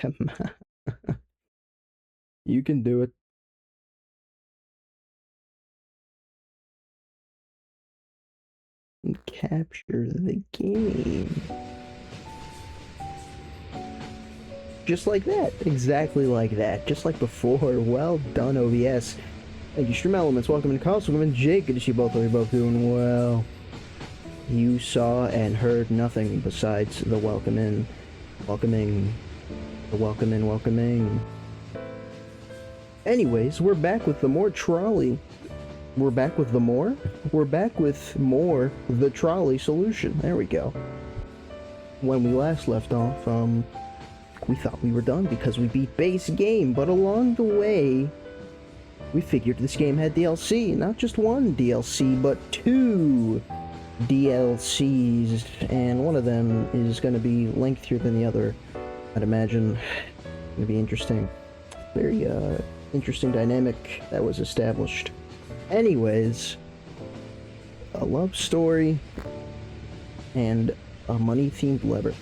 Come on. You can do it. And capture the game. Just like that. Exactly like that. Just like before. Well done, OBS. Thank you, Stream Elements. Welcome in, Carl. Welcome in, Jake. Good to see you both. Hope you're both doing well. You saw and heard nothing besides the welcome in. Welcoming. The welcome in, welcoming. Anyways, we're back with the more Trolley. We're back with the more? We're back with more the Trolley Solution. There we go. When we last left off, we thought we were done because we beat base game, but along the way, we figured this game had DLC. Not just one DLC, but two DLCs, and one of them is going to be lengthier than the other. I'd imagine it's going to be interesting. Very interesting dynamic that was established. Anyways, a love story and a money-themed lever.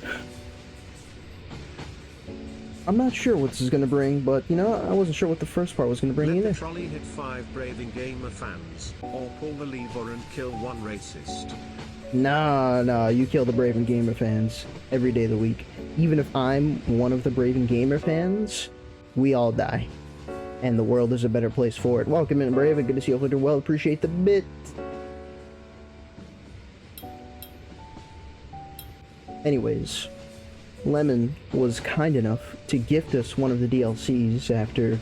I'm not sure what this is going to bring, but, you know, I wasn't sure what the first part was going to bring either. Let the trolley hit 5 Braving Gamer fans, or pull the lever and kill one racist. Nah, you kill the Braving Gamer fans every day of the week. Even if I'm one of the Braving Gamer fans, we all die. And the world is a better place for it. Welcome in, Brave, and good to see you all doing well. Appreciate the bit. Anyways, Lemon was kind enough to gift us one of the DLCs after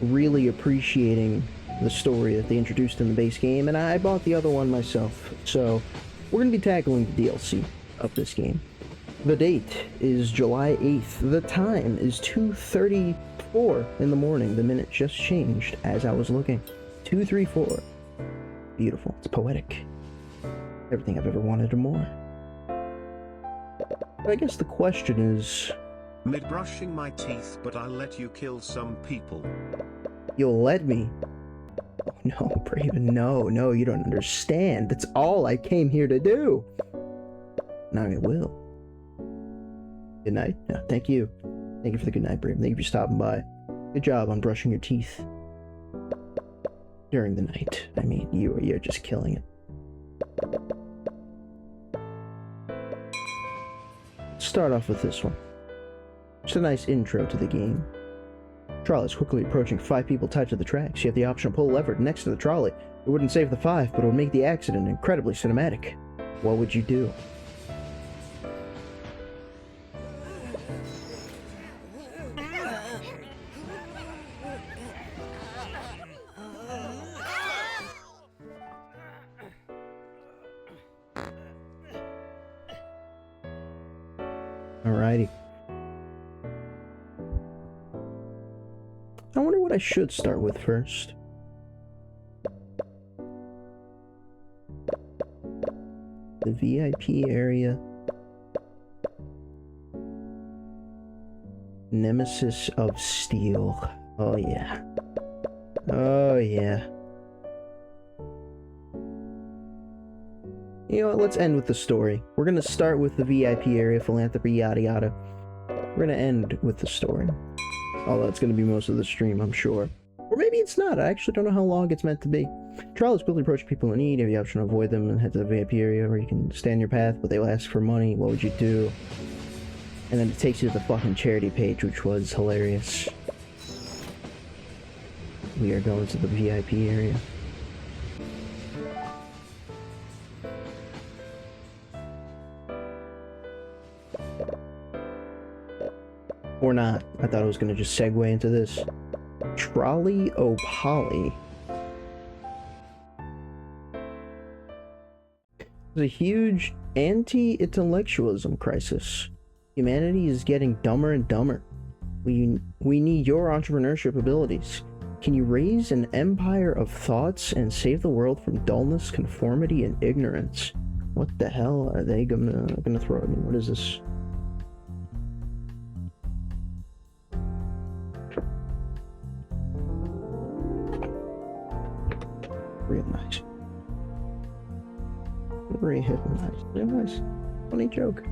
really appreciating the story that they introduced in the base game, and I bought the other one myself. So, we're going to be tackling the DLC of this game. The date is July 8th. The time is 2:34 in the morning. The minute just changed as I was looking. 2:34. Beautiful. It's poetic. Everything I've ever wanted and more. I guess the question is... Mid-brushing my teeth, but I'll let you kill some people. You'll let me? Oh, no, Braven, no, you don't understand. That's all I came here to do. Now I will. Good night. No, thank you. Thank you for the good night, Braven. Thank you for stopping by. Good job on brushing your teeth. During the night. I mean, you're just killing it. Start off with this one. Just a nice intro to the game. Trolley is quickly approaching 5 people tied to the tracks. You have the option to pull a lever next to the trolley. It wouldn't save the 5, but it would make the accident incredibly cinematic. What would you do? Alrighty. I wonder what I should start with first. The VIP area. Nemesis of Steel. Oh yeah. Oh yeah. You know what, let's end with the story. We're gonna start with the VIP area, philanthropy, yada yada. We're gonna end with the story. Although it's gonna be most of the stream, I'm sure. Or maybe it's not, I actually don't know how long it's meant to be. Trials quickly approach people in need, you have the option to avoid them and head to the VIP area, or you can stay on your path, but they will ask for money, what would you do? And then it takes you to the fucking charity page, which was hilarious. We are going to the VIP area. Or not. I thought I was going to just segue into this. Trolley O'Poly. There's a huge anti-intellectualism crisis. Humanity is getting dumber and dumber. We need your entrepreneurship abilities. Can you raise an empire of thoughts and save the world from dullness, conformity, and ignorance? What the hell are they gonna throw at me? What is this? Real nice. Real nice. Real nice. Funny joke.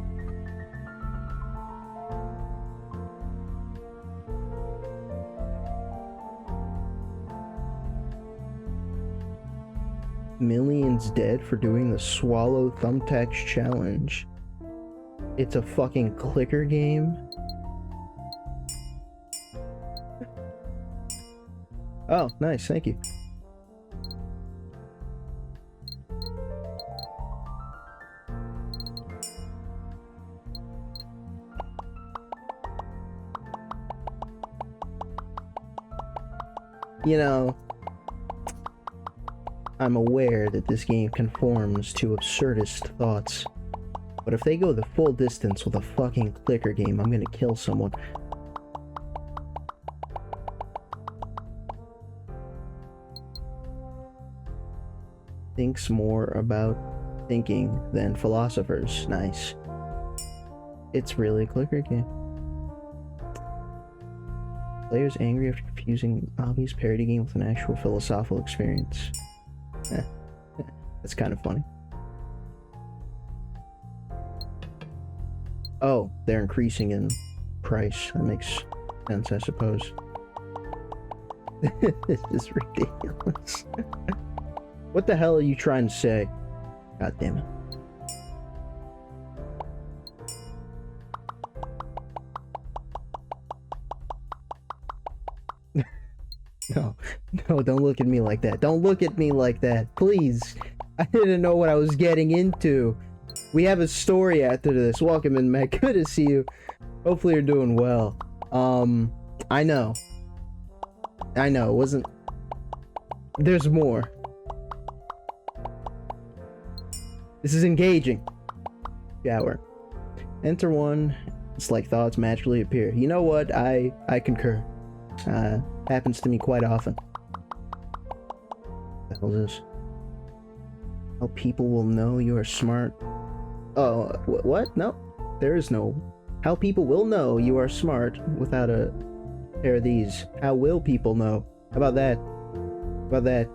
millions dead for doing the swallow thumbtacks challenge. It's a fucking clicker game. Oh, nice, thank you. You know, I'm aware that this game conforms to absurdist thoughts, but if they go the full distance with a fucking clicker game, I'm gonna kill someone. Thinks more about thinking than philosophers. Nice. It's really a clicker game. Players angry after confusing obvious parody game with an actual philosophical experience. That's kind of funny. Oh, they're increasing in price. That makes sense, I suppose. This is ridiculous. What the hell are you trying to say? God damn it. No, don't look at me like that. Don't look at me like that, please. I didn't know what I was getting into. We have a story after this. Welcome in, Matt. Good to see you. Hopefully you're doing well. I know. It wasn't... There's more. This is engaging. Shower. Enter one. It's like thoughts magically appear. You know what? I concur. Happens to me quite often. What the hell is this? How people will know you are smart. Oh, what? No. There is no. How people will know you are smart without a pair of these. How will people know? How about that? How about that?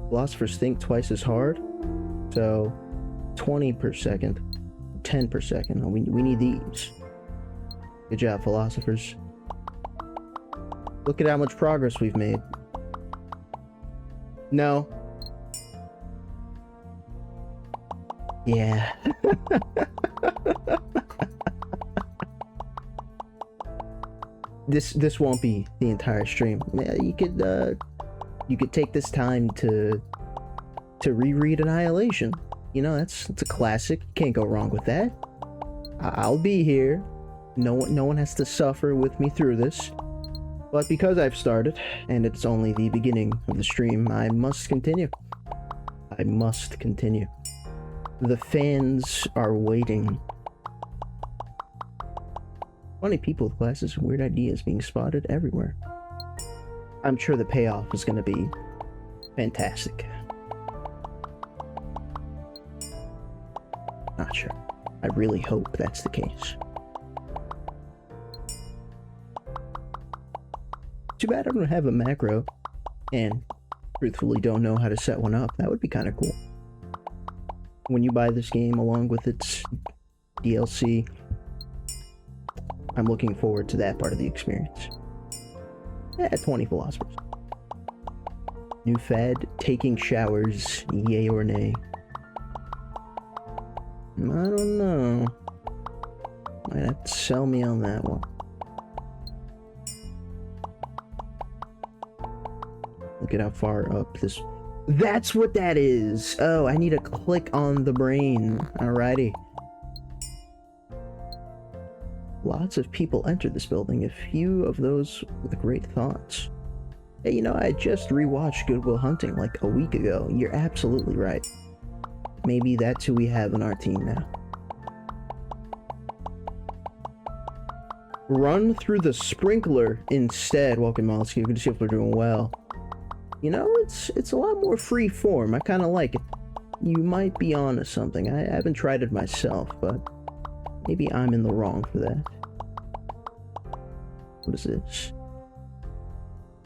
Philosophers think twice as hard. So, 20 per second. 10 per second. We need these. Good job, philosophers. Look at how much progress we've made. No. Yeah. This won't be the entire stream. You could take this time to reread Annihilation. You know, it's a classic. Can't go wrong with that. I'll be here. No one has to suffer with me through this. But because I've started, and it's only the beginning of the stream, I must continue. I must continue. The fans are waiting. Funny people with glasses and weird ideas being spotted everywhere. I'm sure the payoff is going to be fantastic. Not sure. I really hope that's the case. Too bad I don't have a macro, and truthfully don't know how to set one up. That would be kind of cool. When you buy this game along with its DLC, I'm looking forward to that part of the experience. Yeah, 20 philosophers. New fad, taking showers, yay or nay? I don't know. Might have to sell me on that one. Look at how far up this... That's what that is! Oh, I need to click on the brain. Alrighty. Lots of people enter this building, a few of those with great thoughts. Hey, you know, I just rewatched Good Will Hunting like a week ago. You're absolutely right. Maybe that's who we have in our team now. Run through the sprinkler instead. Welcome, Molesky. Good to see if we're doing well. You know, it's a lot more free form. I kind of like it. You might be onto something. I haven't tried it myself, but maybe I'm in the wrong for that. What is this?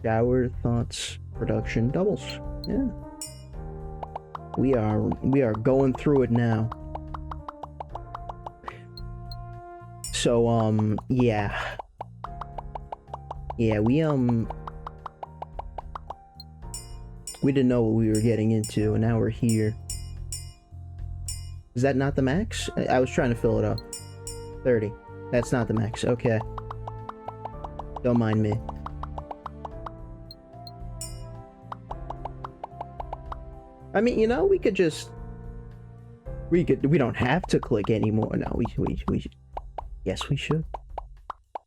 Shower thoughts production doubles. Yeah. We are going through it now. So yeah. Yeah, we We didn't know what we were getting into, and now we're here. Is that not the max? I was trying to fill it up. 30. That's not the max. Okay. Don't mind me. I mean, you know, we could just... We don't have to click anymore. No, we yes, we should.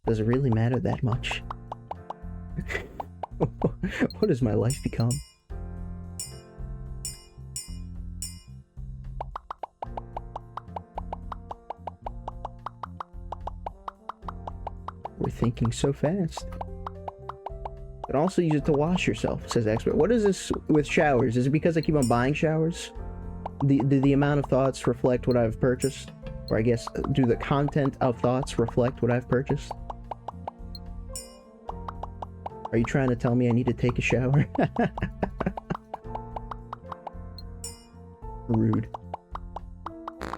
Does it really matter that much? What has my life become? We're thinking so fast. But also use it to wash yourself, says expert. What is this with showers? Is it because I keep on buying showers? The amount of thoughts reflect what I've purchased? Or I guess, do the content of thoughts reflect what I've purchased? Are you trying to tell me I need to take a shower? Rude.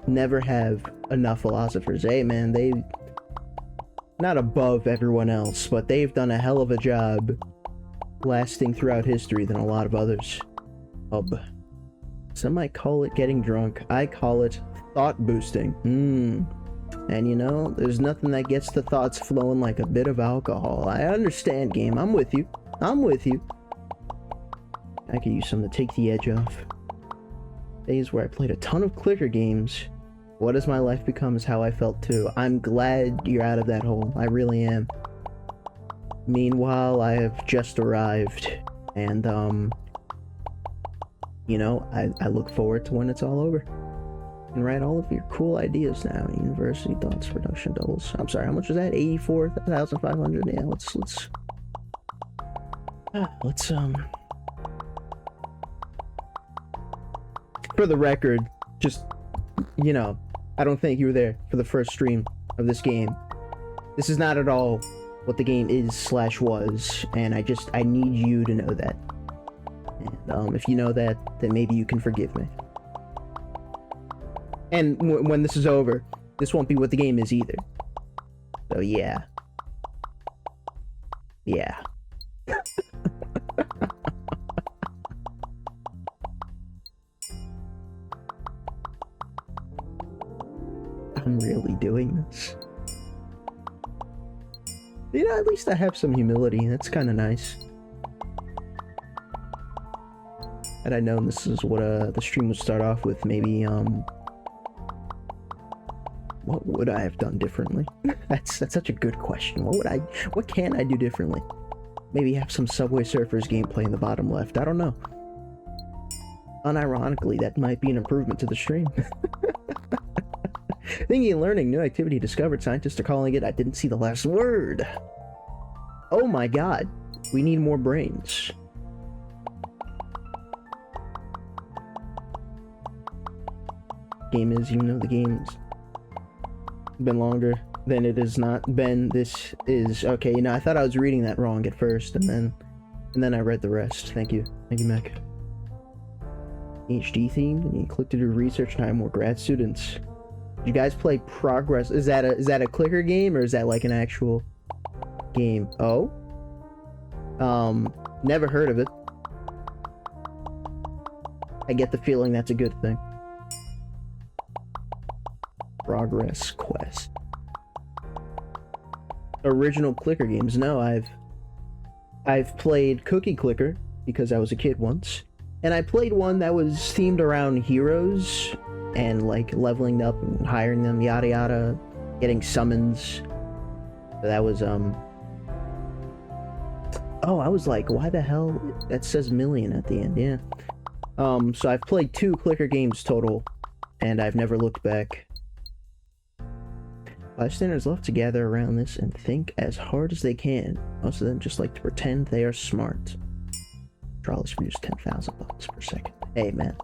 Never have enough philosophers. Hey man, they... Not above everyone else, but they've done a hell of a job lasting throughout history than a lot of others. Some might call it getting drunk. I call it thought boosting. And you know, there's nothing that gets the thoughts flowing like a bit of alcohol. I understand, game. I'm with you. I'm with you. I could use something to take the edge off. Days where I played a ton of clicker games. What has my life become is how I felt too. I'm glad you're out of that hole. I really am. Meanwhile, I have just arrived. And, you know, I look forward to when it's all over. And write all of your cool ideas now. University thoughts, production doubles. I'm sorry, how much was that? 84,500? Yeah, let's for the record, just, you know, I don't think you were there for the first stream of this game. This is not at all what the game is / was, and I need you to know that. And if you know that, then maybe you can forgive me. And when this is over, this won't be what the game is either. So yeah. Yeah. I'm really doing this. You know, at least I have some humility. That's kind of nice. Had I known this is what the stream would start off with, maybe what would I have done differently? That's such a good question. What can I do differently? Maybe have some Subway Surfers gameplay in the bottom left. I don't know. Unironically, that might be an improvement to the stream. Thinking and learning, new activity discovered. Scientists are calling it, I didn't see the last word. Oh my god. We need more brains. Game is, even though the game's been longer than it has not been, this is okay. You know, I thought I was reading that wrong at first, and then I read the rest. Thank you, Mech. HD themed, and you click to do research and hire more grad students. Did you guys play Progress? Is that a clicker game, or is that like an actual game? Oh, never heard of it. I get the feeling that's a good thing. Progress Quest. Original clicker games. No, I've played Cookie Clicker because I was a kid once, and I played one that was themed around heroes and like leveling up and hiring them, yada yada, getting summons. So that was oh, I was like, why the hell that says million at the end? Yeah. So I've played 2 clicker games total, and I've never looked back. Bystanders love to gather around this and think as hard as they can. Most of them just like to pretend they are smart. Trolleys produce 10,000 bucks per second. Hey man,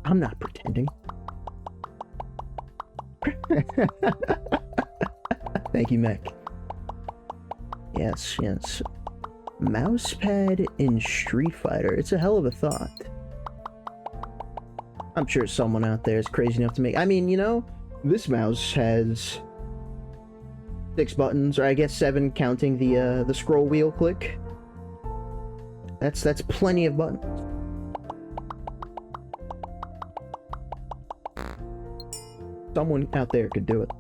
I'm not pretending. Thank you, Mech. Yes. Mousepad in Street Fighter. It's a hell of a thought. I'm sure someone out there is crazy enough to make... I mean, you know, this mouse has 6 buttons, or I guess 7 counting the scroll wheel click. That's plenty of buttons. Someone out there could do it.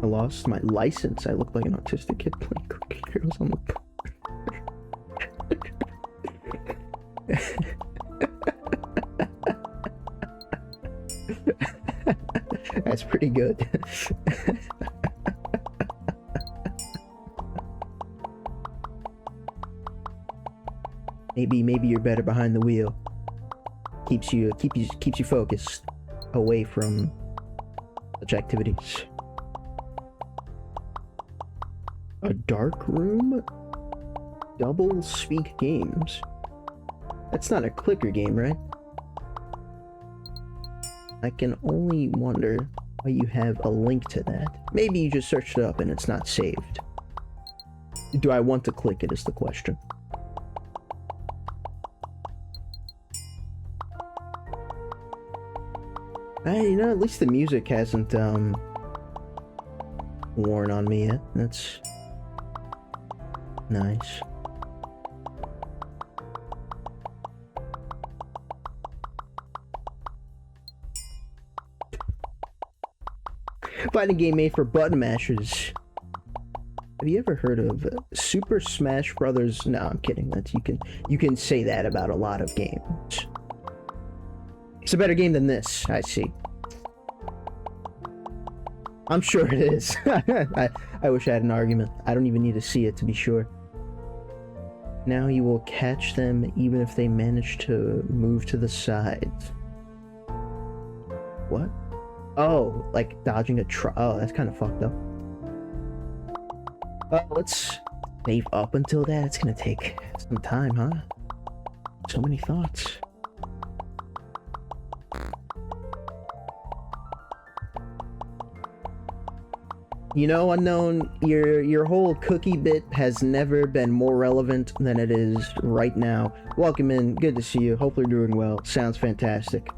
I lost my license. I look like an autistic kid playing Cookie Girls on the That's pretty good. Maybe you're better behind the wheel. Keeps you focused away from such activities. A dark room? Double speak games. That's not a clicker game, right? I can only wonder why you have a link to that. Maybe you just searched it up and it's not saved. Do I want to click it is the question. You know, at least the music hasn't worn on me yet. That's nice. Fighting game made for button mashers. Have you ever heard of Super Smash Brothers? No, I'm kidding. That's you can say that about a lot of games. It's a better game than this, I see. I'm sure it is. I wish I had an argument. I don't even need to see it to be sure. Now you will catch them even if they manage to move to the sides. What? Oh, like dodging a truck. Oh, that's kind of fucked up. Let's save up until that. It's gonna take some time, huh? So many thoughts. You know, Unknown, your whole cookie bit has never been more relevant than it is right now. Welcome in. Good to see you. Hope you're doing well. Sounds fantastic.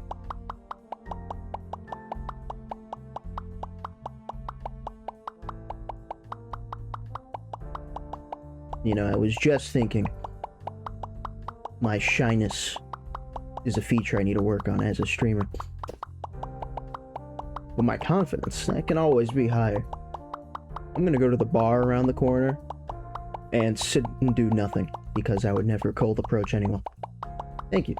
You know, I was just thinking, my shyness is a feature I need to work on as a streamer. But my confidence, that can always be higher. I'm gonna go to the bar around the corner and sit and do nothing, because I would never cold approach anyone. Thank you.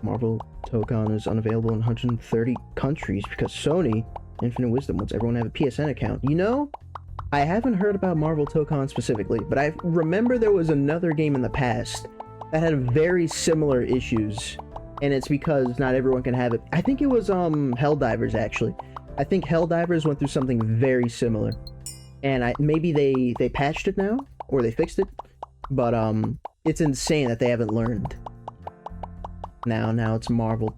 Marvel Tokon is unavailable in 130 countries because Sony, Infinite Wisdom, wants everyone to have a PSN account. You know, I haven't heard about Marvel Tokon specifically, but I remember there was another game in the past that had very similar issues, and it's because not everyone can have it. I think it was Helldivers, actually. I think Helldivers went through something very similar, and maybe they patched it now, or they fixed it, but it's insane that they haven't learned. Now it's Marvel,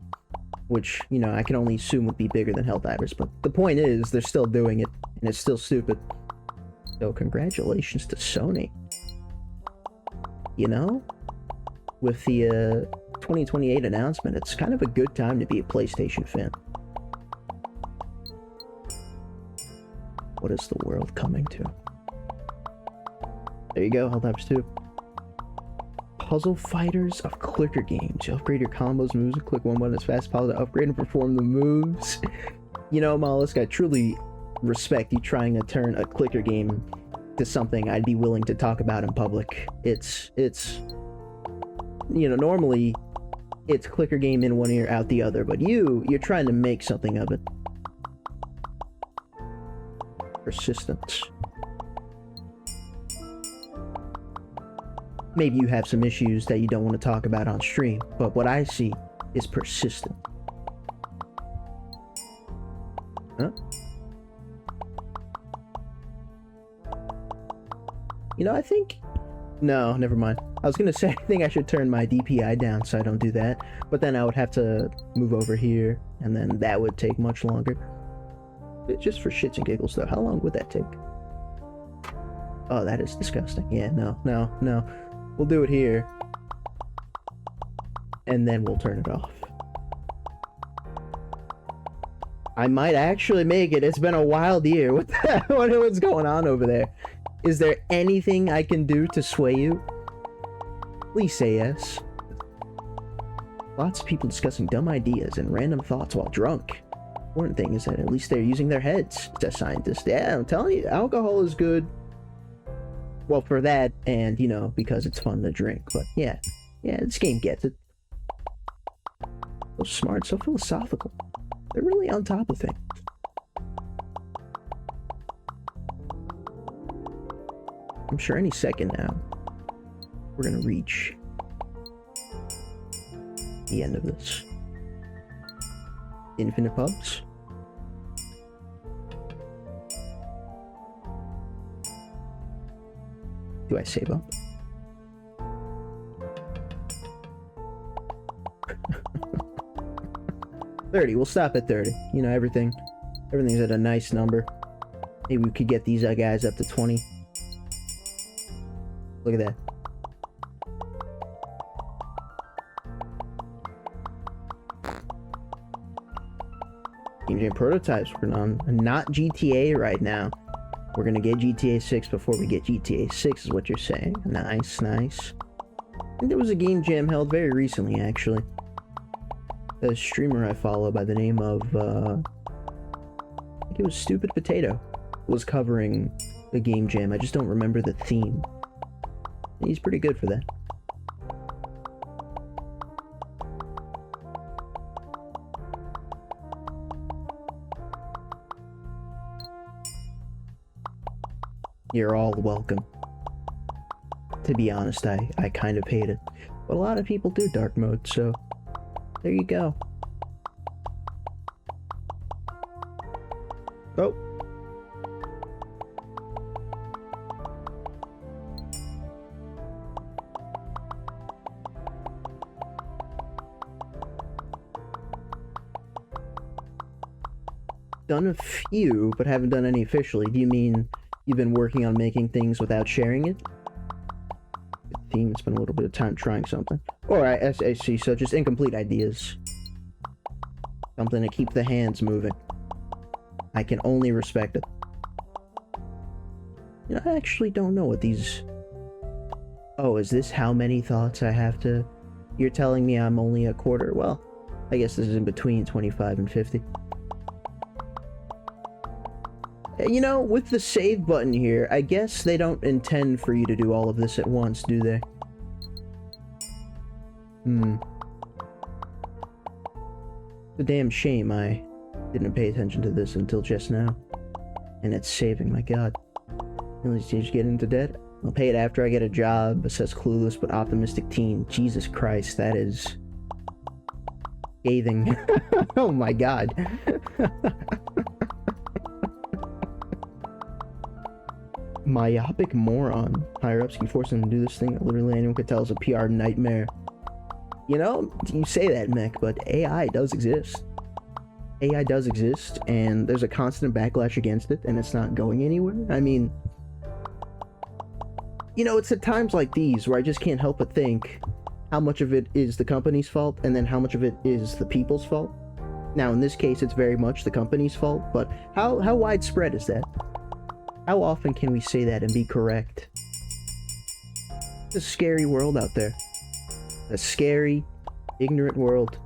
which, you know, I can only assume would be bigger than Helldivers, but the point is, they're still doing it, and it's still stupid. So congratulations to Sony. You know, with the 2028 announcement, it's kind of a good time to be a PlayStation fan. What is the world coming to? There you go, Helldivers 2. Puzzle fighters of clicker games. You upgrade your combos, moves, and click one button as fast as possible to upgrade and perform the moves. You know, Mollusk, I truly respect you trying to turn a clicker game to something I'd be willing to talk about in public. It's you know, normally it's clicker game in one ear, out the other, but you're trying to make something of it. Persistence. Maybe you have some issues that you don't want to talk about on stream, but what I see is persistent. Huh? You know, I think... No, never mind. I was gonna say, I think I should turn my DPI down so I don't do that, but then I would have to move over here, and then that would take much longer. Just for shits and giggles, though. How long would that take? Oh, that is disgusting. Yeah, no. We'll do it here. And then we'll turn it off. I might actually make it. It's been a wild year. What's going on over there? Is there anything I can do to sway you? Please say yes. Lots of people discussing dumb ideas and random thoughts while drunk. The important thing is that at least they're using their heads, says scientists. Yeah, I'm telling you, alcohol is good. Well, for that, and, you know, because it's fun to drink. But, yeah, this game gets it. So smart, so philosophical. They're really on top of things. I'm sure any second now, we're gonna reach the end of this. Infinite pubs. Do I save up? $30. We'll stop at 30. You know, everything's at a nice number. Maybe we could get these guys up to 20. Look at that. Game Jam prototypes. We're on not GTA right now. We're gonna get GTA 6 before we get GTA 6 is what you're saying. Nice, nice. I think there was a Game Jam held very recently, actually. A streamer I follow by the name of, I think it was Stupid Potato, was covering the Game Jam. I just don't remember the theme. He's pretty good for that. You're all welcome. To be honest, I kind of hate it. But a lot of people do dark mode, so there you go. Oh. Done a few, but haven't done any officially. Do you mean you've been working on making things without sharing it? The theme, spent a little bit of time trying something. Or I see, so just incomplete ideas. Something to keep the hands moving. I can only respect it. You know, I actually don't know what these... Oh, is this how many thoughts I have to... You're telling me I'm only a quarter? Well, I guess this is in between 25 and 50. You know, with the save button here, I guess they don't intend for you to do all of this at once, do they? It's a damn shame I didn't pay attention to this until just now. And it's saving, my god. Really, did you get into debt? I'll pay it after I get a job, says clueless but optimistic teen. Jesus Christ, that is... scathing. Oh my god. Myopic moron. Higher-ups keep forcing him to do this thing that literally anyone could tell is a PR nightmare. You know, you say that, Mech, but AI does exist. AI does exist, and there's a constant backlash against it, and it's not going anywhere. I mean... You know, it's at times like these where I just can't help but think how much of it is the company's fault, and then how much of it is the people's fault. Now, in this case, it's very much the company's fault, but how widespread is that? How often can we say that and be correct? It's a scary world out there. A scary, ignorant world.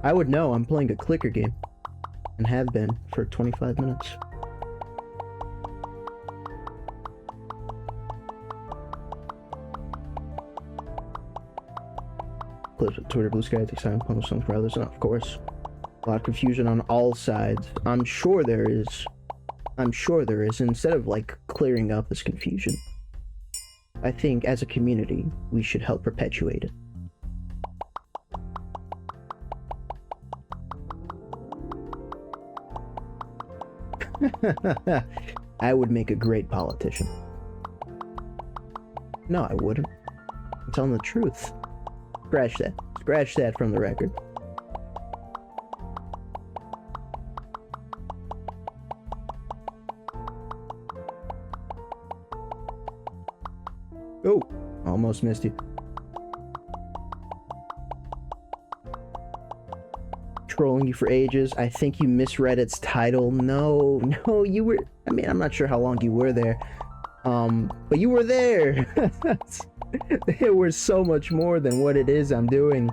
I would know I'm playing a clicker game. And have been for 25 minutes. Clips with Twitter, Blue Sky, take silent pummel songs for others, and of course, a lot of confusion on all sides. I'm sure there is. I'm sure there is. Instead of, like, clearing up this confusion, I think, as a community, we should help perpetuate it. I would make a great politician. No, I wouldn't. I'm telling the truth. Scratch that. Scratch that from the record. Oh, almost missed you. trolling you for ages. I think you misread its title. No, no, you were... I mean, I'm not sure how long you were there. But you were there! There was so much more than what it is I'm doing.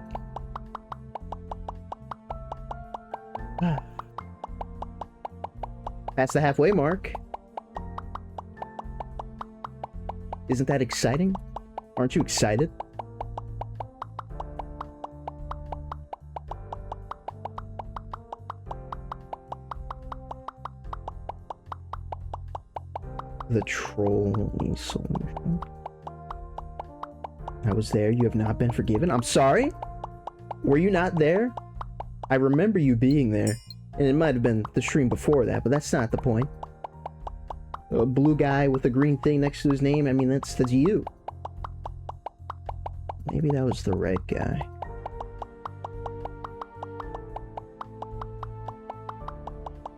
Past the halfway mark. Isn't that exciting? Aren't you excited? The Trolley Solution. I was there. You have not been forgiven. I'm sorry? Were you not there? I remember you being there. And it might have been the stream before that, but that's not the point. A blue guy with a green thing next to his name, I mean, that's you. Maybe that was the red guy.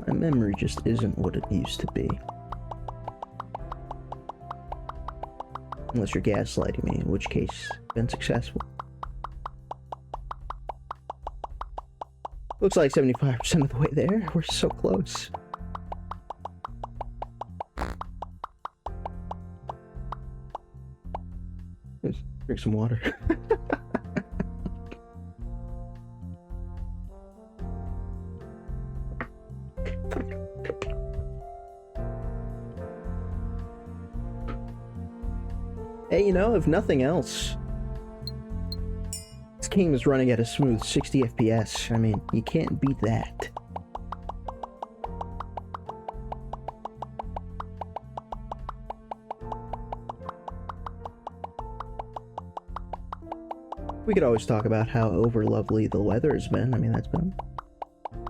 My memory just isn't what it used to be. Unless you're gaslighting me, in which case, been successful. Looks like 75% of the way there. We're so close. Just drink some water. Hey, you know, if nothing else, this game is running at a smooth 60 FPS. I mean, you can't beat that. We could always talk about how over lovely the weather has been. I mean, that's been...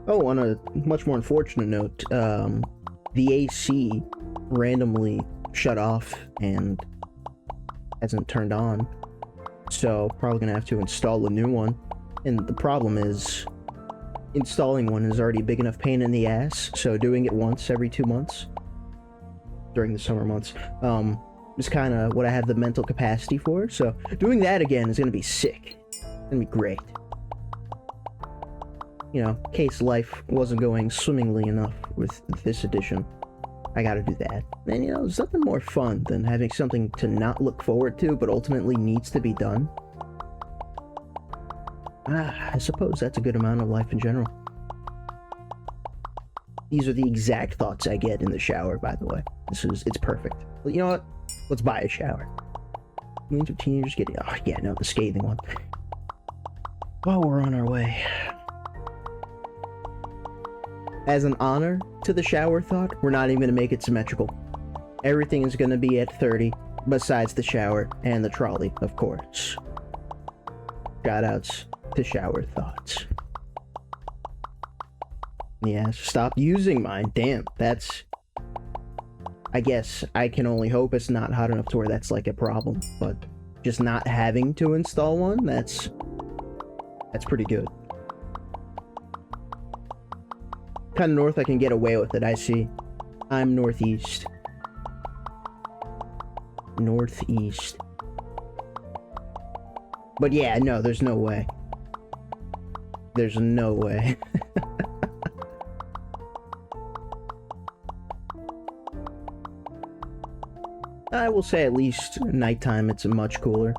Oh, on a much more unfortunate note, the AC randomly shut off and hasn't turned on. So, probably gonna have to install a new one. And the problem is, installing one is already a big enough pain in the ass, so doing it once every 2 months, during the summer months, is kind of what I have the mental capacity for. So, doing that again is gonna be sick. It's gonna be great. You know, in case life wasn't going swimmingly enough with this edition, I gotta do that. And you know, there's nothing more fun than having something to not look forward to, but ultimately needs to be done. I suppose that's a good amount of life in general. These are the exact thoughts I get in the shower, by the way. It's perfect. But you know what? Let's buy a shower. Millions of teenagers getting... Oh, yeah, no, the scathing one. While we're on our way. As an honor to the shower thought, we're not even going to make it symmetrical. Everything is going to be at 30, besides the shower and the trolley, of course. Shoutouts to shower thoughts. Yeah, stop using mine. Damn, that's... I guess I can only hope it's not hot enough to where that's like a problem, but just not having to install one, that's pretty good. Kind of north I can get away with it, I see. I'm northeast. Northeast. But yeah, no, there's no way. There's no way. I will say at least nighttime it's much cooler.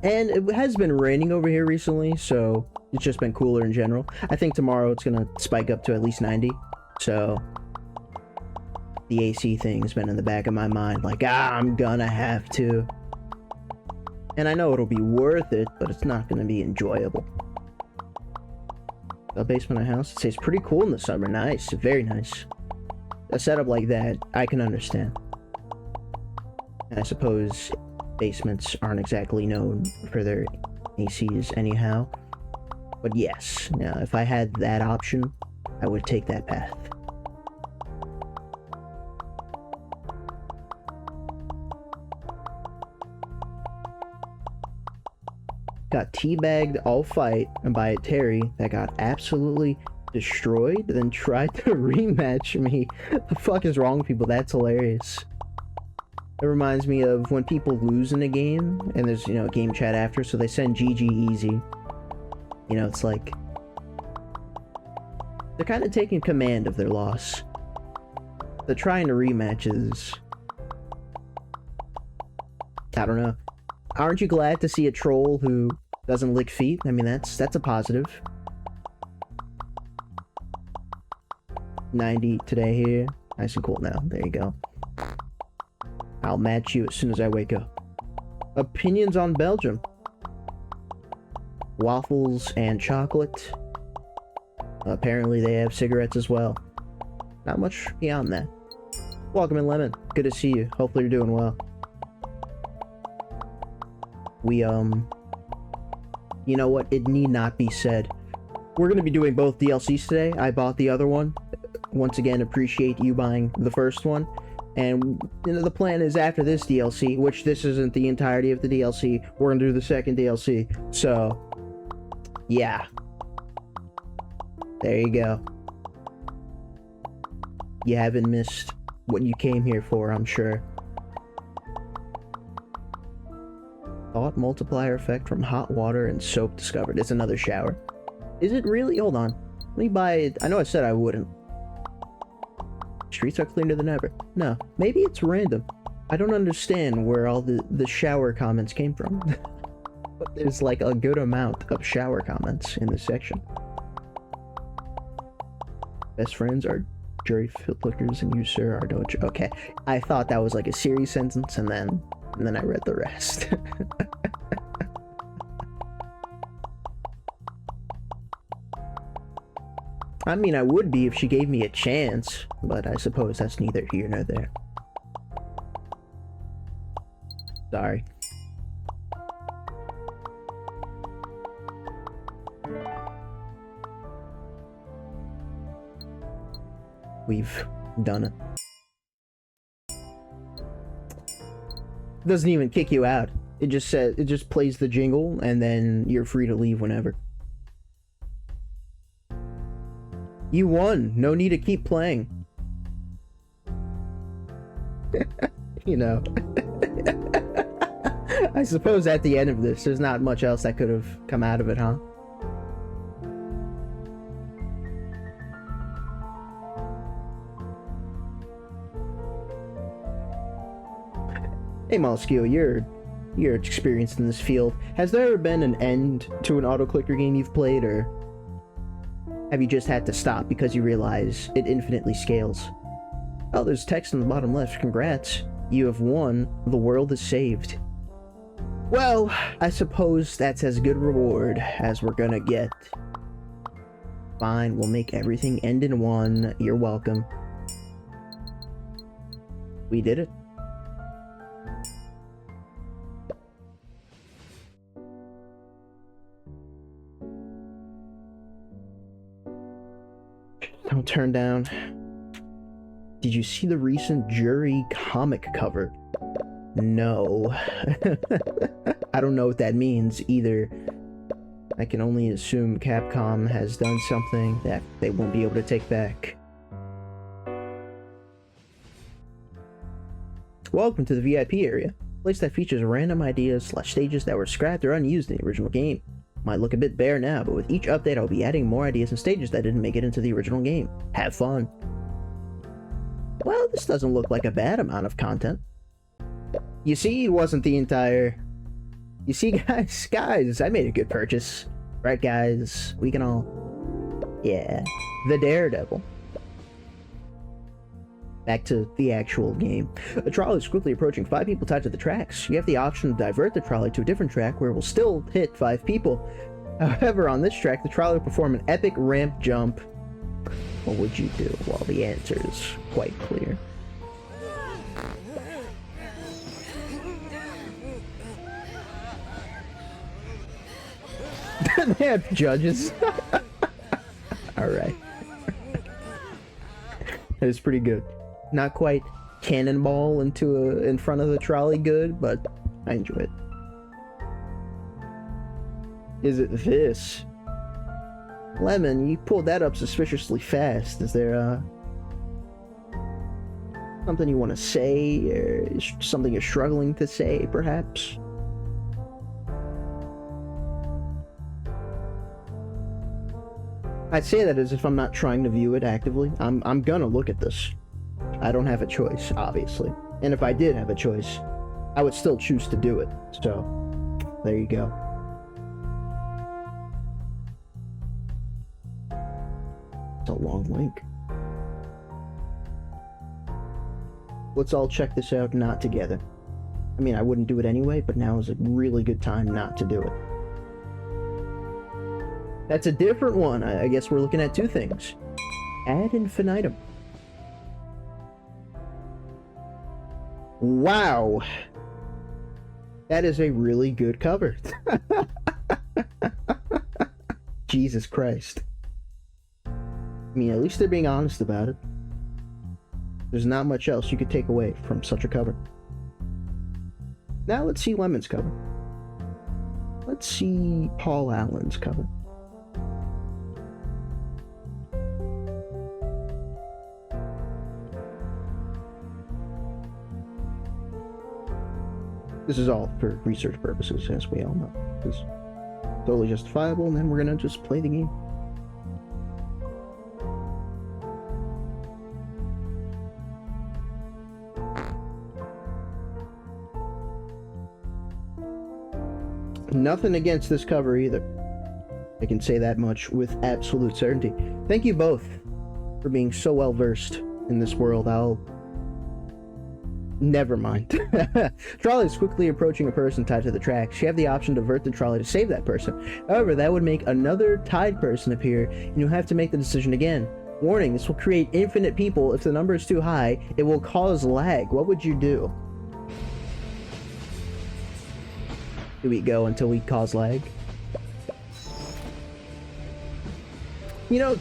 And it has been raining over here recently, so it's just been cooler in general. I think tomorrow it's gonna spike up to at least 90, so the AC thing's been in the back of my mind, like, I'm gonna have to. And I know it'll be worth it, but it's not gonna be enjoyable. The basement of a house, it stays pretty cool in the summer. Nice, very nice. A setup like that, I can understand. And I suppose basements aren't exactly known for their ACs anyhow. But yes, now if I had that option, I would take that path. Got teabagged all fight by a Terry that got absolutely destroyed, then tried to rematch me. The fuck is wrong with people? That's hilarious. It reminds me of when people lose in a game, and there's, you know, game chat after, so they send GG easy. You know, it's like, They're kind of taking command of their loss. They're trying to rematches. I don't know. Aren't you glad to see a troll who doesn't lick feet? I mean, that's a positive. 90 today here. Nice and cool now. There you go. I'll match you as soon as I wake up. Opinions on Belgium. Waffles and chocolate. Apparently they have cigarettes as well. Not much beyond that. Welcome in, Lemon. Good to see you. Hopefully you're doing well. We, you know what? It need not be said. We're gonna be doing both DLCs today. I bought the other one. Once again, appreciate you buying the first one. And you know, the plan is after this DLC, which this isn't the entirety of the DLC, we're gonna do the second DLC. So, yeah. There you go. You haven't missed what you came here for, I'm sure. Thought multiplier effect from hot water and soap discovered. It's another shower. Is it really? Hold on. Let me buy it. I know I said I wouldn't. Streets are cleaner than ever. No, maybe it's random. I don't understand where all the shower comments came from. But there's like a good amount of shower comments in this section. Best friends are jury flickers and you, sir, are no... Okay, I thought that was like a serious sentence, and then I read the rest. I mean, I would be if she gave me a chance, but I suppose that's neither here nor there. Sorry. We've done it. Doesn't even kick you out. It just says, it just plays the jingle, and then you're free to leave whenever. You won. No need to keep playing. You know. I suppose at the end of this, there's not much else that could have come out of it, huh? Hey Moleskine, you're experienced in this field. Has there ever been an end to an auto-clicker game you've played, or have you just had to stop because you realize it infinitely scales? Oh, there's text in the bottom left. Congrats. You have won. The world is saved. Well, I suppose that's as good reward as we're gonna get. Fine, we'll make everything end in one. You're welcome. We did it. Don't turn down. Did you see the recent Jury comic cover? No. I don't know what that means either. I can only assume Capcom has done something that they won't be able to take back. Welcome to the VIP area, a place that features random ideas / stages that were scrapped or unused in the original game. Might look a bit bare now, but with each update I'll be adding more ideas and stages that didn't make it into the original game. Have fun. Well, this doesn't look like a bad amount of content. You see, it wasn't the entire... You see, guys, I made a good purchase. Right, guys? We can all... Yeah. The Daredevil. Back to the actual game. A trolley is quickly approaching 5 people tied to the tracks. You have the option to divert the trolley to a different track where it will still hit 5 people. However, on this track, the trolley will perform an epic ramp jump. What would you do? Well, the answer is quite clear. They have judges. Alright. That is pretty good. Not quite cannonball in front of the trolley good, but I enjoy it. Is it this? Lemon, you pulled that up suspiciously fast. Is there something you want to say, or something you're struggling to say, perhaps? I say that as if I'm not trying to view it actively. I'm gonna look at this. I don't have a choice, obviously. And if I did have a choice, I would still choose to do it. So, there you go. It's a long link. Let's all check this out, not together. I mean, I wouldn't do it anyway, but now is a really good time not to do it. That's a different one. I guess we're looking at two things. Ad infinitum. Wow. That is a really good cover. Jesus Christ. I mean, at least they're being honest about it. There's not much else you could take away from such a cover. Now let's see Lemon's cover. Let's see Paul Allen's cover. This is all for research purposes, as we all know. It's totally justifiable, and then we're gonna just play the game. Nothing against this cover either. I can say that much with absolute certainty. Thank you both for being so well versed in this world. Never mind. Trolley is quickly approaching a person tied to the tracks. You have the option to divert the trolley to save that person. However, that would make another tied person appear, and you'll have to make the decision again. Warning, this will create infinite people. If the number is too high, it will cause lag. What would you do? Do we go until we cause lag? You know,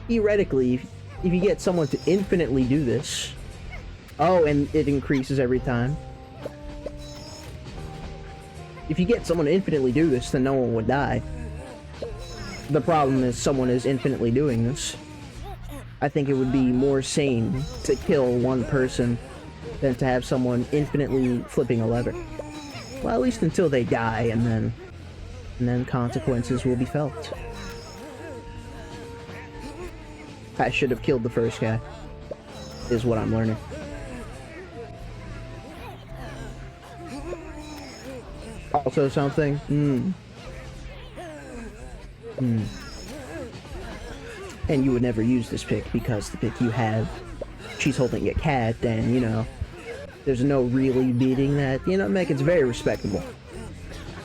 theoretically, if you get someone to infinitely do this... Oh, and it increases every time. If you get someone to infinitely do this, then no one would die. The problem is someone is infinitely doing this. I think it would be more sane to kill one person than to have someone infinitely flipping a lever. Well, at least until they die, and then consequences will be felt. I should have killed the first guy, is what I'm learning. Also something, and you would never use this pick because the pick you have, she's holding a cat, and, you know, there's no really beating that. You know, Mech, it's very respectable.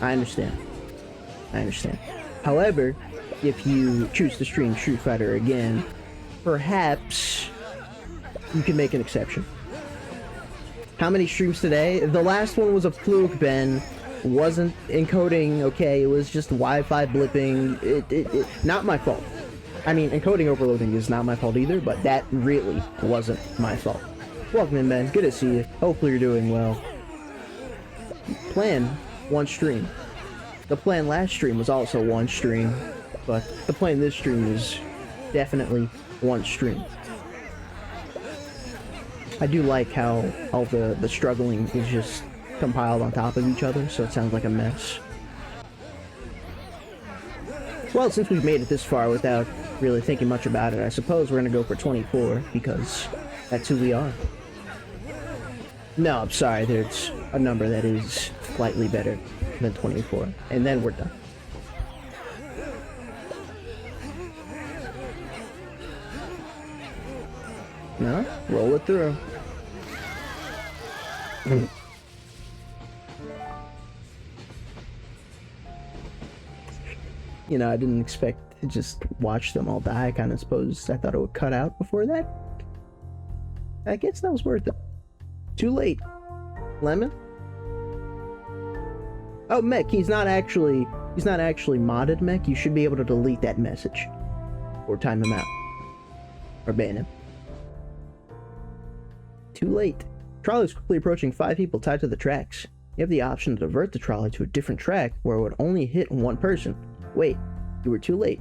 I understand. However, if you choose to stream Street Fighter again, perhaps you can make an exception. How many streams today? The last one was a fluke, Ben. Wasn't encoding okay, it was just Wi-Fi blipping. It not my fault. I mean, encoding overloading is not my fault either, but that really wasn't my fault. Welcome in, Ben. Good to see you. Hopefully you're doing well. Plan one stream. The plan last stream was also one stream, but the plan this stream is definitely one stream. I do like how all the struggling is just compiled on top of each other, so it sounds like a mess. Well, since we've made it this far without really thinking much about it, I suppose we're gonna go for 24, because that's who we are. No, I'm sorry, there's a number that is slightly better than 24, and then we're done. No, roll it through. You know, I didn't expect to just watch them all die. I kind of suppose I thought it would cut out before that. I guess that was worth it. Too late. Lemon? Oh, Mech, he's not actually modded, Mech. You should be able to delete that message. Or time him out. Or ban him. Too late. Trolley is quickly approaching 5 people tied to the tracks. You have the option to divert the trolley to a different track where it would only hit one person. Wait, you were too late,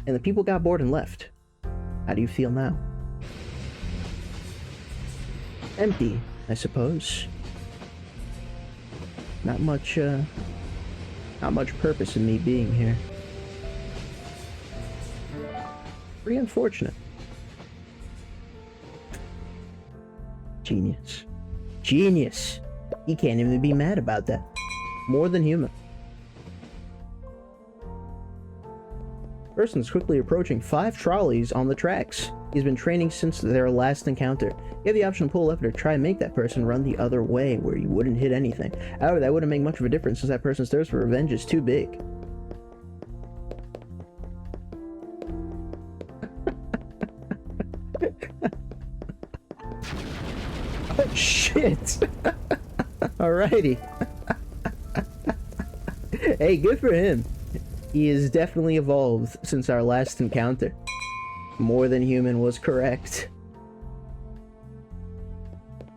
and the people got bored and left. How do you feel now? Empty, I suppose. Not much purpose in me being here. Pretty unfortunate. Genius. Genius! He can't even be mad about that. More than human. Person is quickly approaching 5 trolleys on the tracks. He's been training since their last encounter. You have the option to pull a lever to try and make that person run the other way, where you wouldn't hit anything. However, that wouldn't make much of a difference since that person's thirst for revenge is too big. Oh shit! Alrighty. Hey, good for him. He has definitely evolved since our last encounter. More than human was correct.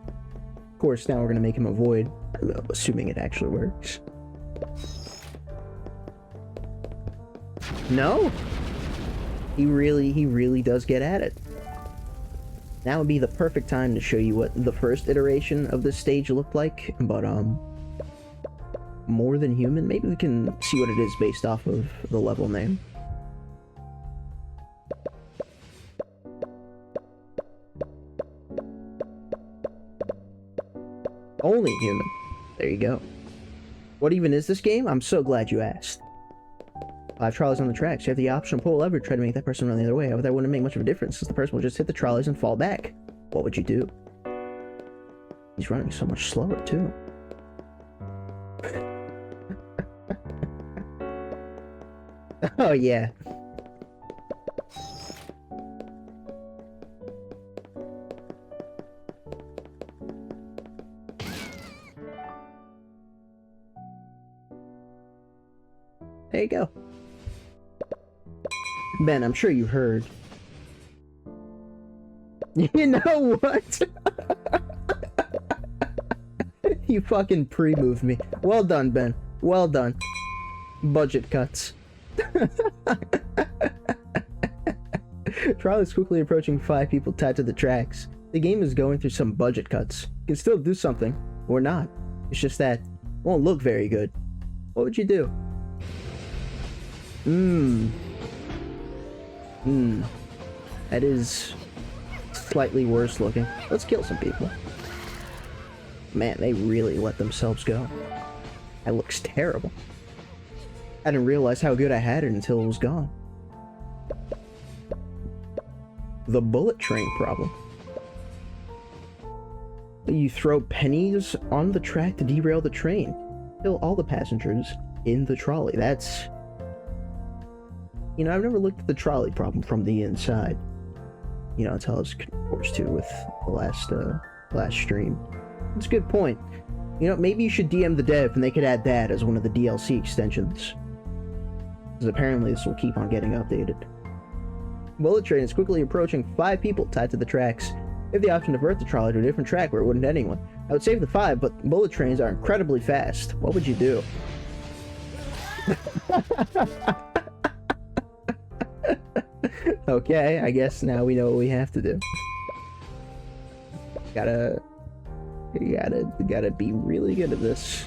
Of course, now we're gonna make him avoid, assuming it actually works. No? He really does get at it. Now would be the perfect time to show you what the first iteration of this stage looked like, but more than human? Maybe we can see what it is based off of the level name. Only human. There you go. What even is this game? I'm so glad you asked. 5 trolleys on the tracks. You have the option to pull a lever to try to make that person run the other way. However, that wouldn't make much of a difference since the person will just hit the trolleys and fall back. What would you do? He's running so much slower, too. Oh, yeah. There you go. Ben, I'm sure you heard. You know what? You fucking pre-moved me. Well done, Ben. Well done. Budget cuts. Trolley is quickly approaching 5 people tied to the tracks. The game is going through some budget cuts. You can still do something, or not. It's just that it won't look very good. What would you do? That is slightly worse looking. Let's kill some people. Man, they really let themselves go. That looks terrible. I didn't realize how good I had it until it was gone. The bullet train problem. You throw pennies on the track to derail the train. Kill all the passengers in the trolley. That's... You know, I've never looked at the trolley problem from the inside. You know, until I was forced to with the last stream. It's a good point. You know, maybe you should DM the dev and they could add that as one of the DLC extensions. Because apparently this will keep on getting updated. Bullet train is quickly approaching 5 people tied to the tracks. You have the option to divert the trolley to a different track where it wouldn't hit anyone. I would save the 5, but bullet trains are incredibly fast. What would you do? Okay, I guess now we know what we have to do. Gotta be really good at this.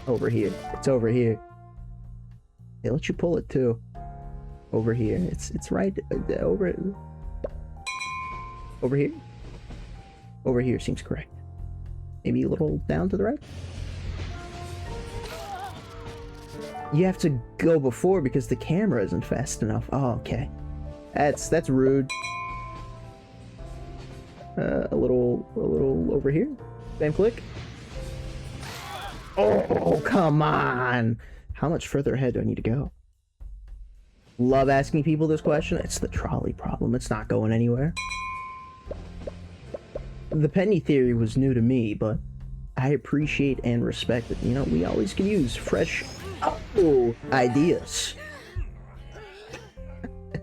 Over here. It's over here. They let you pull it too. Over here. It's right over here. Over here seems correct. Maybe a little down to the right. You have to go before because the camera isn't fast enough. Oh, okay. That's rude. A little over here. Same click. Oh, come on. How much further ahead do I need to go? Love asking people this question. It's the trolley problem. It's not going anywhere. The penny theory was new to me, but I appreciate and respect it. You know, we always can use fresh ideas.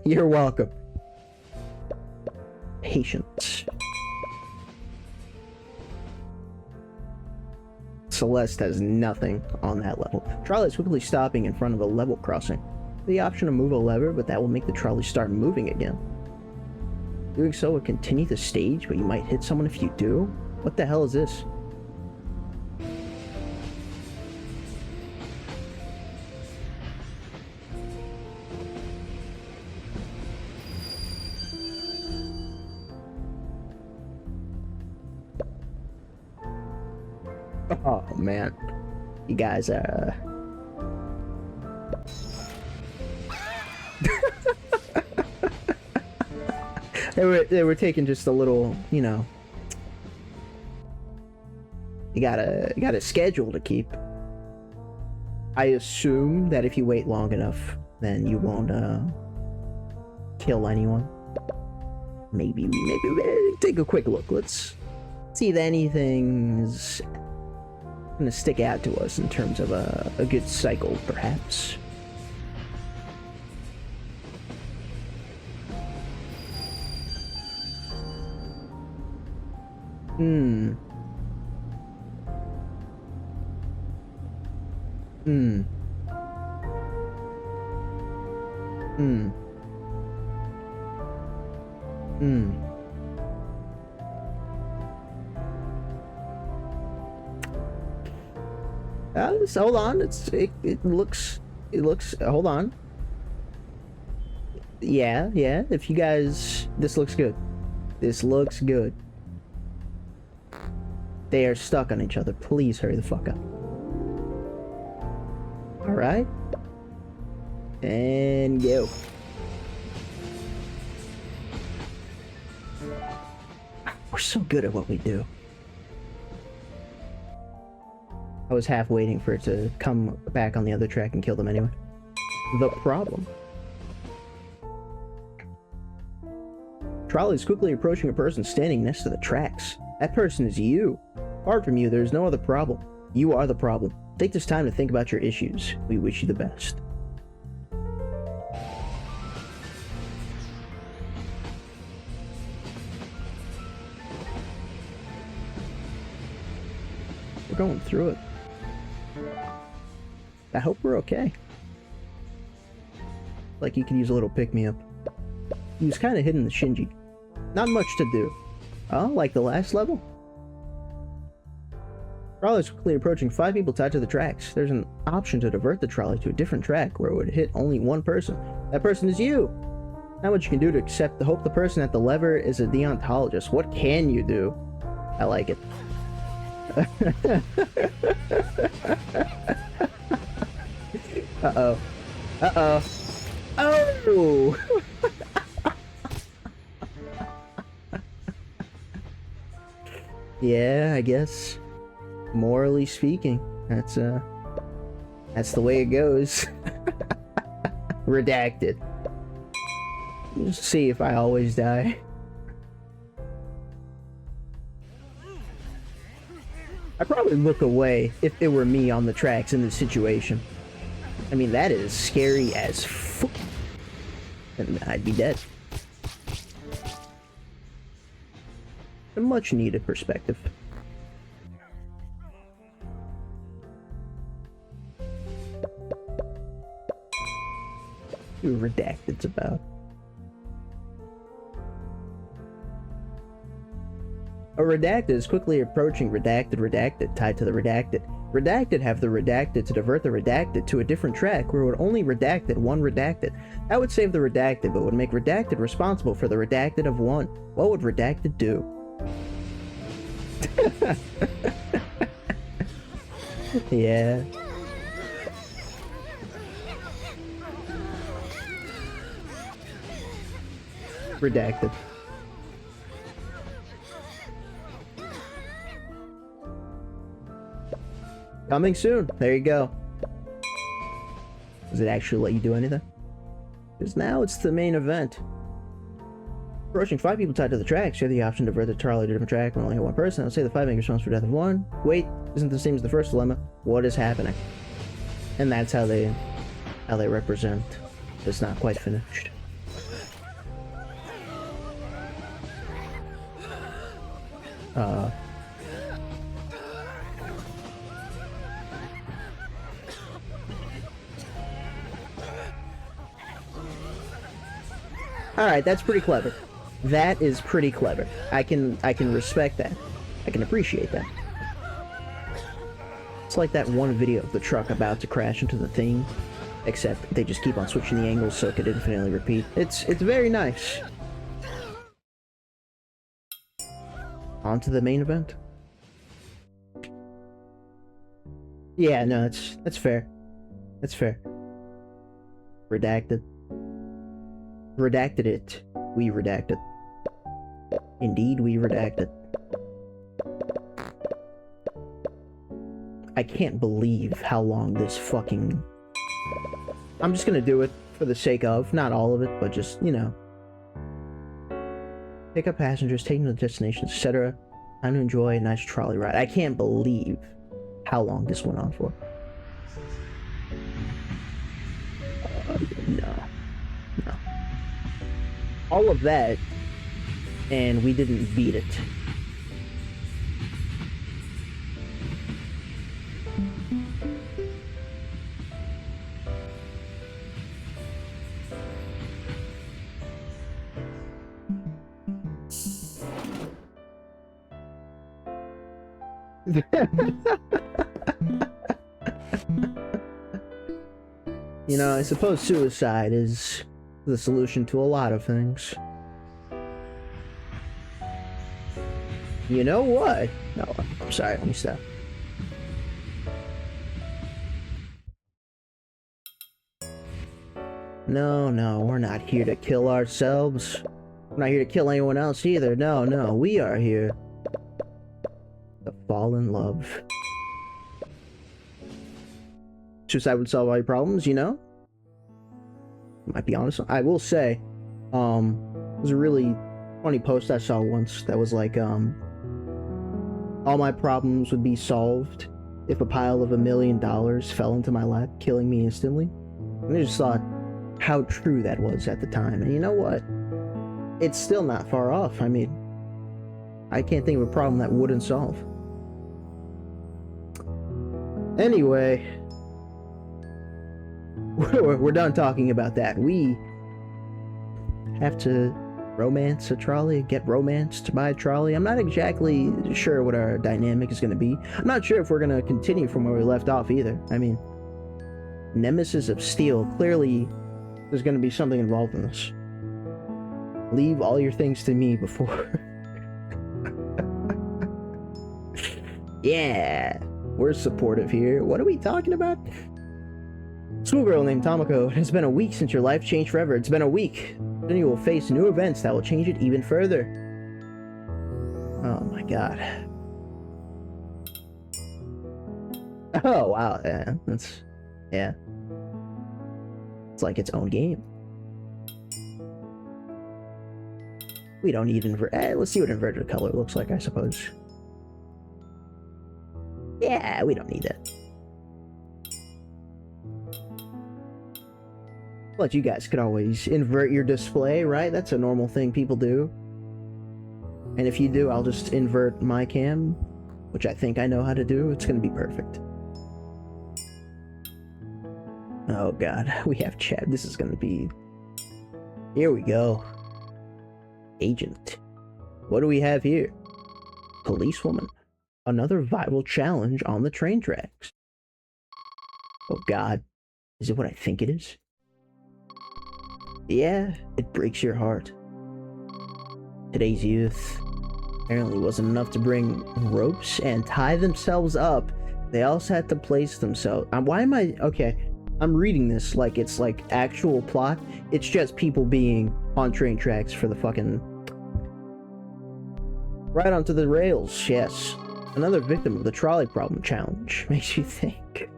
You're welcome. Patience. Celeste has nothing on that level. Trolley is quickly stopping in front of a level crossing. The option to move a lever, but that will make the trolley start moving again. Doing so would continue the stage, but you might hit someone if you do? What the hell is this? Oh man, you guys are. They were taking just a little, you know. You got a schedule to keep. I assume that if you wait long enough, then you won't kill anyone. Maybe take a quick look. Let's see if anything's gonna stick out to us in terms of a good cycle, perhaps. Hmm. Just hold on. It looks. Hold on. Yeah. If you guys, this looks good. This looks good. They are stuck on each other. Please hurry the fuck up. All right. And go. We're so good at what we do. I was half waiting for it to come back on the other track and kill them anyway. The problem. Trolley is quickly approaching a person standing next to the tracks. That person is you. Apart from you, there is no other problem. You are the problem. Take this time to think about your issues. We wish you the best. We're going through it. I hope we're okay. Like you could use a little pick-me-up. He was kind of hidden in the Shinji. Not much to do. Oh, like the last level? Trolley is quickly approaching 5 people tied to the tracks. There's an option to divert the trolley to a different track where it would hit only one person. That person is you! Not much you can do to accept the hope the person at the lever is a deontologist. What can you do? I like it. Uh-oh. Uh-oh. Oh! Yeah, I guess. Morally speaking, that's the way it goes. Redacted. Let's see if I always die. I'd probably look away if it were me on the tracks in this situation. I mean, that is scary as fuck. And I'd be dead. A much needed perspective. See what Redacted's about. A redacted is quickly approaching redacted tied to the redacted. Redacted have the redacted to divert the redacted to a different track where it would only redacted one redacted. That would save the redacted, but would make redacted responsible for the redacted of one. What would redacted do? Yeah. Redacted. Coming soon. There you go. Does it actually let you do anything? Because now it's the main event. Approaching 5 people tied to the tracks, you have the option to divert the trolley to a different track when only one person. I'll say the 5 being responsible for the death of one. Wait, isn't the same as the first dilemma. What is happening? And that's how they represent it's not quite finished. Alright, that's pretty clever. That is pretty clever. I can respect that. I can appreciate that. It's like that one video of the truck about to crash into the thing, except they just keep on switching the angles so it could infinitely repeat. It's very nice. On to the main event. Yeah, no, that's fair. That's fair. Redacted. Redacted it. We redacted. Indeed, we redacted. I can't believe how long this fucking... I'm just gonna do it for the sake of, not all of it, but just, you know. Pick up passengers, take them to destinations, etc. Time to enjoy a nice trolley ride. I can't believe how long this went on for. No. No. All of that, and we didn't beat it. You know, I suppose suicide is the solution to a lot of things. You know what? No, I'm sorry, let me stop. No, no, we're not here to kill ourselves. We're not here to kill anyone else either. No, no, we are here to fall in love. Suicide would solve all your problems, you know? Might be honest. I will say, it was a really funny post I saw once that was like, all my problems would be solved if a pile of $1 million fell into my lap, killing me instantly. And I just thought how true that was at the time. And you know what? It's still not far off. I mean, I can't think of a problem that wouldn't solve. Anyway, we're done talking about that. We have to romance a trolley, get romanced by a trolley. I'm not exactly sure what our dynamic is going to be. I'm not sure if we're going to continue from where we left off either. I mean, Nemesis of Steel, clearly there's going to be something involved in this. Leave all your things to me before. Yeah, we're supportive here. What are we talking about? Schoolgirl named Tomoko, it has been a week since your life changed forever. It's been a week. Then you will face new events that will change it even further. Oh my god. Oh wow, yeah, yeah. It's like its own game. We don't need let's see what inverted color looks like, I suppose. Yeah, we don't need that. But you guys could always invert your display, right? That's a normal thing people do. And if you do, I'll just invert my cam, which I think I know how to do. It's gonna be perfect. Oh god, we have chat. This is gonna be... Here we go. Agent. What do we have here? Policewoman. Another viral challenge on the train tracks. Oh god. Is it what I think it is? Yeah, it breaks your heart. Today's youth apparently wasn't enough to bring ropes and tie themselves up. They also had to place themselves... why am I... Okay, I'm reading this like it's like actual plot. It's just people being on train tracks for the fucking... Right onto the rails, yes. Another victim of the trolley problem challenge. Makes you think.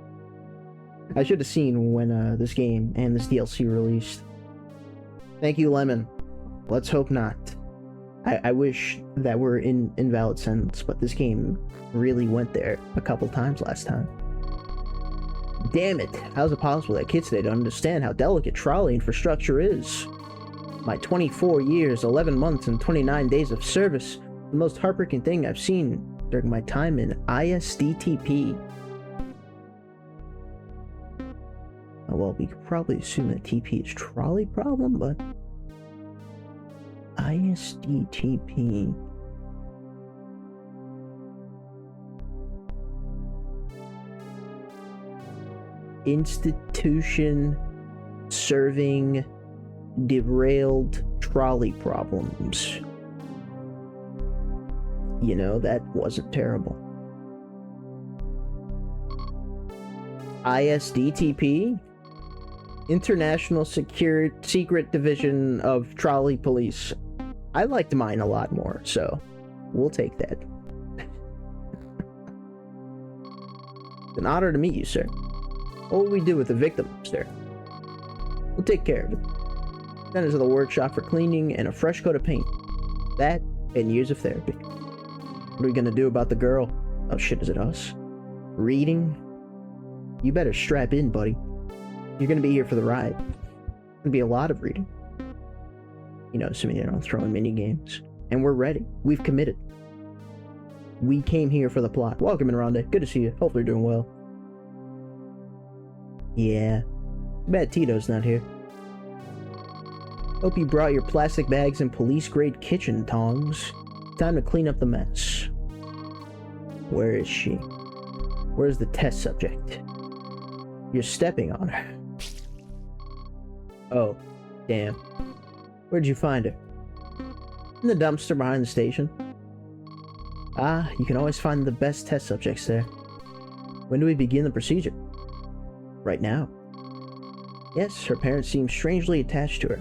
I should have seen when this game and this DLC released. Thank you, Lemon. Let's hope not. I wish that were in invalid sentence, but this game really went there a couple times last time. Damn it! How's it possible that kids today don't understand how delicate trolley infrastructure is? My 24 years, 11 months, and 29 days of service, the most heartbreaking thing I've seen during my time in ISDTP. Well, we could probably assume that TP is trolley problem, but... ISDTP... Institution serving derailed trolley problems. You know, that wasn't terrible. ISDTP? International Secret Division of Trolley Police. I liked mine a lot more, so we'll take that. It's an honor to meet you, sir. What will we do with the victim, sir? We'll take care of it. Send it to the workshop for cleaning and a fresh coat of paint. That and years of therapy. What are we gonna do about the girl? Oh shit, is it us? Reading? You better strap in, buddy. You're gonna be here for the ride. It's gonna be a lot of reading. You know, assuming they're not throwing mini games. And we're ready. We've committed. We came here for the plot. Welcome in, Ronde. Good to see you. Hopefully you're doing well. Yeah. Bad Tito's not here. Hope you brought your plastic bags and police-grade kitchen tongs. Time to clean up the mess. Where is she? Where's the test subject? You're stepping on her. Oh, damn. Where'd you find her? In the dumpster behind the station. Ah, you can always find the best test subjects there. When do we begin the procedure? Right now. Yes, her parents seem strangely attached to her.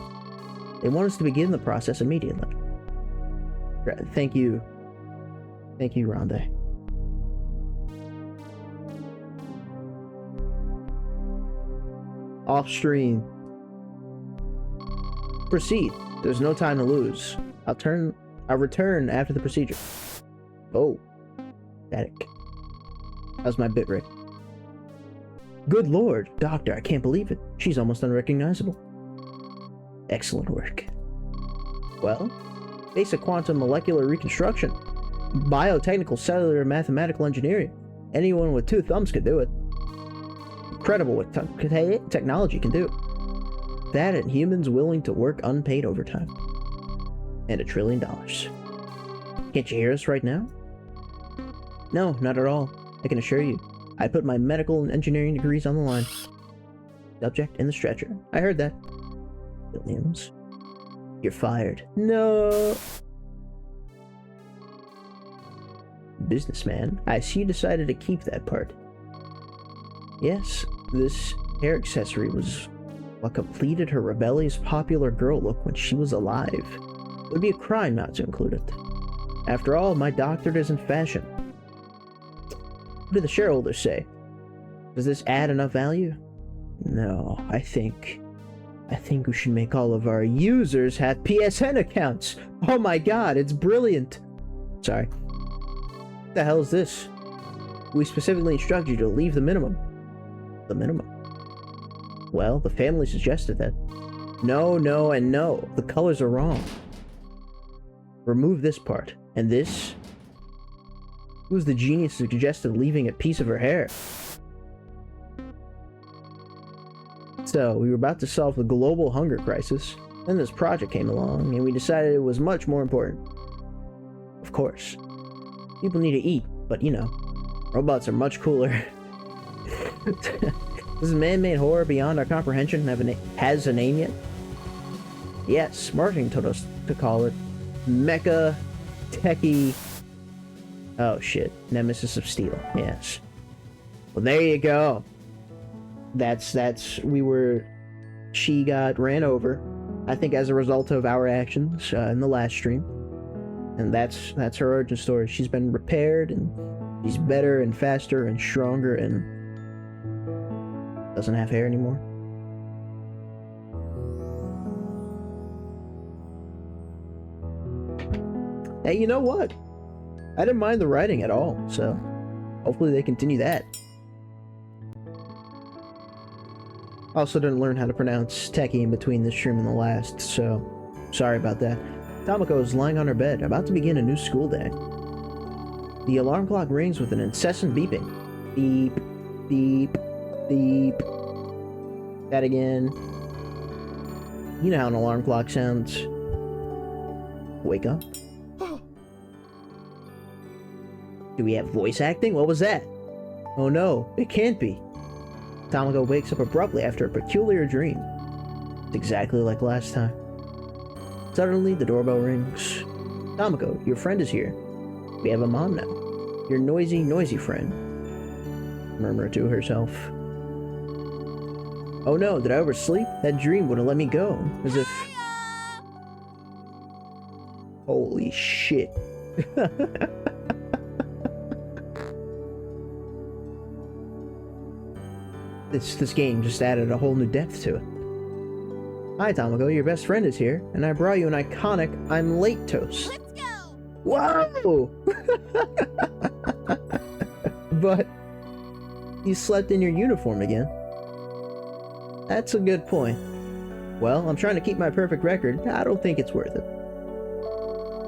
They want us to begin the process immediately. Thank you. Thank you, Ronde. Off stream. Proceed. There's no time to lose. I'll return after the procedure. Oh. Static. How's my bitrate? Good lord, Doctor, I can't believe it. She's almost unrecognizable. Excellent work. Well, basic quantum molecular reconstruction, biotechnical cellular mathematical engineering. Anyone with 2 thumbs could do it. Incredible what technology can do. That and humans willing to work unpaid overtime. And $1 trillion. Can't you hear us right now? No, not at all. I can assure you. I put my medical and engineering degrees on the line. Subject in the stretcher. I heard that. Williams. You're fired. No! Businessman. I see you decided to keep that part. Yes, this hair accessory was what completed her rebellious popular girl look when she was alive. It would be a crime not to include it. After all, my doctorate is in fashion. What do the shareholders say? Does this add enough value? No, I think we should make all of our users have PSN accounts. Oh my god, it's brilliant. Sorry. What the hell is this? We specifically instruct you to leave the minimum. The minimum? Well, the family suggested that. No, no, and no. The colors are wrong. Remove this part. And this? Who's the genius who suggested leaving a piece of her hair? So, we were about to solve the global hunger crisis. Then this project came along, and we decided it was much more important. Of course. People need to eat, but you know, robots are much cooler. This man-made horror beyond our comprehension has a name yet? Yes, marketing told us to call it Mecha Techie. Oh shit, Nemesis of Steel. Yes. Well, there you go. She got ran over, I think, as a result of our actions in the last stream, and that's her origin story. She's been repaired, and she's better and faster and stronger, and doesn't have hair anymore. Hey, you know what? I didn't mind the writing at all, so hopefully they continue that. I also didn't learn how to pronounce techie in between this stream and the last, so sorry about that. Tomoko is lying on her bed, about to begin a new school day. The alarm clock rings with an incessant beeping. Beep, beep, beep. That again. You know how an alarm clock sounds. Wake up. Do we have voice acting? What was that? Oh no, it can't be. Tomoko wakes up abruptly after a peculiar dream. It's exactly like last time. Suddenly, the doorbell rings. Tomoko, your friend is here. We have a mom now. Your noisy, noisy friend. Murmured to herself. Oh no, did I oversleep? That dream wouldn't let me go. As if... Holy shit. This game just added a whole new depth to it. Hi, Tamako, your best friend is here, and I brought you an iconic I'm late toast. Let's go! Wow! But you slept in your uniform again. That's a good point. Well, I'm trying to keep my perfect record. I don't think it's worth it.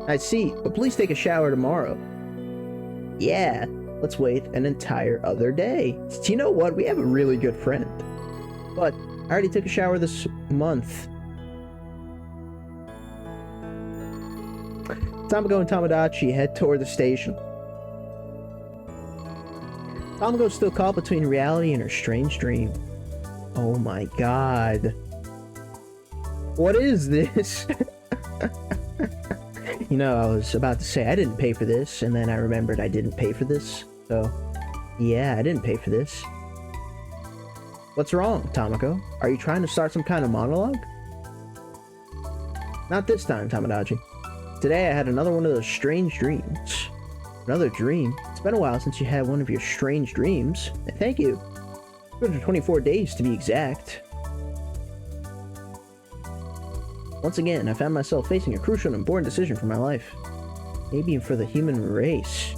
I see, but please take a shower tomorrow. Yeah, let's wait an entire other day. Do you know what? We have a really good friend. But I already took a shower this month. Tamako and Tomodachi head toward the station. Tamako's still caught between reality and her strange dream. Oh my god. What is this? You know, I was about to say I didn't pay for this, and then I remembered I didn't pay for this. So, yeah, I didn't pay for this. What's wrong, Tamako? Are you trying to start some kind of monologue? Not this time, Tomodachi. Today I had another one of those strange dreams. Another dream? It's been a while since you had one of your strange dreams. Thank you. 224 days to be exact. Once again, I found myself facing a crucial and important decision for my life. Maybe even for the human race.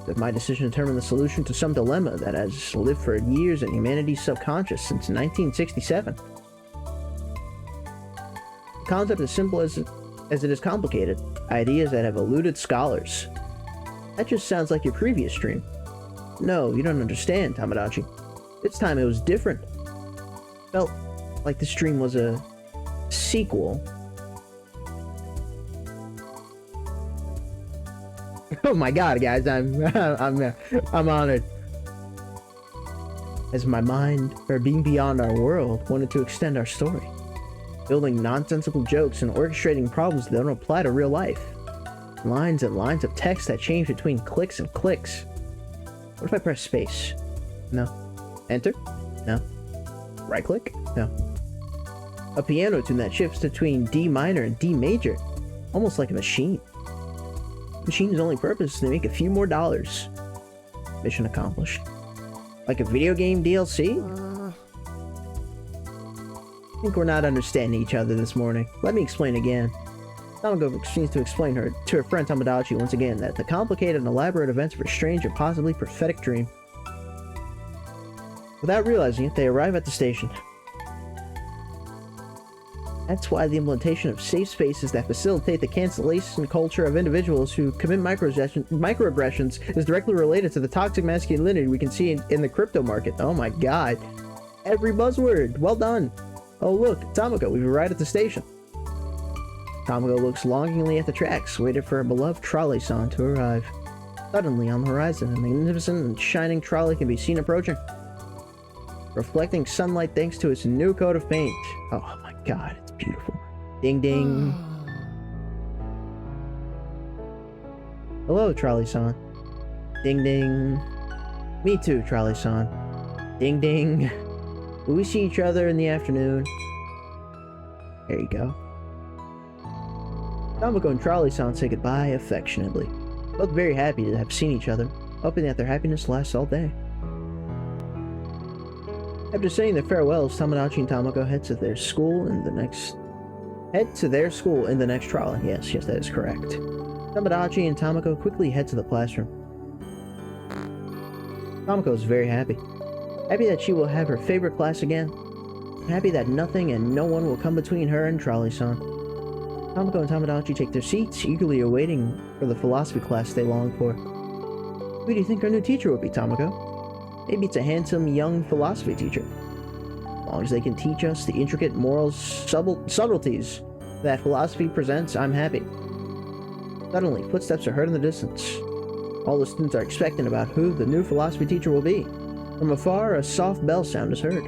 That my decision determined the solution to some dilemma that has lived for years in humanity's subconscious since 1967. A concept as simple as it is complicated. Ideas that have eluded scholars. That just sounds like your previous dream. No, you don't understand, Tomodachi. This time it was different. Felt like this dream was a sequel. Oh my god, guys, I'm honored. As my mind, or being beyond our world, wanted to extend our story. Building nonsensical jokes and orchestrating problems that don't apply to real life. Lines and lines of text that change between clicks and clicks. What if I press space? No. Enter? No. Right click? No. A piano tune that shifts between D minor and D major. Almost like a machine. The machine's only purpose is to make a few more dollars. Mission accomplished. Like a video game DLC? I think we're not understanding each other this morning. Let me explain again. Tamako seems to explain to her friend Tomodachi once again that the complicated and elaborate events of her strange and possibly prophetic dream. Without realizing it, they arrive at the station. That's why the implementation of safe spaces that facilitate the cancellation culture of individuals who commit microaggressions is directly related to the toxic masculinity we can see in the crypto market. Oh my god. Every buzzword. Well done. Oh look, Tamako, we've arrived at the station. Tamako looks longingly at the tracks, waiting for her beloved trolley-san to arrive. Suddenly, on the horizon, a magnificent and shining trolley can be seen approaching. Reflecting sunlight thanks to its new coat of paint. Oh my god, it's beautiful. Ding ding. Hello, trolley-san. Ding ding. Me too, trolley-san. Ding ding. Will we see each other in the afternoon? There you go. Tamako and Trolley-san say goodbye affectionately. Both very happy to have seen each other, hoping that their happiness lasts all day. After saying their farewells, Tomodachi and Tamako head to their school in the next trolley. Yes, that is correct. Tomodachi and Tamako quickly head to the classroom. Tamako is very happy. Happy that she will have her favorite class again. Happy that nothing and no one will come between her and Trolley-san. Tamako and Tomodachi take their seats, eagerly awaiting for the philosophy class they long for. Who do you think our new teacher will be, Tamako? Maybe it's a handsome, young philosophy teacher. As long as they can teach us the intricate moral subtleties that philosophy presents, I'm happy. Suddenly, footsteps are heard in the distance. All the students are expectant about who the new philosophy teacher will be. From afar, a soft bell sound is heard.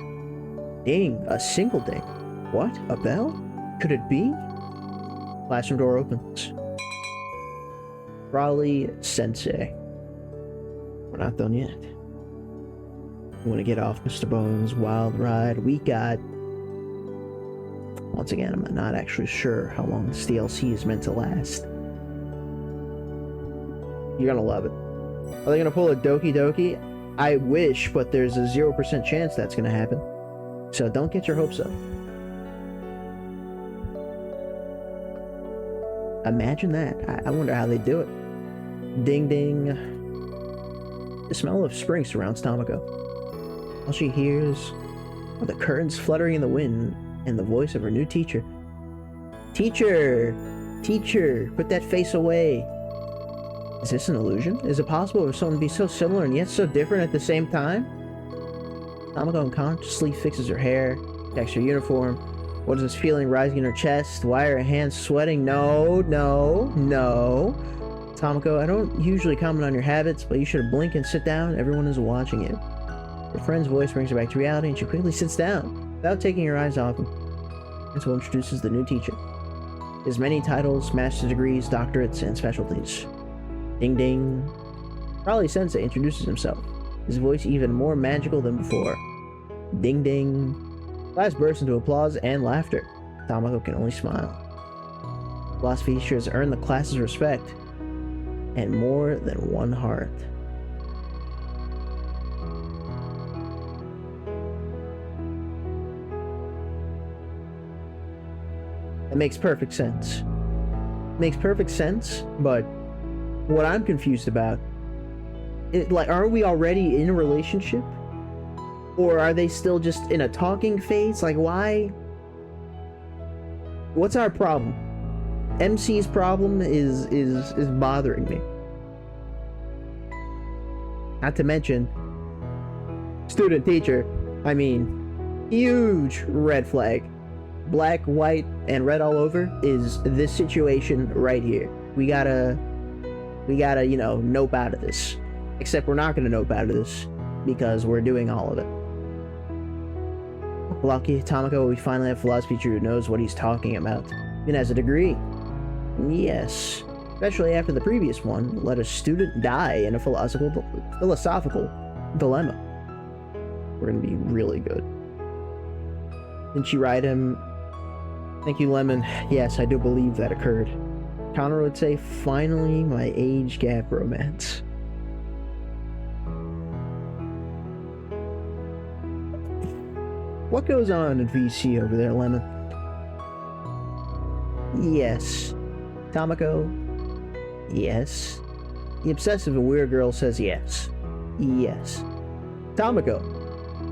Ding, a single ding. What? A bell? Could it be? Classroom door opens. Trolley Sensei. We're not done yet. want to get off Mr. Bones' wild ride. We got... Once again, I'm not actually sure how long this DLC is meant to last. You're gonna love it. Are they gonna pull a Doki Doki? I wish, but there's a 0% chance that's gonna happen. So don't get your hopes up. Imagine that. I wonder how they do it. Ding ding. The smell of spring surrounds Tamako. All she hears are the curtains fluttering in the wind and the voice of her new teacher. Teacher! Teacher! Put that face away! Is this an illusion? Is it possible for someone to be so similar and yet so different at the same time? Tamako unconsciously fixes her hair, checks her uniform. What is this feeling rising in her chest? Why are her hands sweating? No, no, no. Tamako, I don't usually comment on your habits, but you should blink and sit down. Everyone is watching you. Her friend's voice brings her back to reality, and she quickly sits down, without taking her eyes off him. Principal introduces the new teacher. He has many titles, master's degrees, doctorates, and specialties. Ding ding. Trolley Sensei introduces himself, his voice even more magical than before. Ding ding. Class bursts into applause and laughter. Tamako can only smile. Philosophy teacher has earned the class's respect, and more than one heart. That makes perfect sense. Makes perfect sense, but what I'm confused about, aren't we already in a relationship? Or are they still just in a talking phase? Like, why? What's our problem? MC's problem is bothering me. Not to mention, student teacher, I mean, huge red flag. Black, white, and red all over is this situation right here. We gotta, you know, nope out of this. Except we're not gonna nope out of this, because we're doing all of it. Lucky Tamako, we finally have a philosophy teacher who knows what he's talking about. Even has a degree. Yes. Especially after the previous one, let a student die in a philosophical dilemma. We're gonna be really good. Didn't she write him? Thank you, Lemon. Yes, I do believe that occurred. Connor would say, finally, my age gap romance. What goes on in VC over there, Lemon? Yes. Tamako? Yes. The obsessive and weird girl says yes. Yes. Tamako.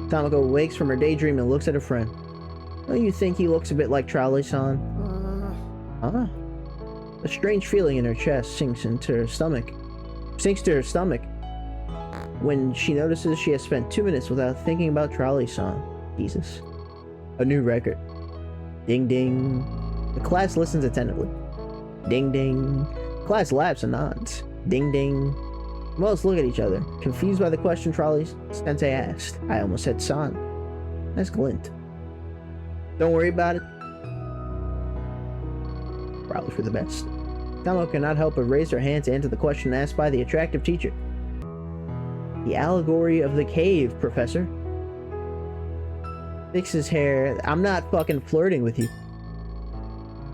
Tamako wakes from her daydream and looks at her friend. Don't you think he looks a bit like Trolley-san? Huh? A strange feeling in her chest sinks to her stomach when she notices she has spent 2 minutes without thinking about Trolley-san. Jesus. A new record. Ding ding. The class listens attentively. Ding ding. Class laughs and nods. Ding ding. Most look at each other, confused by the question Trolley Sensei asked. I almost said san. Nice glint. Don't worry about it. Probably for the best. Tamako cannot help but raise her hand to answer the question asked by the attractive teacher. The allegory of the cave, Professor. Fix his hair. I'm not fucking flirting with you.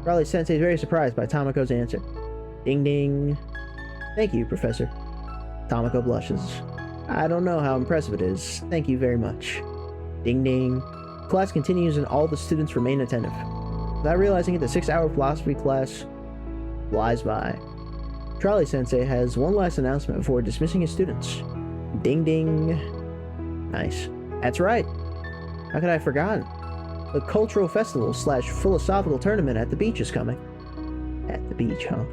Trolley Sensei is very surprised by Tamako's answer. Ding ding. Thank you, Professor. Tamako blushes. I don't know how impressive it is. Thank you very much. Ding ding. Class continues and all the students remain attentive. Without realizing it, the 6-hour philosophy class flies by. Trolley Sensei has one last announcement before dismissing his students. Ding ding. Nice. That's right. How could I have forgotten? The cultural festival / philosophical tournament at the beach is coming. At the beach, huh?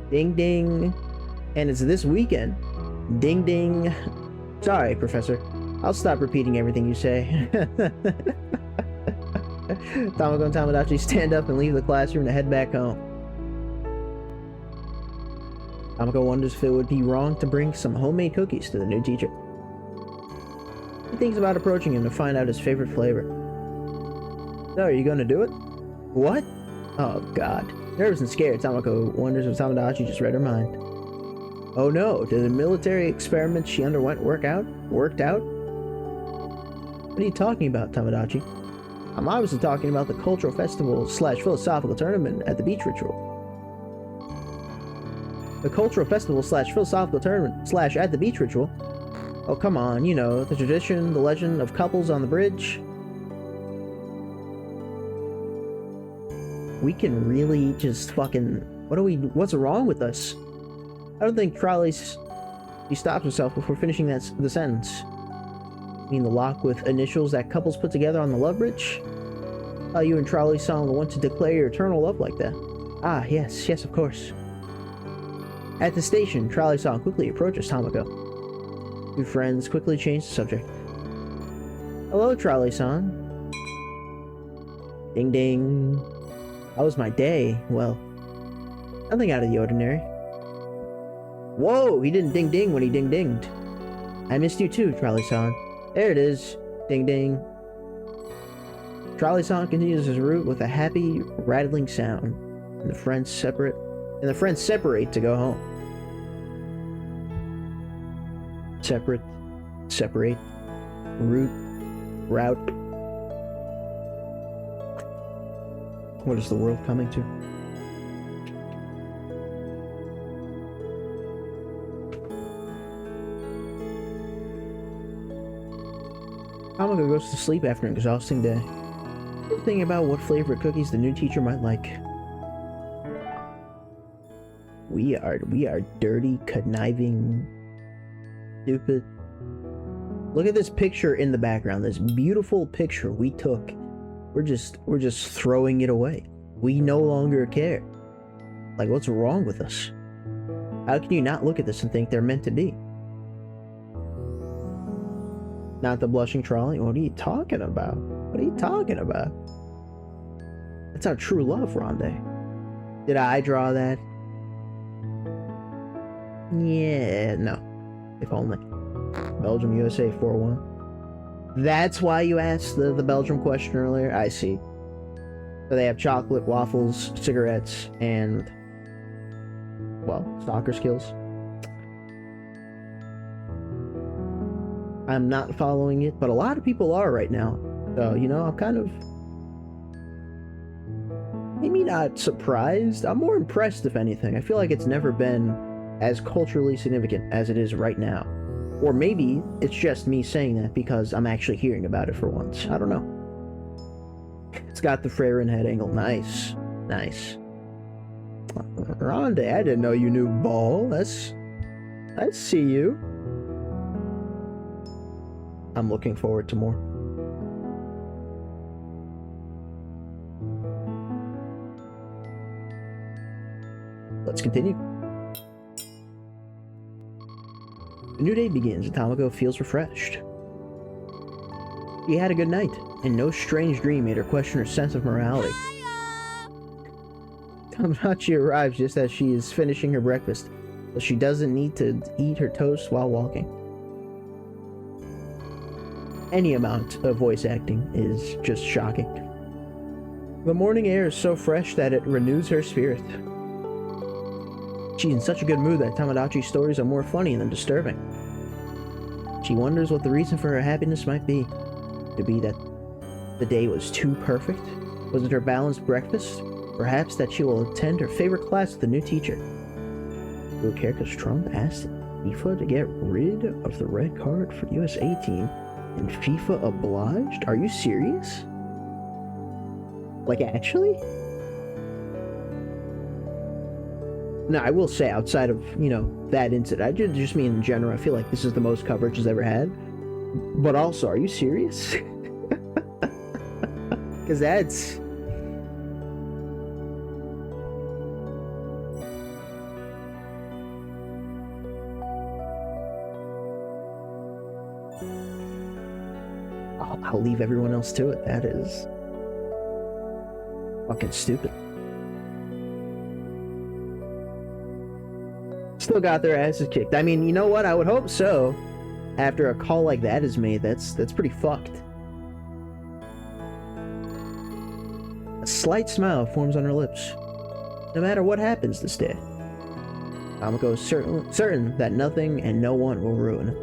Ding ding. And it's this weekend. Ding ding. Sorry, Professor. I'll stop repeating everything you say. Tamako and Tomodachi stand up and leave the classroom to head back home. Tamako wonders if it would be wrong to bring some homemade cookies to the new teacher. He thinks about approaching him to find out his favorite flavor. So, are you gonna do it? What? Oh god. Nervous and scared, Tamako wonders if Tomodachi just read her mind. Oh no, did the military experiments she underwent worked out? What are you talking about, Tamadachi? I'm obviously talking about the cultural festival slash philosophical tournament at the beach ritual. The cultural festival slash philosophical tournament slash at the beach ritual? Oh, come on, you know, the tradition, the legend of couples on the bridge. We can really just fucking... What's wrong with us? I don't think he stops himself before finishing the sentence. You mean the lock with initials that couples put together on the love bridge? You and Trolley-san want to declare your eternal love like that. Ah, yes, of course. At the station, Trolley-san quickly approaches Tamako. Two friends quickly change the subject. Hello, Trolley-san. Ding ding. How was my day? Well, nothing out of the ordinary. Whoa, he didn't ding ding when he ding dinged. I missed you too, Trolley-san. There it is. Ding ding. Trolley-san continues his route with a happy, rattling sound, and the friends separate to go home. Separate, route. What is the world coming to? Tamako goes to sleep after an exhausting day. Thinking about what flavor cookies the new teacher might like. We are dirty, conniving, stupid. Look at this picture in the background. This beautiful picture we took. We're just throwing it away. We no longer care. Like, what's wrong with us? How can you not look at this and think they're meant to be? Not the blushing trolley? What are you talking about? What are you talking about? That's our true love, Ronde. Did I draw that? Yeah, no. If only. Belgium, USA 4-1. That's why you asked the Belgium question earlier? I see. So they have chocolate, waffles, cigarettes, and... well, soccer skills. I'm not following it, but a lot of people are right now. So, you know, I'm kind of... maybe not surprised. I'm more impressed, if anything. I feel like it's never been as culturally significant as it is right now. Or maybe it's just me saying that because I'm actually hearing about it for once. I don't know. It's got the Freyrin head angle. Nice. Nice. Ronde, I didn't know you knew ball. I see you. I'm looking forward to more. Let's continue. A new day begins and Tamako feels refreshed. She had a good night, and no strange dream made her question her sense of morality. Tamadachi arrives just as she is finishing her breakfast, but she doesn't need to eat her toast while walking. Any amount of voice acting is just shocking. The morning air is so fresh that it renews her spirit. She's in such a good mood that Tamadachi's stories are more funny than disturbing. She wonders what the reason for her happiness might be. Could it be that the day was too perfect? Was it her balanced breakfast? Perhaps that she will attend her favorite class with the new teacher. Do you care because Trump asked FIFA to get rid of the red card for USA team, and FIFA obliged? Are you serious? Like, actually? No, I will say, outside of, you know, that incident, I just mean in general, I feel like this is the most coverage it's ever had. But also, are you serious? Because that's... I'll leave everyone else to it. That is... fucking stupid. Still got their asses kicked. I mean, you know what? I would hope so. After a call like that is made, that's pretty fucked. A slight smile forms on her lips. No matter what happens this day, Tamako is certain that nothing and no one will ruin it.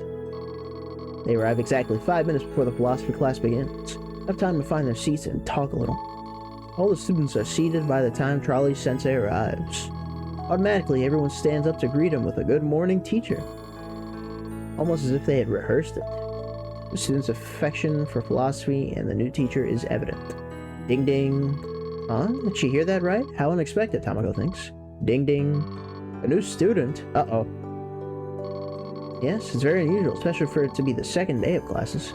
They arrive exactly 5 minutes before the philosophy class begins. Enough time to find their seats and talk a little. All the students are seated by the time Trolley Sensei arrives. Automatically, everyone stands up to greet him with a good morning, teacher. Almost as if they had rehearsed it. The students' affection for philosophy and the new teacher is evident. Ding ding. Huh? Did she hear that right? How unexpected, Tamako thinks. Ding ding. A new student? Uh-oh. Yes, it's very unusual, especially for it to be the second day of classes.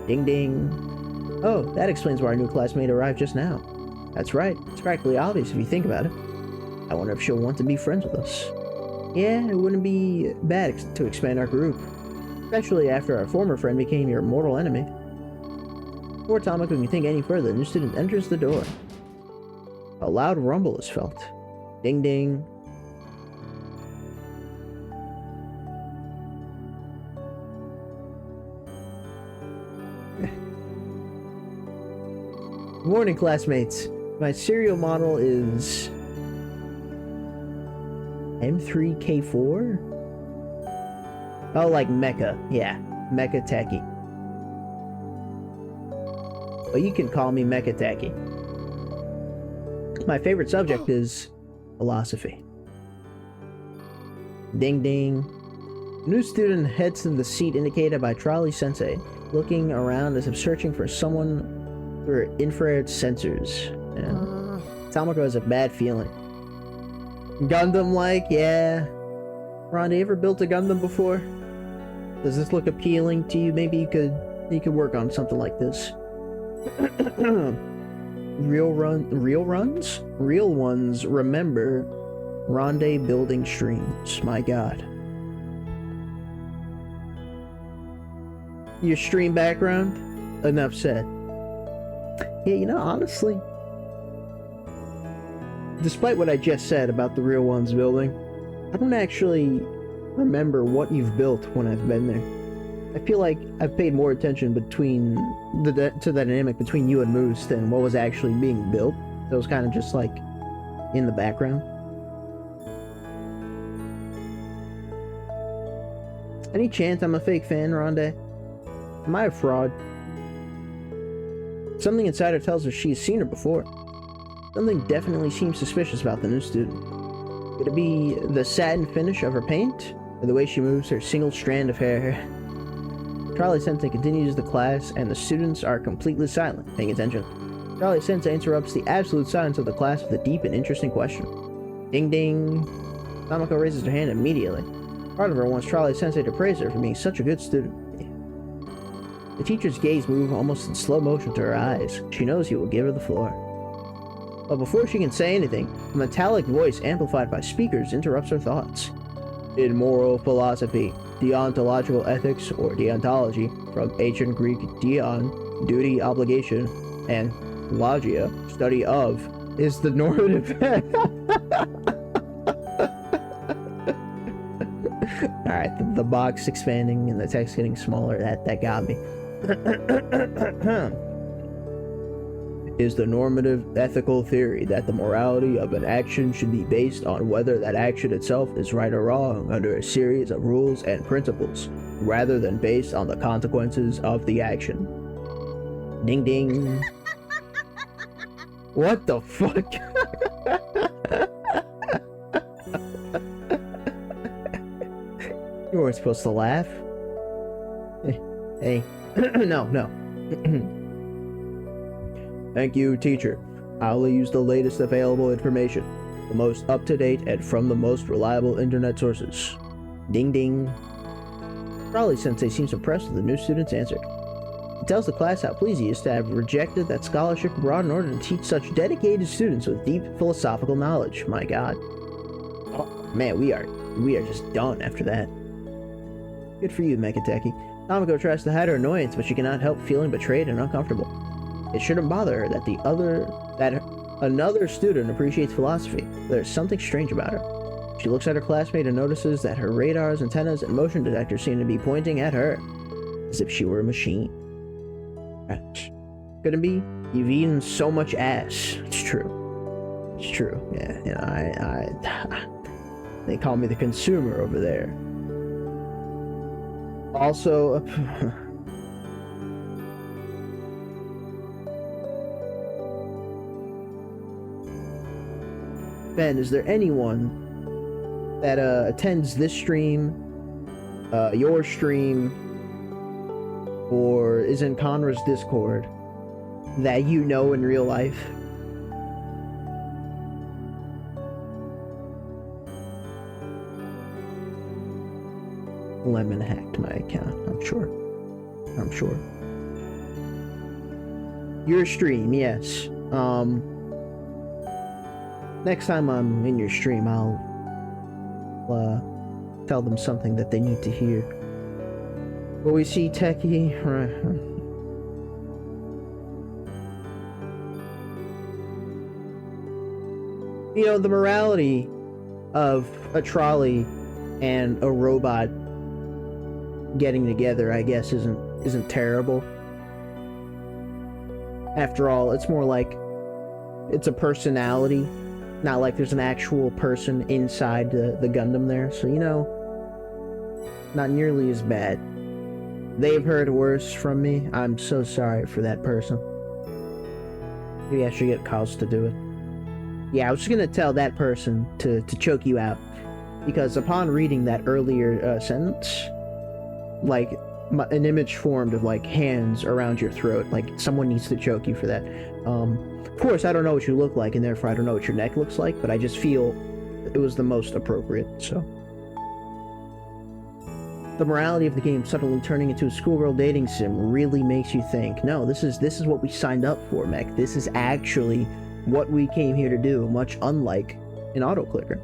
Ding ding. Oh, that explains why our new classmate arrived just now. That's right. It's practically obvious if you think about it. I wonder if she'll want to be friends with us. Yeah, it wouldn't be bad to expand our group. Especially after our former friend became your mortal enemy. Before Tamako can think any further, the new student enters the door. A loud rumble is felt. Ding ding. Good morning, classmates. My serial model is M3K4? Oh, like Mecha. Yeah, Mecha Techie. But you can call me Mecha Techie. My favorite subject is philosophy. Ding ding. New student heads to the seat indicated by Trolley Sensei, looking around as if searching for someone through infrared sensors. Yeah. Tamako has a bad feeling. Gundam-like, yeah. Ron, you ever built a Gundam before? Does this look appealing to you? Maybe you could work on something like this. Real ones remember Ronde building streams. My god. Your stream background? Enough said. Yeah, you know, honestly, despite what I just said about the real ones building, I don't actually remember what you've built when I've been there. I feel like I've paid more attention to the dynamic between you and Moose than what was actually being built. That was kind of just like in the background. Any chance I'm a fake fan, Ronde? Am I a fraud? Something inside her tells her she's seen her before. Something definitely seems suspicious about the new student. Could it be the satin finish of her paint? Or the way she moves her single strand of hair? Trolley Sensei continues the class, and the students are completely silent, paying attention. Trolley Sensei interrupts the absolute silence of the class with a deep and interesting question. Ding ding. Tamako raises her hand immediately. Part of her wants Trolley Sensei to praise her for being such a good student. The teacher's gaze moves almost in slow motion to her eyes. She knows he will give her the floor. But before she can say anything, a metallic voice amplified by speakers interrupts her thoughts. In moral philosophy, deontological ethics, or deontology, from ancient Greek deon, duty, obligation, and logia, study of, is the normative... Alright, the box expanding and the text getting smaller, that got me. Is the normative ethical theory that the morality of an action should be based on whether that action itself is right or wrong under a series of rules and principles, rather than based on the consequences of the action. Ding ding. What the fuck? You weren't supposed to laugh. Hey. No. Thank you, teacher. I only use the latest available information, the most up-to-date and from the most reliable internet sources. Ding ding. Trolley Sensei seems impressed with the new student's answer. He tells the class how pleased he is to have rejected that scholarship abroad in order to teach such dedicated students with deep philosophical knowledge. My god. Oh, man, we are just done after that. Good for you, Mekateki. Tamako tries to hide her annoyance, but she cannot help feeling betrayed and uncomfortable. It shouldn't bother her that another student appreciates philosophy. There's something strange about her. She looks at her classmate and notices that her radars, antennas, and motion detectors seem to be pointing at her, as if she were a machine. Couldn't be? You've eaten so much ass. It's true. It's true. Yeah, you know, they call me the consumer over there. Also, Ben, is there anyone that attends this stream, your stream, or is in Conra's Discord that you know in real life? Lemon hacked my account, I'm sure. I'm sure. Your stream, yes. Next time I'm in your stream, I'll tell them something that they need to hear. Will we see Techie? You know, the morality of a trolley and a robot getting together, I guess, isn't terrible. After all, it's more like it's a personality, not like there's an actual person inside the Gundam there. So, you know, not nearly as bad. They've heard worse from me. I'm so sorry for that person. Maybe I should get Cause to do it. Yeah, I was just gonna tell that person to choke you out, because upon reading that earlier sentence, like, an image formed of, like, hands around your throat. Like, someone needs to choke you for that. Of course, I don't know what you look like, and therefore I don't know what your neck looks like, but I just feel it was the most appropriate, so. The morality of the game suddenly turning into a schoolgirl dating sim really makes you think, no, this is what we signed up for, mech. This is actually what we came here to do, much unlike an auto-clicker.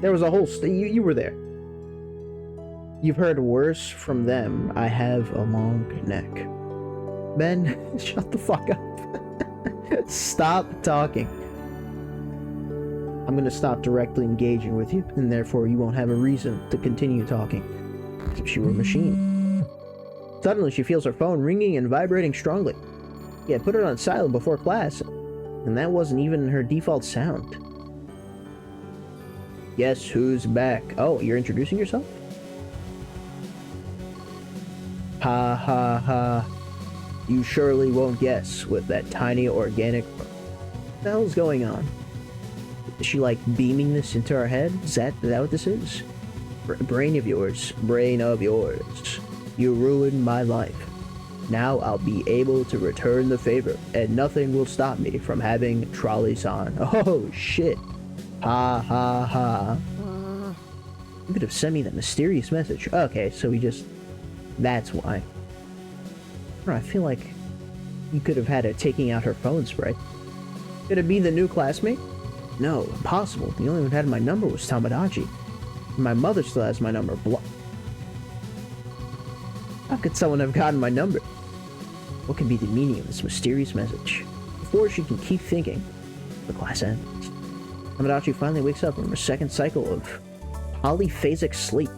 There was a whole you were there. You've heard worse from them. I have a long neck. Ben, shut the fuck up. Stop talking. I'm gonna stop directly engaging with you, and therefore you won't have a reason to continue talking. As if she were a machine. Suddenly she feels her phone ringing and vibrating strongly. Yeah, put it on silent before class, and that wasn't even her default sound. Guess who's back? Oh, you're introducing yourself? Ha ha ha. You surely won't guess with that tiny organic... What the hell's going on? Is she, like, beaming this into our head? Is that what this is? Brain of yours. Brain of yours. You ruined my life. Now I'll be able to return the favor, and nothing will stop me from having Trolley-san. Oh, shit. Ha ha ha. You could have sent me that mysterious message. Okay, so we just... That's why. I feel like you could have had it taking out her phone spray. Could it be the new classmate? No, impossible. The only one who had my number was Tamadachi. My mother still has my number. How could someone have gotten my number? What could be the meaning of this mysterious message? Before she can keep thinking, the class ends. Tamadachi finally wakes up from her second cycle of polyphasic sleep.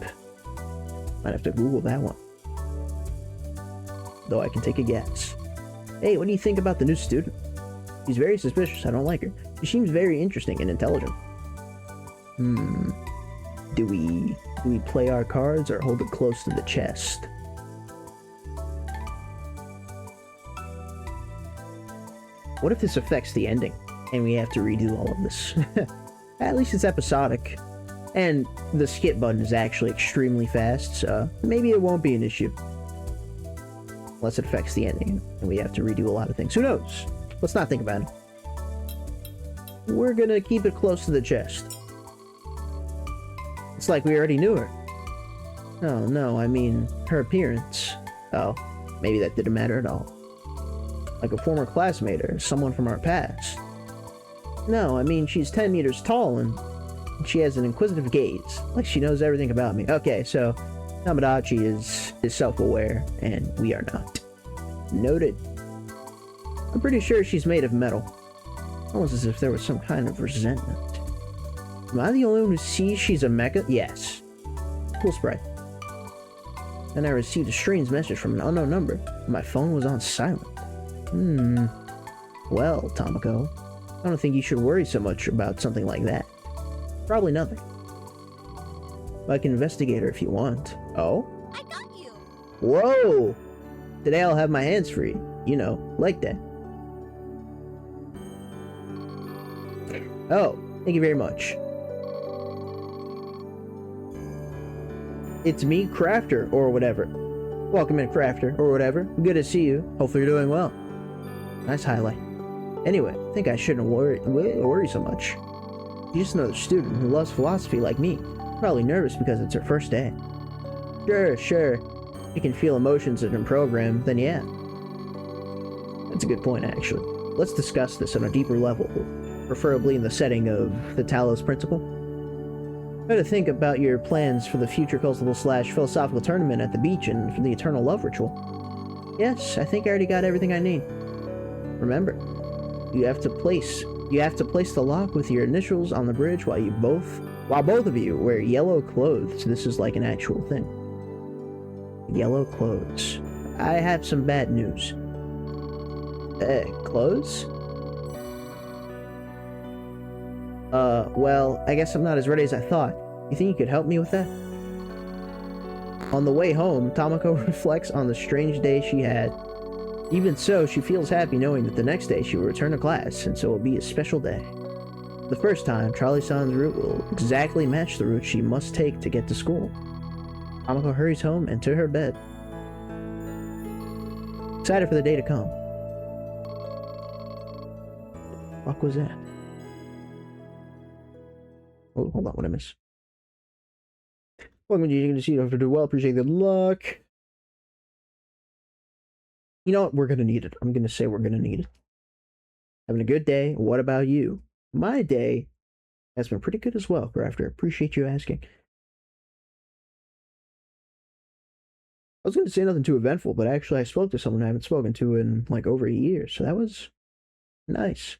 Might have to Google that one. Though I can take a guess. Hey, what do you think about the new student? She's very suspicious. I don't like her. She seems very interesting and intelligent. Do we play our cards or hold it close to the chest? What if this affects the ending and we have to redo all of this? At least it's episodic. And the skip button is actually extremely fast, so maybe it won't be an issue. Unless it affects the ending, and we have to redo a lot of things. Who knows? Let's not think about it. We're gonna keep it close to the chest. It's like we already knew her. Oh, no, I mean, her appearance. Oh, maybe that didn't matter at all. Like a former classmate or someone from our past. No, I mean, she's 10 meters tall and she has an inquisitive gaze. Like she knows everything about me. Okay, so Tamadachi is self-aware, and we are not. Noted. I'm pretty sure she's made of metal. Almost as if there was some kind of resentment. Am I the only one who sees she's a mecha? Yes. Cool sprite. Then I received a strange message from an unknown number. My phone was on silent. Well, Tomoko, I don't think you should worry so much about something like that. Probably nothing. I can investigate her if you want. Oh? I got you! Whoa! Today I'll have my hands free. You know, like that. Oh, thank you very much. It's me, Crafter, or whatever. Welcome in, Crafter, or whatever. Good to see you. Hopefully you're doing well. Nice highlight. Anyway, I think I shouldn't worry so much. You're just another student who loves philosophy like me. Probably nervous because it's her first day. Sure. You can feel emotions in a program, then yeah. That's a good point, actually. Let's discuss this on a deeper level, preferably in the setting of the Talos Principle. Try to think about your plans for the future cultural/philosophical tournament at the beach and for the Eternal Love Ritual. Yes, I think I already got everything I need. Remember, you have to place the lock with your initials on the bridge while both of you wear yellow clothes. This is like an actual thing. Yellow clothes. I have some bad news. Clothes? Well, I guess I'm not as ready as I thought. You think you could help me with that? On the way home, Tamako reflects on the strange day she had. Even so, she feels happy knowing that the next day she will return to class, and so it will be a special day. The first time, Trolley-san's route will exactly match the route she must take to get to school. Tamako hurries home and to her bed. Excited for the day to come. What was that? Oh, hold on, what did I miss? Welcome to you to see you have to do well. Appreciate the luck. You know what? We're gonna need it. I'm gonna say we're gonna need it. Having a good day. What about you? My day has been pretty good as well, Crafter. Appreciate you asking. I was gonna say nothing too eventful, but actually I spoke to someone I haven't spoken to in like over a year, so that was nice.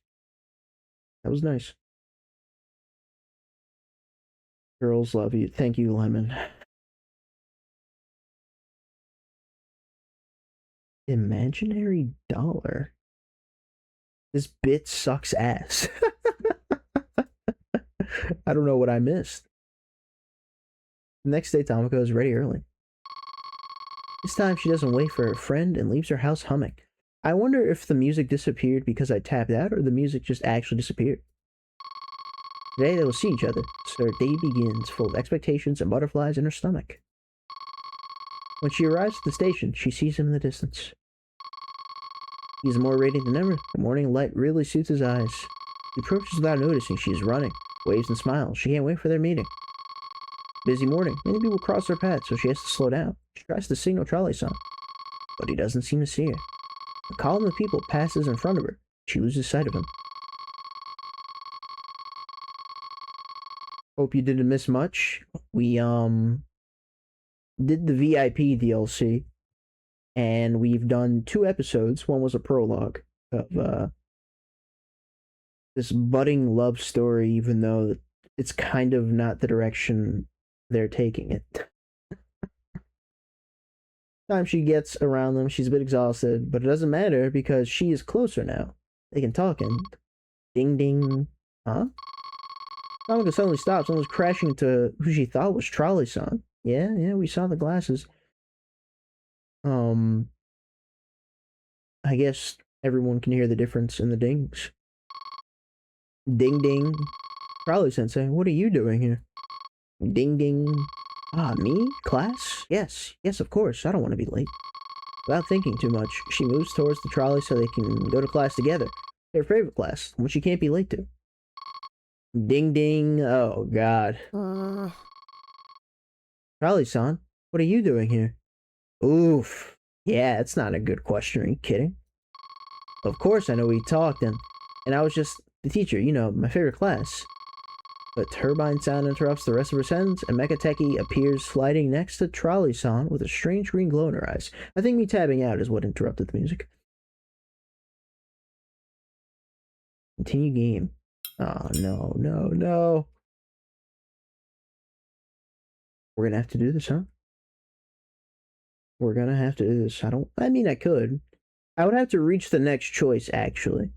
That was nice. Girls love you. Thank you, Lemon. Imaginary dollar. This bit sucks ass. I don't know what I missed. The next day, Tamako is ready early. This time, she doesn't wait for her friend and leaves her house humming. I wonder if the music disappeared because I tapped out, or the music just actually disappeared. Today they will see each other, so her day begins full of expectations and butterflies in her stomach. When she arrives at the station, she sees him in the distance. He is more radiant than ever. The morning light really suits his eyes. He approaches without noticing. She is running, waves and smiles. She can't wait for their meeting. Busy morning. Many people cross her path, so she has to slow down. She tries to signal Trolley-san, but he doesn't seem to see her. A column of people passes in front of her. She loses sight of him. Hope you didn't miss much. We did the VIP DLC, and we've done 2 episodes. One was a prologue of this budding love story, even though it's kind of not the direction they're taking it. Time she gets around them, she's a bit exhausted, but it doesn't matter because she is closer now. They can talk and ding ding. Huh? Tamako suddenly stops, almost crashing into who she thought was Trolley-san. Yeah, we saw the glasses. I guess everyone can hear the difference in the dings. Ding ding. Trolley-sensei, what are you doing here? Ding ding. Ah, me? Class? Yes, of course. I don't want to be late. Without thinking too much, she moves towards the trolley so they can go to class together. Their favorite class, which she can't be late to. Ding ding. Oh, God. Trolley-san, what are you doing here? Oof. Yeah, it's not a good question. Are you kidding? Of course I know we talked, and I was just the teacher, you know, my favorite class. But turbine sound interrupts the rest of her sentence, and Mekateki appears sliding next to Trolley-san with a strange green glow in her eyes. I think me tabbing out is what interrupted the music. Continue game. Oh, no. We're gonna have to do this, huh? We're gonna have to do this. I mean, I could. I would have to reach the next choice, actually.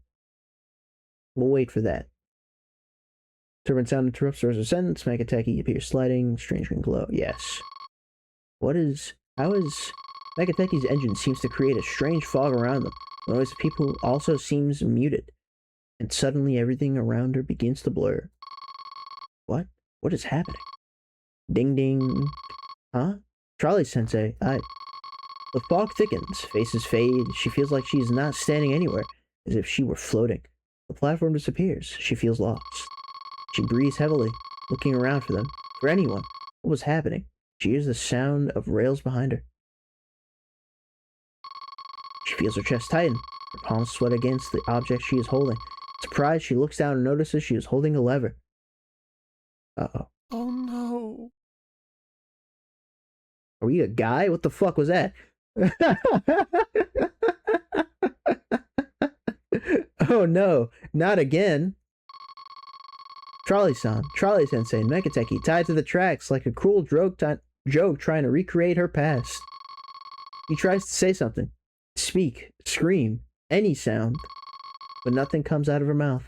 We'll wait for that. Turbine sound interrupts the rest of the sentence. Mekateki appears sliding. Strange green glow. Yes. How is Mekateki's engine seems to create a strange fog around them. The noise of people also seems muted. and suddenly everything around her begins to blur. What? What is happening? Ding ding. Huh? Trolley-sensei, The fog thickens, faces fade, she feels like she is not standing anywhere, as if she were floating. The platform disappears, she feels lost. She breathes heavily, looking around for them, for anyone. What was happening? She hears the sound of rails behind her. She feels her chest tighten, her palms sweat against the object she is holding. Surprised, she looks down and notices she is holding a lever. Uh-oh. Oh no. Are we a guy? What the fuck was that? Oh no, not again. Trolley-san, Trolley-sensei, and Mekateki tied to the tracks like a cruel joke trying to recreate her past. He tries to say something, speak, scream, any sound, but nothing comes out of her mouth.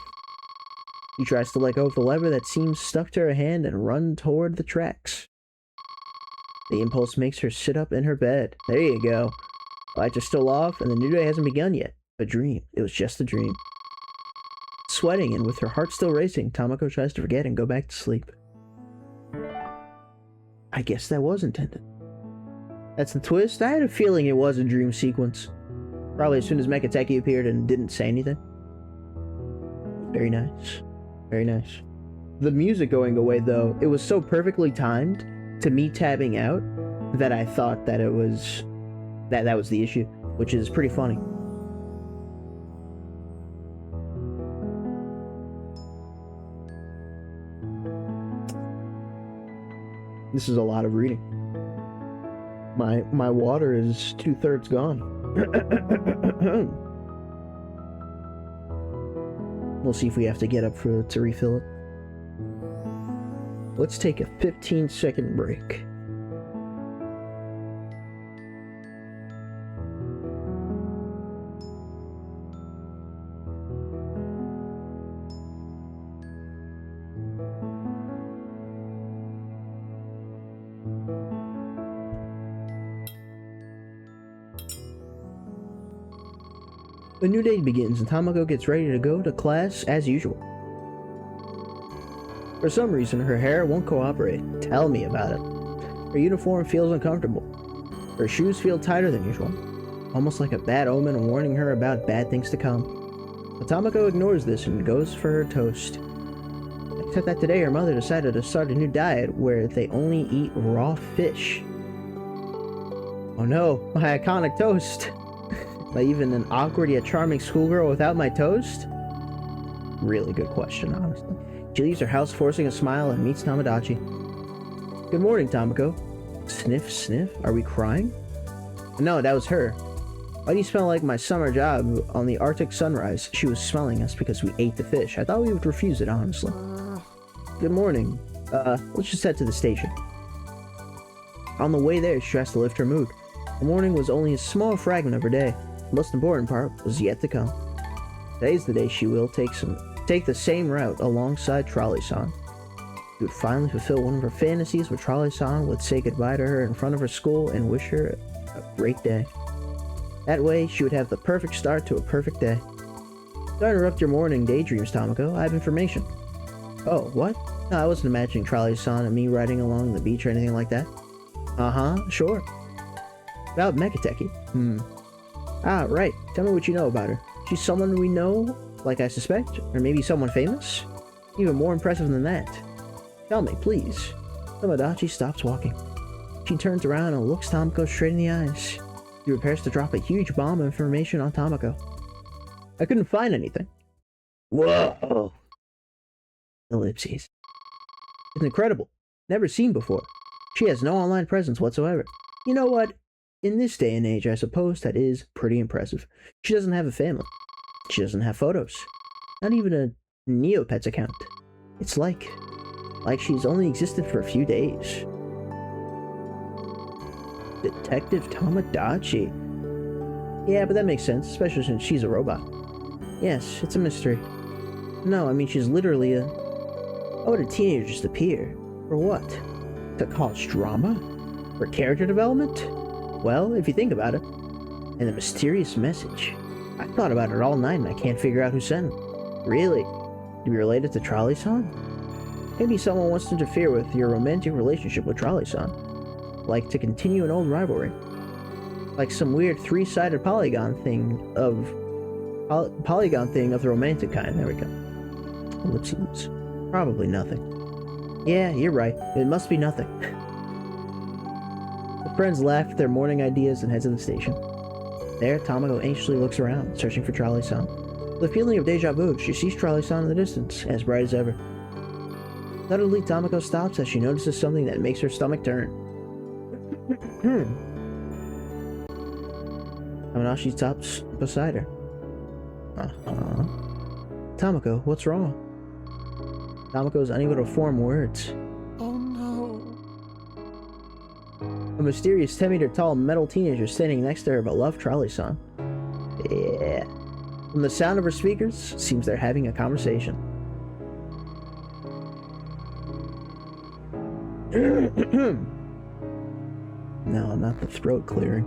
He tries to let go of the lever that seems stuck to her hand and run toward the tracks. The impulse makes her sit up in her bed. There you go. Lights are still off, and the new day hasn't begun yet. A dream. It was just a dream. Sweating and with her heart still racing, Tamako tries to forget and go back to sleep. I guess that was intended. That's the twist? I had a feeling it was a dream sequence. Probably as soon as Mekateki appeared and didn't say anything. Very nice. Very nice. The music going away, though, it was so perfectly timed to me tabbing out that I thought that it was... that was the issue, which is pretty funny. This is a lot of reading. My water is 2/3 gone. We'll see if we have to get up to refill it. Let's take a 15-second break. The new day begins and Tamako gets ready to go to class as usual. For some reason, her hair won't cooperate. Tell me about it. Her uniform feels uncomfortable. Her shoes feel tighter than usual, almost like a bad omen warning her about bad things to come. But Tamako ignores this and goes for her toast. Except that today her mother decided to start a new diet where they only eat raw fish. Oh no, my iconic toast! Am I even an awkward yet charming schoolgirl without my toast? Really good question, honestly. She leaves her house forcing a smile and meets Tamadachi. Good morning, Tamako. Sniff, sniff. Are we crying? No, that was her. Why do you smell like my summer job on the Arctic sunrise? She was smelling us because we ate the fish. I thought we would refuse it, honestly. Good morning. Let's just head to the station. On the way there, she tries to lift her mood. The morning was only a small fragment of her day. The most important part was yet to come. Today's the day she will take the same route alongside Trolley-san. She would finally fulfill one of her fantasies where Trolley-san would say goodbye to her in front of her school and wish her a great day. That way, she would have the perfect start to a perfect day. Don't interrupt your morning daydreams, Tamako. I have information. Oh, what? No, I wasn't imagining Trolley-san and me riding along the beach or anything like that. Uh-huh, sure. About Mekateki. Ah, right. Tell me what you know about her. She's someone we know, like I suspect? Or maybe someone famous? Even more impressive than that. Tell me, please. Tamadachi stops walking. She turns around and looks Tamako straight in the eyes. She prepares to drop a huge bomb of information on Tamako. I couldn't find anything. Whoa! Ellipses. It's incredible. Never seen before. She has no online presence whatsoever. You know what? In this day and age, I suppose that is pretty impressive. She doesn't have a family. She doesn't have photos. Not even a Neopets account. It's like she's only existed for a few days. Detective Tamadachi. Yeah, but that makes sense, especially since she's a robot. Yes, it's a mystery. No, I mean she's literally a... How would a teenager just appear? For what? To cause drama? For character development? Well, if you think about it. And the mysterious message. I thought about it all night and I can't figure out who sent it. Really? To be related to Trolley-san? Maybe someone wants to interfere with your romantic relationship with Trolley-san. Like to continue an old rivalry. Like some weird three-sided polygon thing of the romantic kind. There we go. Ellipses. Probably nothing. Yeah, you're right. It must be nothing. The friends laugh at their morning ideas and head to the station. There, Tamako anxiously looks around, searching for Trolley-san. With a feeling of deja vu, she sees Trolley-san in the distance, as bright as ever. Suddenly, Tamako stops as she notices something that makes her stomach turn. Hamanashi's stops beside her. Tamako, what's wrong? Tamako is unable to form words. Oh no. A mysterious 10-meter tall metal teenager standing next to her beloved Trolley-san. Yeah. From the sound of her speakers, it seems they're having a conversation. No, not the throat clearing.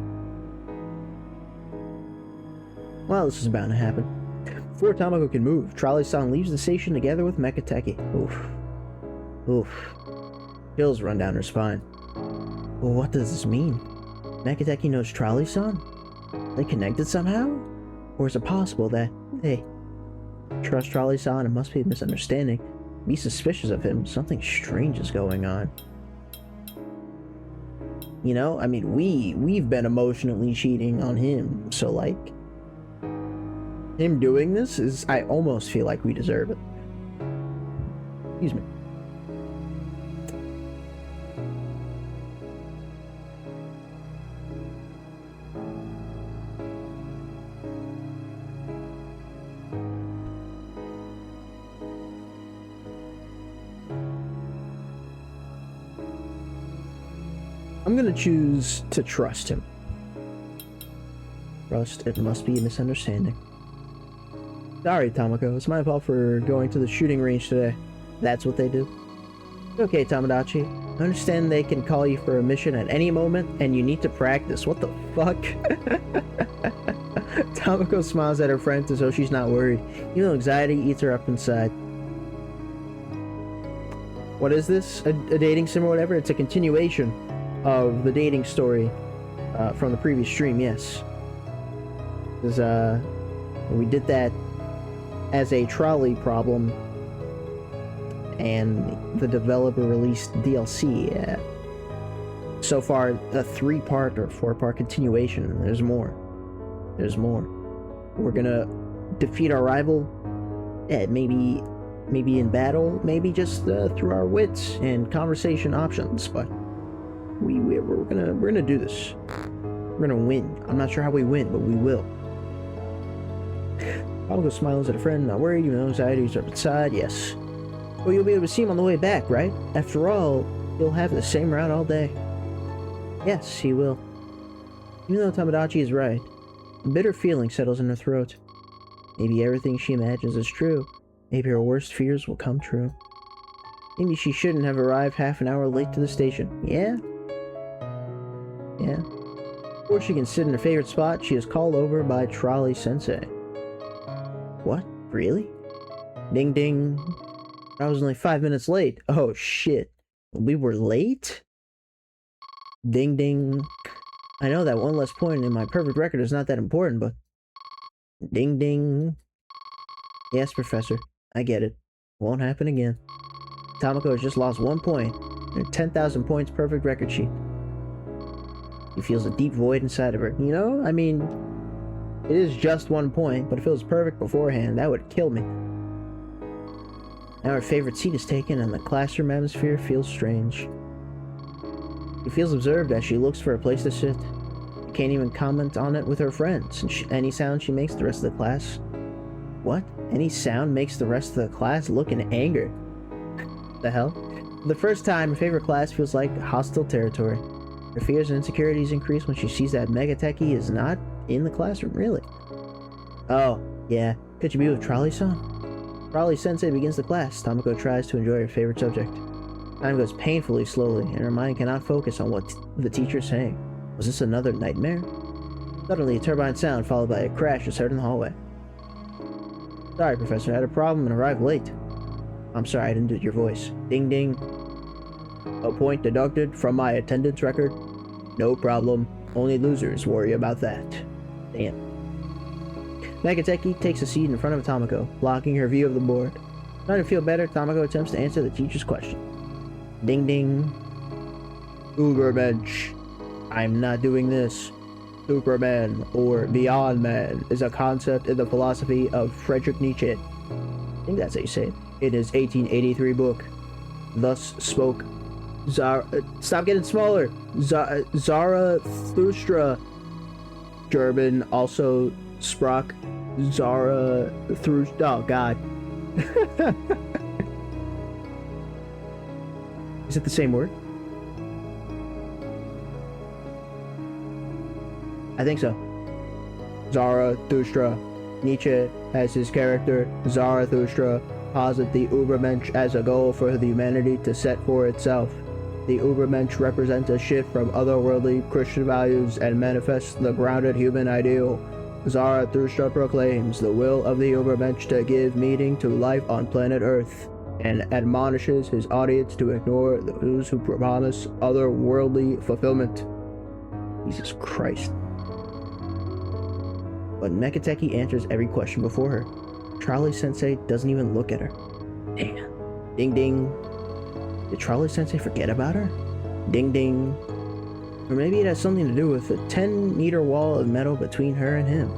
Well, this is bound to happen. Before Tamako can move, Trolley-san leaves the station together with Mekateki. Oof. Oof. Chills run down her spine. Well, what does this mean? Mekateki knows Trolley-san? They connected somehow? Or is it possible that, hey, trust Trolley-san, it must be a misunderstanding. Be suspicious of him, something strange is going on. You know, I mean, we've been emotionally cheating on him, so like, him doing this is, I almost feel like we deserve it. Excuse me. I'm gonna choose to trust him. Trust, it must be a misunderstanding. Sorry, Tamako, it's my fault for going to the shooting range today. That's what they do. Okay, Tomodachi. I understand they can call you for a mission at any moment, and you need to practice. What the fuck? Tamako smiles at her friend as though she's not worried, even though anxiety eats her up inside. What is this? A dating sim or whatever? It's a continuation of the dating story from the previous stream, yes. Because, we did that as a trolley problem, and the developer released DLC. So far, a 3-part or 4-part continuation. There's more. There's more. We're gonna defeat our rival, maybe in battle, maybe just through our wits and conversation options, but we're gonna do this. We're gonna win. I'm not sure how we win, but we will. Tamako smiles at a friend, not worried, even though anxieties are inside. Yes. Well, you'll be able to see him on the way back, right? After all, he'll have the same route all day. Yes, he will. Even though Tomodachi is right, a bitter feeling settles in her throat. Maybe everything she imagines is true. Maybe her worst fears will come true. Maybe she shouldn't have arrived half an hour late to the station. Yeah? Yeah. Before she can sit in her favorite spot, she is called over by Trolley Sensei. What? Really? Ding ding. I was only 5 minutes late. Oh shit. We were late? Ding ding. I know that one less point in my perfect record is not that important, but... Ding ding. Yes, Professor. I get it. Won't happen again. Tamako has just lost 1 point. Her 10,000 points perfect record sheet. He feels a deep void inside of her. You know, I mean... It is just 1 point, but if it was perfect beforehand, that would kill me. Now her favorite seat is taken, and the classroom atmosphere feels strange. She feels observed as she looks for a place to sit. She can't even comment on it with her friends, and any sound she makes the rest of the class. What? Any sound makes the rest of the class look in anger. The hell? For the first time, her favorite class feels like hostile territory. Her fears and insecurities increase when she sees that Megateki is not in the classroom, really. Oh, yeah. Could you be with Trolley-san? Trolley Sensei begins the class. Tamako tries to enjoy her favorite subject. Time goes painfully slowly, and her mind cannot focus on what the teacher is saying. Was this another nightmare? Suddenly, a turbine sound followed by a crash is heard in the hallway. Sorry, Professor, I had a problem and arrived late. I'm sorry, I didn't do your voice. Ding ding. A point deducted from my attendance record? No problem. Only losers worry about that. Damn. Megateki takes a seat in front of Tomoko, blocking her view of the board. Trying to feel better, Tomoko attempts to answer the teacher's question. Ding ding. Ubermensch. I'm not doing this. Superman, or Beyond Man, is a concept in the philosophy of Friedrich Nietzsche. I think that's how you say it. In his 1883 book. Thus spoke stop getting smaller. Zarathustra. German, also sprach Zarathustra. Oh, God. Is it the same word? I think so. Zarathustra. Nietzsche has his character, Zarathustra, posit the Ubermensch as a goal for the humanity to set for itself. The Ubermensch represents a shift from otherworldly Christian values and manifests the grounded human ideal. Zarathustra proclaims the will of the Ubermensch to give meaning to life on planet Earth, and admonishes his audience to ignore those who promise otherworldly fulfillment. Jesus Christ. But Megateki answers every question before her. Trolley Sensei doesn't even look at her. Damn. Ding ding. Did Trolley Sensei forget about her? Ding ding. Or maybe it has something to do with the 10-meter wall of metal between her and him.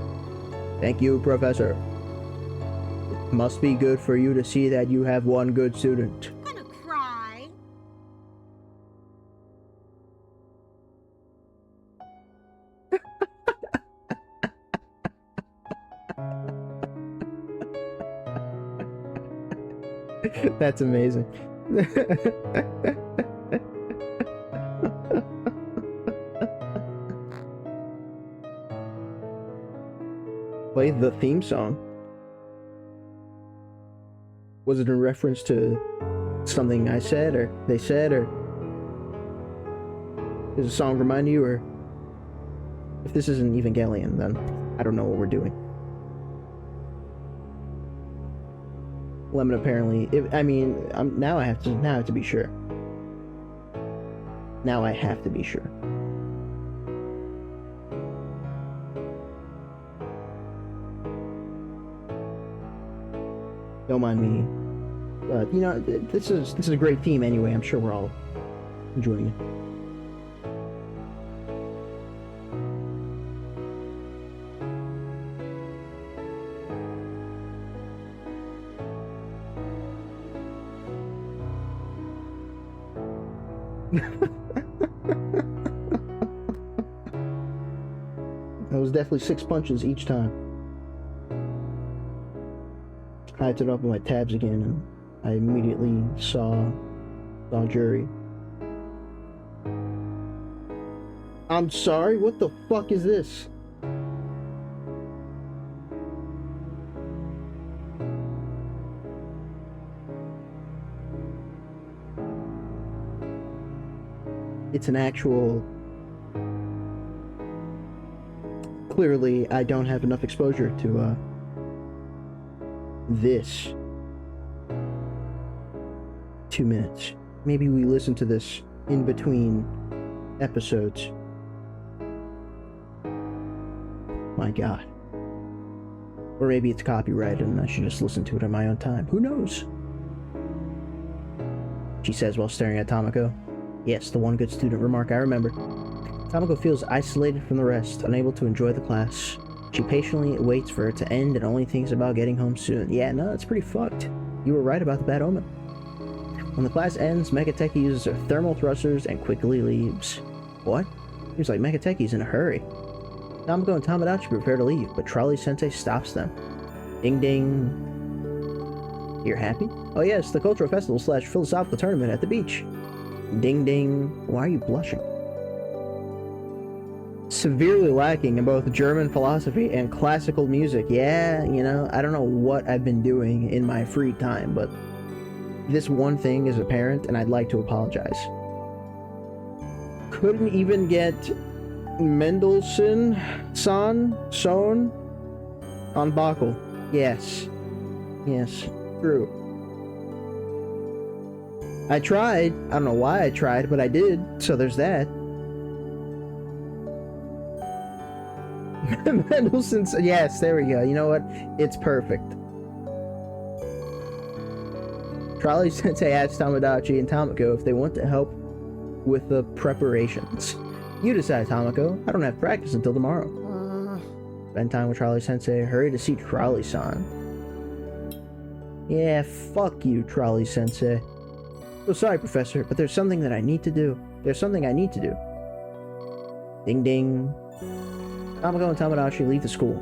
Thank you, Professor. It must be good for you to see that you have one good student. I'm gonna cry. That's amazing. Play the theme song. Was it in reference to something I said or they said, or does the song remind you? Or if this isn't Evangelion, then I don't know what we're doing. Lemon apparently. Now I have to be sure. Now I have to be sure. Don't mind me. But you know, this is a great theme anyway. I'm sure we're all enjoying it. That was definitely 6 punches each time. I had to open my tabs again, and I immediately saw Jury. I'm sorry, what the fuck is this? It's an actual... Clearly, I don't have enough exposure to, this. 2 minutes. Maybe we listen to this in between episodes. My God. Or maybe it's copyrighted and I should just listen to it on my own time. Who knows? She says while staring at Tomoko. Yes, the one good student remark I remember. Tomoko feels isolated from the rest, unable to enjoy the class. She patiently waits for it to end and only thinks about getting home soon. Yeah, no, it's pretty fucked. You were right about the bad omen. When the class ends, Megateki uses her thermal thrusters and quickly leaves. What? Seems like Megateki's in a hurry. Tomoko and Tomodachi prepare to leave, but Trolley Sensei stops them. Ding ding. You're happy? Oh yes, the cultural festival / philosophical tournament at the beach. Ding ding. Why are you blushing? Severely lacking in both German philosophy and classical music. Yeah, you know, I don't know what I've been doing in my free time, but this one thing is apparent and I'd like to apologize. Couldn't even get Mendelssohn Son on Bachl. Yes. Yes, true. I tried. I don't know why I tried, but I did. So there's that. Mendelssohn's. Yes, there we go. You know what? It's perfect. Trolley Sensei asked Tomodachi and Tomoko if they want to help with the preparations. You decide, Tomoko. I don't have practice until tomorrow. Spend time with Trolley Sensei. Hurry to see Trolley-san. Yeah, fuck you, Trolley Sensei. Oh, sorry, Professor, but there's something that I need to do. There's something I need to do. Ding ding. Tomoko and Tomodachi leave the school.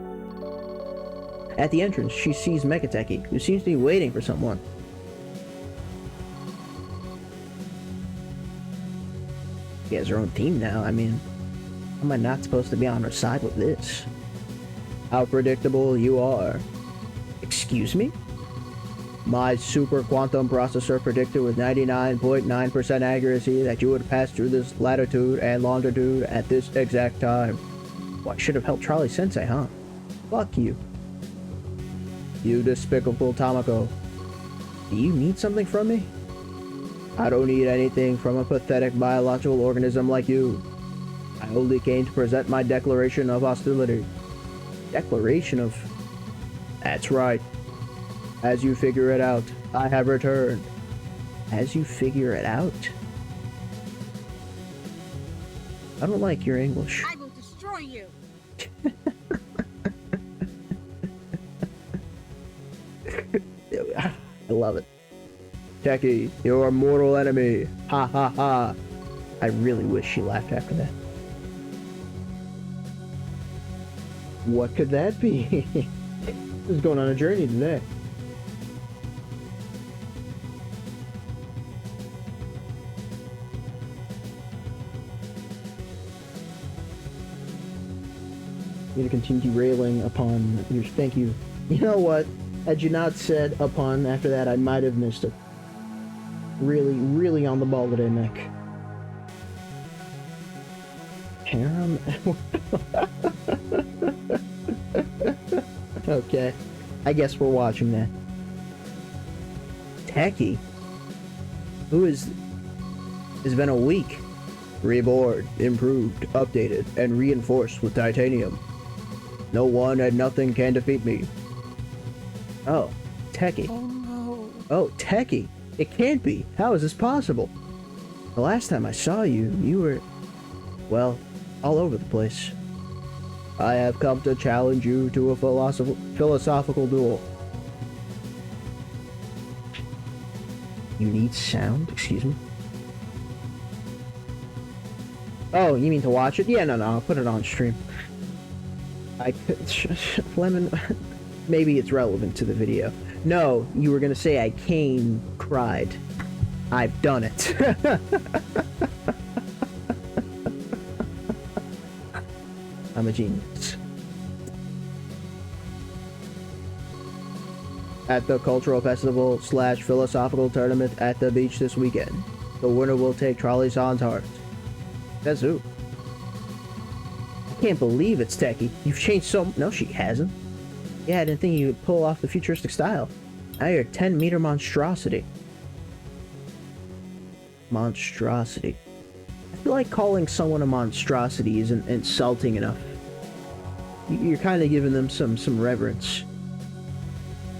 At the entrance, she sees Mekateki, who seems to be waiting for someone. She has her own team now. I mean, how am I not supposed to be on her side with this? How predictable you are. Excuse me? My super quantum processor predicted with 99.9% accuracy that you would pass through this latitude and longitude at this exact time. Well, I should have helped Trolley Sensei, huh? Fuck you. You despicable Tomoko. Do you need something from me? I don't need anything from a pathetic biological organism like you. I only came to present my declaration of hostility. Declaration of... That's right. As you figure it out, I have returned. As you figure it out? I don't like your English. I will destroy you. I love it. Techie, your mortal enemy. Ha ha ha. I really wish she laughed after that. What could that be? This is going on a journey today. Need to continue railing upon your... Thank you. You know what? Had you not said upon after that, I might have missed it. Really, really on the ball today, Nick. Harem? Okay. I guess we're watching that. Techie? Who is... It's been a week. Reborn, improved, updated, and reinforced with titanium. No one and nothing can defeat me. Oh, Techie. Oh no. Oh, Techie. It can't be. How is this possible? The last time I saw you, you were... well, all over the place. I have come to challenge you to a philosophical duel. You need sound? Excuse me? Oh, you mean to watch it? Yeah, no, I'll put it on stream. I could... Lemon... Maybe it's relevant to the video. No, you were gonna say I came, cried. I've done it. I'm a genius. At the cultural festival / philosophical tournament at the beach this weekend, the winner will take Trolley-san's heart. That's who. I can't believe it's Techie. You've changed so... No, she hasn't. Yeah, I didn't think you could pull off the futuristic style. Now you're a 10-meter monstrosity. Monstrosity. I feel like calling someone a monstrosity isn't insulting enough. You're kind of giving them some reverence.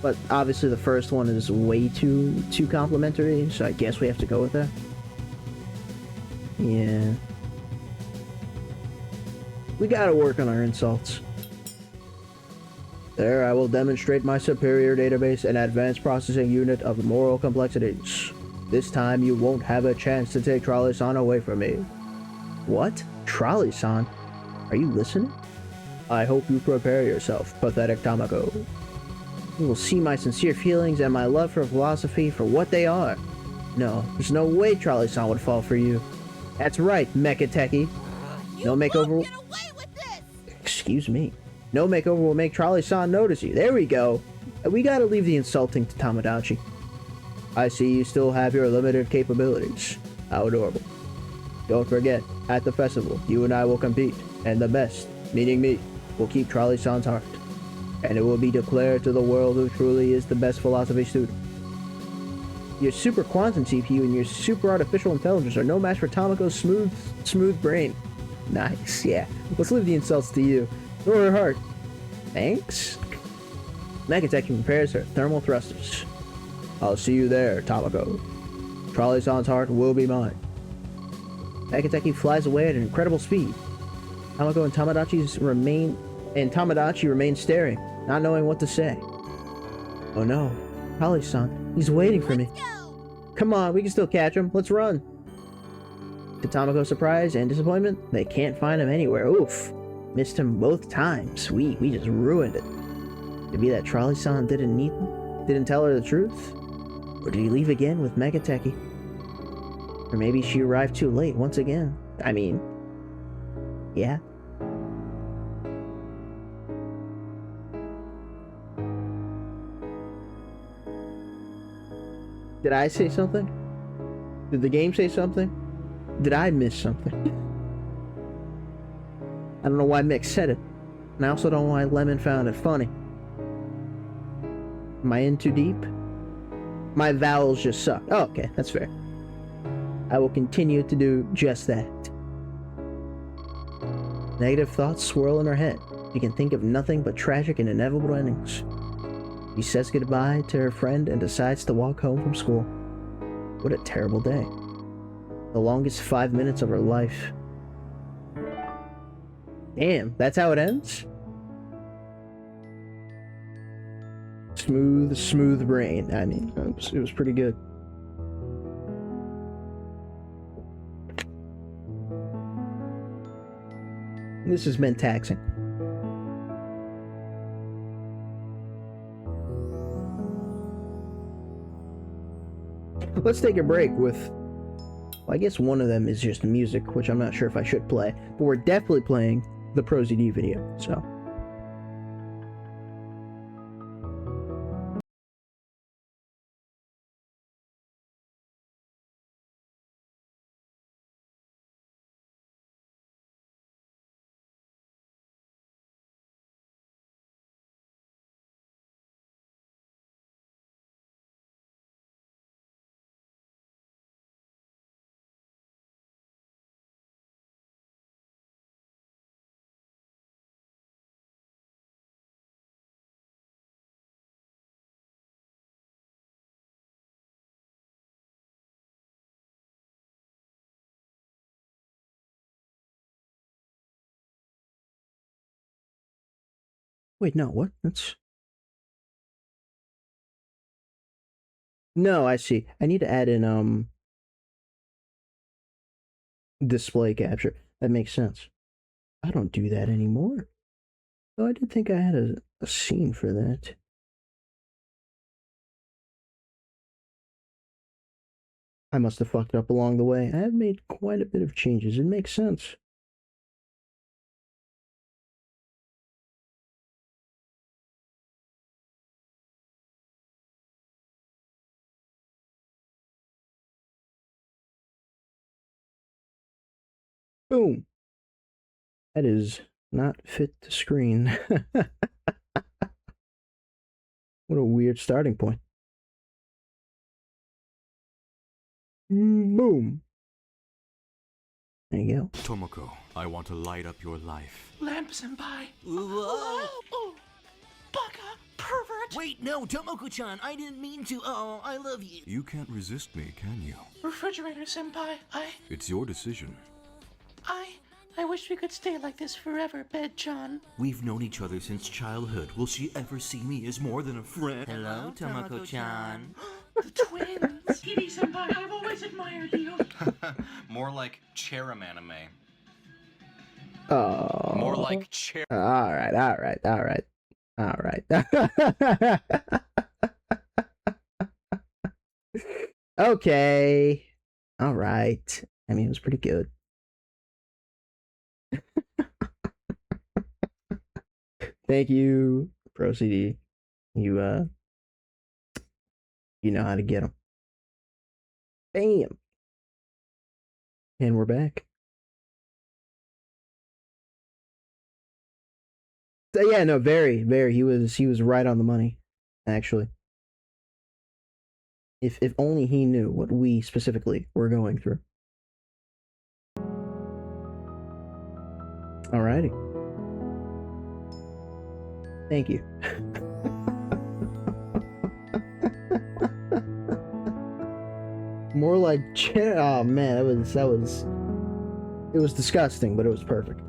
But obviously the first one is way too complimentary, so I guess we have to go with that. Yeah. We gotta work on our insults. There, I will demonstrate my superior database and advanced processing unit of moral complexities. This time, you won't have a chance to take Trolley-san away from me. What? Trolley-san? Are you listening? I hope you prepare yourself, pathetic Tomoko. You will see my sincere feelings and my love for philosophy for what they are. No, there's no way Trolley-san would fall for you. That's right, Mekateki. No makeover... Won't get away with this! Excuse me. No makeover will make Trolley-san notice you. There we go. We gotta leave the insulting to Tomodachi. I see you still have your limited capabilities. How adorable. Don't forget, at the festival, you and I will compete, and the best, meaning me, will keep Trolley-san's heart. and it will be declared to the world who truly is the best philosophy student. Your super quantum CPU and your super artificial intelligence are no match for Tomoko's smooth brain. Nice, yeah. Let's leave the insults to you. Nor her heart. Thanks? Megatech prepares her thermal thrusters. I'll see you there, Tomoko. Trolley-san's heart will be mine. Megatech flies away at an incredible speed. Tomoko and Tomodachi remain staring, not knowing what to say. Oh no, Trolley-san, he's waiting for me. Come on, we can still catch him. Let's run. To Tomoko's surprise and disappointment, they can't find him anywhere. Oof. Missed him both times. We just ruined it. Could it be that Trolley-san didn't tell her the truth? Or did he leave again with Megateki? Or maybe she arrived too late once again. I mean, yeah. Did I say something? Did the game say something? Did I miss something? I don't know why Mick said it. And I also don't know why Lemon found it funny. Am I in too deep? My vowels just suck. Oh, okay, that's fair. I will continue to do just that. Negative thoughts swirl in her head. She can think of nothing but tragic and inevitable endings. She says goodbye to her friend and decides to walk home from school. What a terrible day. The longest 5 minutes of her life. Damn, that's how it ends? Smooth brain. I mean, it was pretty good. This has been taxing. Let's take a break with, well, I guess one of them is just music, which I'm not sure if I should play, but we're definitely playing the ProZD video, so. Wait, no, what? That's... No, I see. I need to add in, display capture. That makes sense. I don't do that anymore. Oh, I did think I had a scene for that. I must have fucked up along the way. I have made quite a bit of changes. It makes sense. Boom. That is not fit to screen. What a weird starting point. Boom. There you go. Tomoko, I want to light up your life. Lamp senpai. Whoa! Oh, baka, pervert. Wait, no, Tomoko-chan, I didn't mean to. Oh, I love you. You can't resist me, can you? Refrigerator senpai. It's your decision. I wish we could stay like this forever, Bed-chan. We've known each other since childhood. Will she ever see me as more than a friend? Hello, Tomoko-chan. The twins. Kitty senpai, I've always admired you. More like Cherem anime. Oh. More like Cher. All right. Okay. All right. I mean, it was pretty good. Thank you, ProCD. You know how to get them. Bam. And we're back. So, yeah, no, very, very. He was right on the money, actually. If only he knew what we specifically were going through. Alrighty. Thank you. More like, oh man, it was disgusting, but it was perfect.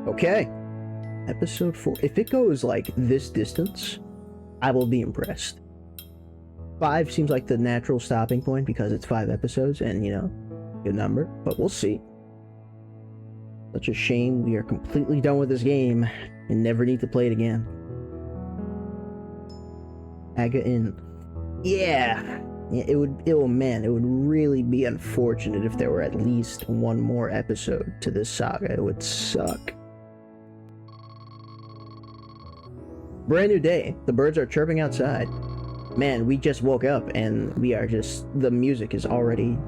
Okay. Episode 4. If it goes like this distance, I will be impressed. 5 seems like the natural stopping point because it's 5 episodes and, you know, good number, but we'll see. Such a shame we are completely done with this game and never need to play it again. Aga in. Yeah, it would really be unfortunate if there were at least one more episode to this saga. It would suck. Brand new day. The birds are chirping outside. Man, we just woke up and the music is already,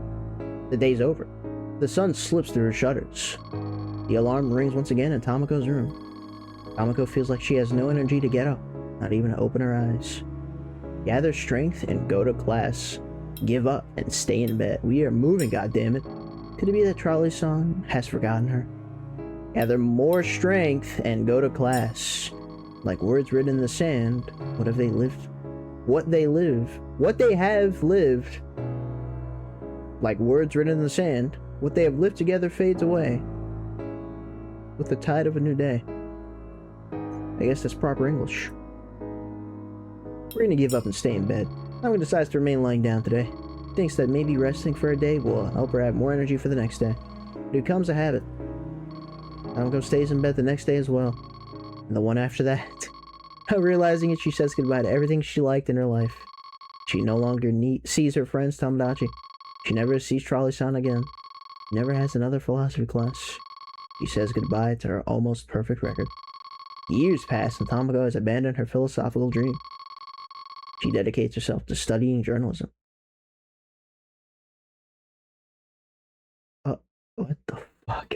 the day's over. The sun slips through her shutters. The alarm rings once again in Tomoko's room. Tomoko feels like she has no energy to get up, not even to open her eyes. Gather strength and go to class. Give up and stay in bed. We are moving, goddammit. Could it be that Trolley-san has forgotten her? Gather more strength and go to class. Like words written in the sand, what have they lived? What they have lived. Like words written in the sand, what they have lived together fades away. With the tide of a new day. I guess that's proper English. We're gonna give up and stay in bed. Tomoko decides to remain lying down today. He thinks that maybe resting for a day will help her have more energy for the next day. It becomes a habit. Tomoko stays in bed the next day as well. And the one after that. Realizing it, she says goodbye to everything she liked in her life. She no longer sees her friends Tomodachi. She never sees Trolley-san again. She never has another philosophy class. She says goodbye to her almost perfect record. Years pass and Tomoko has abandoned her philosophical dream. She dedicates herself to studying journalism. What the fuck?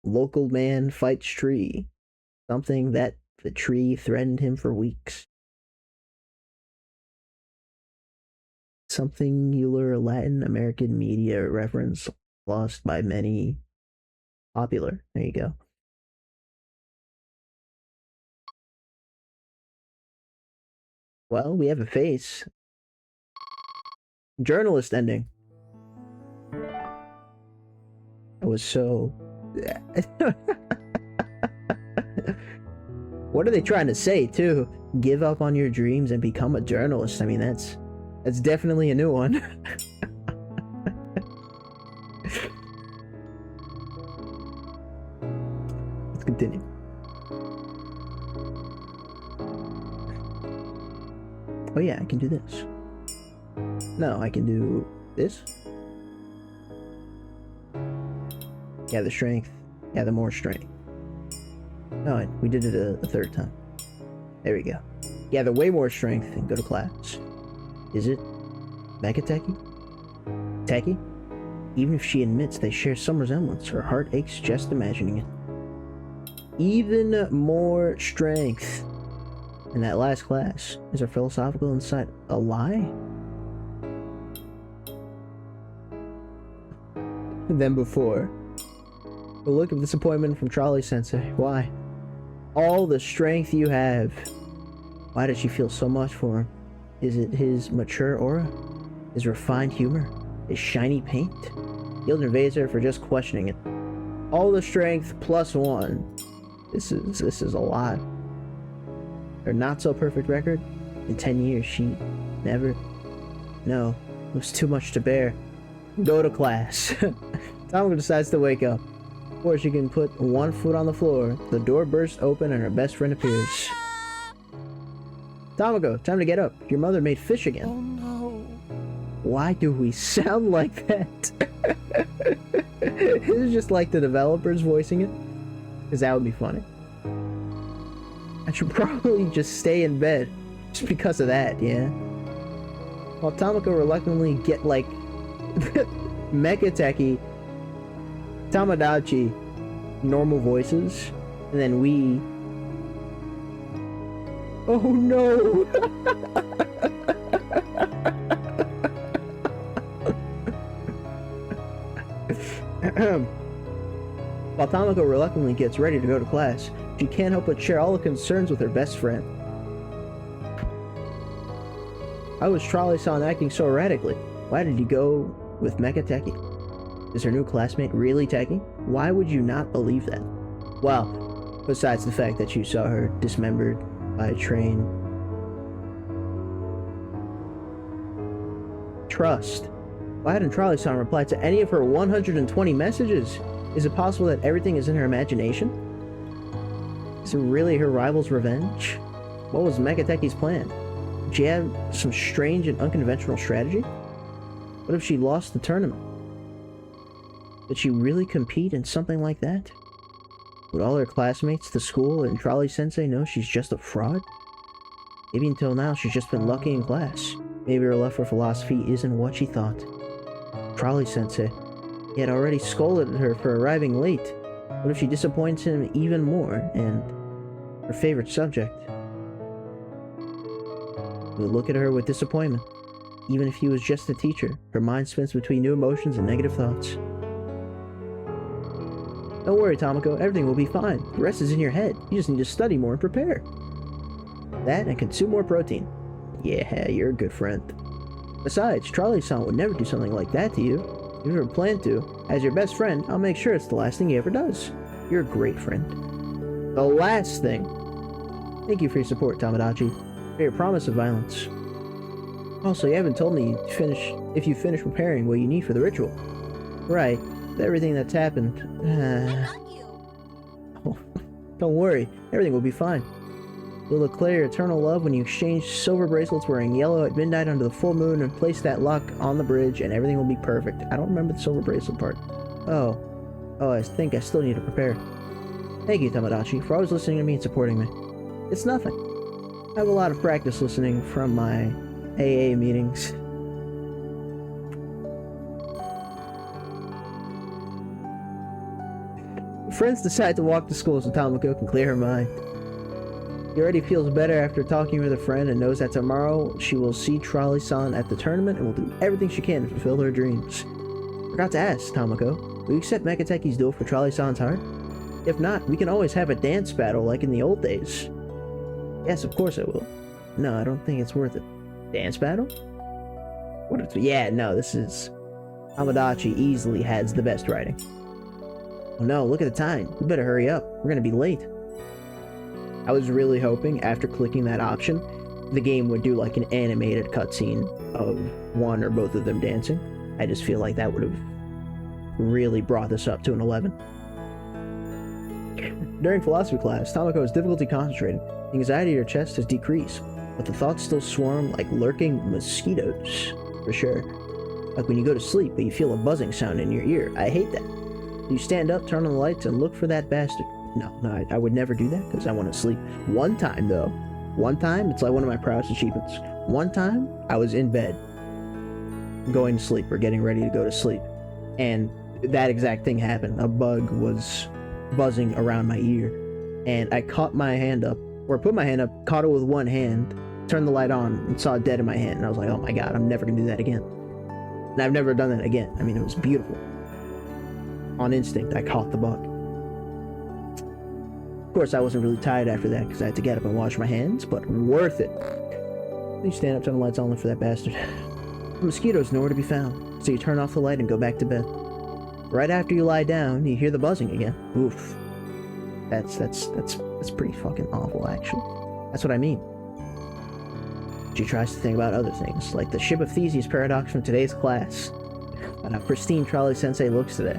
Local man fights tree. Something that the tree threatened him for weeks. Some singular Latin American media reference lost by many. Popular. There you go. Well, we have a face. Journalist ending. It was so... What are they trying to say, too? Give up on your dreams and become a journalist. I mean, that's definitely a new one. Let's continue. Oh yeah, I can do this. No, I can do this. Gather strength. Gather more strength. No, we did it a third time. There we go. Gather way more strength and go to class. Is it Mega Techie? Techie? Even if she admits they share some resemblance, her heart aches just imagining it. Even more strength. In that last class, is her philosophical insight a lie? Than before. A look of disappointment from Trolley Sensei. Why? All the strength you have. Why does she feel so much for him? Is it his mature aura? His refined humor? His shiny paint? Guilt invades her for just questioning it. All the strength plus 1. This is a lot. Her not-so-perfect record? In 10 years, she never... No, it was too much to bear. Go to class. Tomoko decides to wake up. Before she can put one foot on the floor, the door bursts open and her best friend appears. Tomoko, time to get up. Your mother made fish again. Oh no. Why do we sound like that? This is just like the developers voicing it. Because that would be funny. I should probably just stay in bed. Just because of that, yeah. While Tamako reluctantly get like Mekateki, Tamadachi, normal voices, and then we. Oh no! While Tamako reluctantly gets ready to go to class, she can't help but share all the concerns with her best friend. How was Trolley-san acting so erratically? Why did he go with Mekateki? Is her new classmate really Teki? Why would you not believe that? Well, besides the fact that you saw her dismembered by a train. Trust. Why hadn't Trolley-san replied to any of her 120 messages? Is it possible that everything is in her imagination? Is it really her rival's revenge? What was Mekateki's plan? Did she have some strange and unconventional strategy? What if she lost the tournament? Did she really compete in something like that? Would all her classmates, the school, and Trolley-sensei know she's just a fraud? Maybe until now she's just been lucky in class. Maybe her love for philosophy isn't what she thought. Trolley-sensei. He had already scolded her for arriving late. What if she disappoints him even more, and her favorite subject? He would look at her with disappointment. Even if he was just a teacher, her mind spins between new emotions and negative thoughts. Don't worry, Tamako, everything will be fine. The rest is in your head. You just need to study more and prepare. That and consume more protein. Yeah, you're a good friend. Besides, Trolley-san would never do something like that to you. If you ever plan to, as your best friend, I'll make sure it's the last thing he ever does. You're a great friend. The last thing. Thank you for your support, Tamadachi. For your promise of violence. Also, you haven't told me if you finish preparing what you need for the ritual. Right. With everything that's happened. I got you. Oh, don't worry. Everything will be fine. You'll declare your eternal love when you exchange silver bracelets wearing yellow at midnight under the full moon and place that lock on the bridge, and everything will be perfect. I don't remember the silver bracelet part. Oh, I think I still need to prepare. Thank you, Tamadachi, for always listening to me and supporting me. It's nothing. I have a lot of practice listening from my AA meetings. Friends decide to walk to school so Tamako can clear her mind. She already feels better after talking with a friend and knows that tomorrow she will see Trolley-san at the tournament and will do everything she can to fulfill her dreams. Forgot to ask, Tamako, will you accept Mekateki's duel for Trolley-san's heart? If not, we can always have a dance battle like in the old days. Yes, of course I will. No, I don't think it's worth it. Dance battle? Yeah, no, this is... Tamadachi easily has the best writing. Oh no, look at the time. We better hurry up. We're gonna be late. I was really hoping, after clicking that option, the game would do like an animated cutscene of one or both of them dancing. I just feel like that would have really brought this up to an 11. During philosophy class, Tamako has difficulty concentrating. The anxiety in her chest has decreased, but the thoughts still swarm like lurking mosquitoes, for sure. Like when you go to sleep, but you feel a buzzing sound in your ear. I hate that. You stand up, turn on the lights, and look for that bastard. No, I would never do that because I want to sleep. One time, though. One time, it's like one of my proudest achievements. One time, I was in bed, going to sleep or getting ready to go to sleep, and that exact thing happened. A bug was buzzing around my ear, and I caught my hand up, or put my hand up, caught it with one hand, turned the light on, and saw it dead in my hand, and I was like, oh my god, I'm never gonna do that again. And I've never done that again. I mean, it was beautiful. On instinct, I caught the bug. Of course, I wasn't really tired after that because I had to get up and wash my hands, but worth it. Please stand up, turn the lights on, look for that bastard. The mosquito's nowhere to be found, so you turn off the light and go back to bed. Right after you lie down, you hear the buzzing again. Oof. That's pretty fucking awful, actually. That's what I mean. She tries to think about other things, like the Ship of Theseus paradox from today's class, and how pristine Trolley-sensei looks today.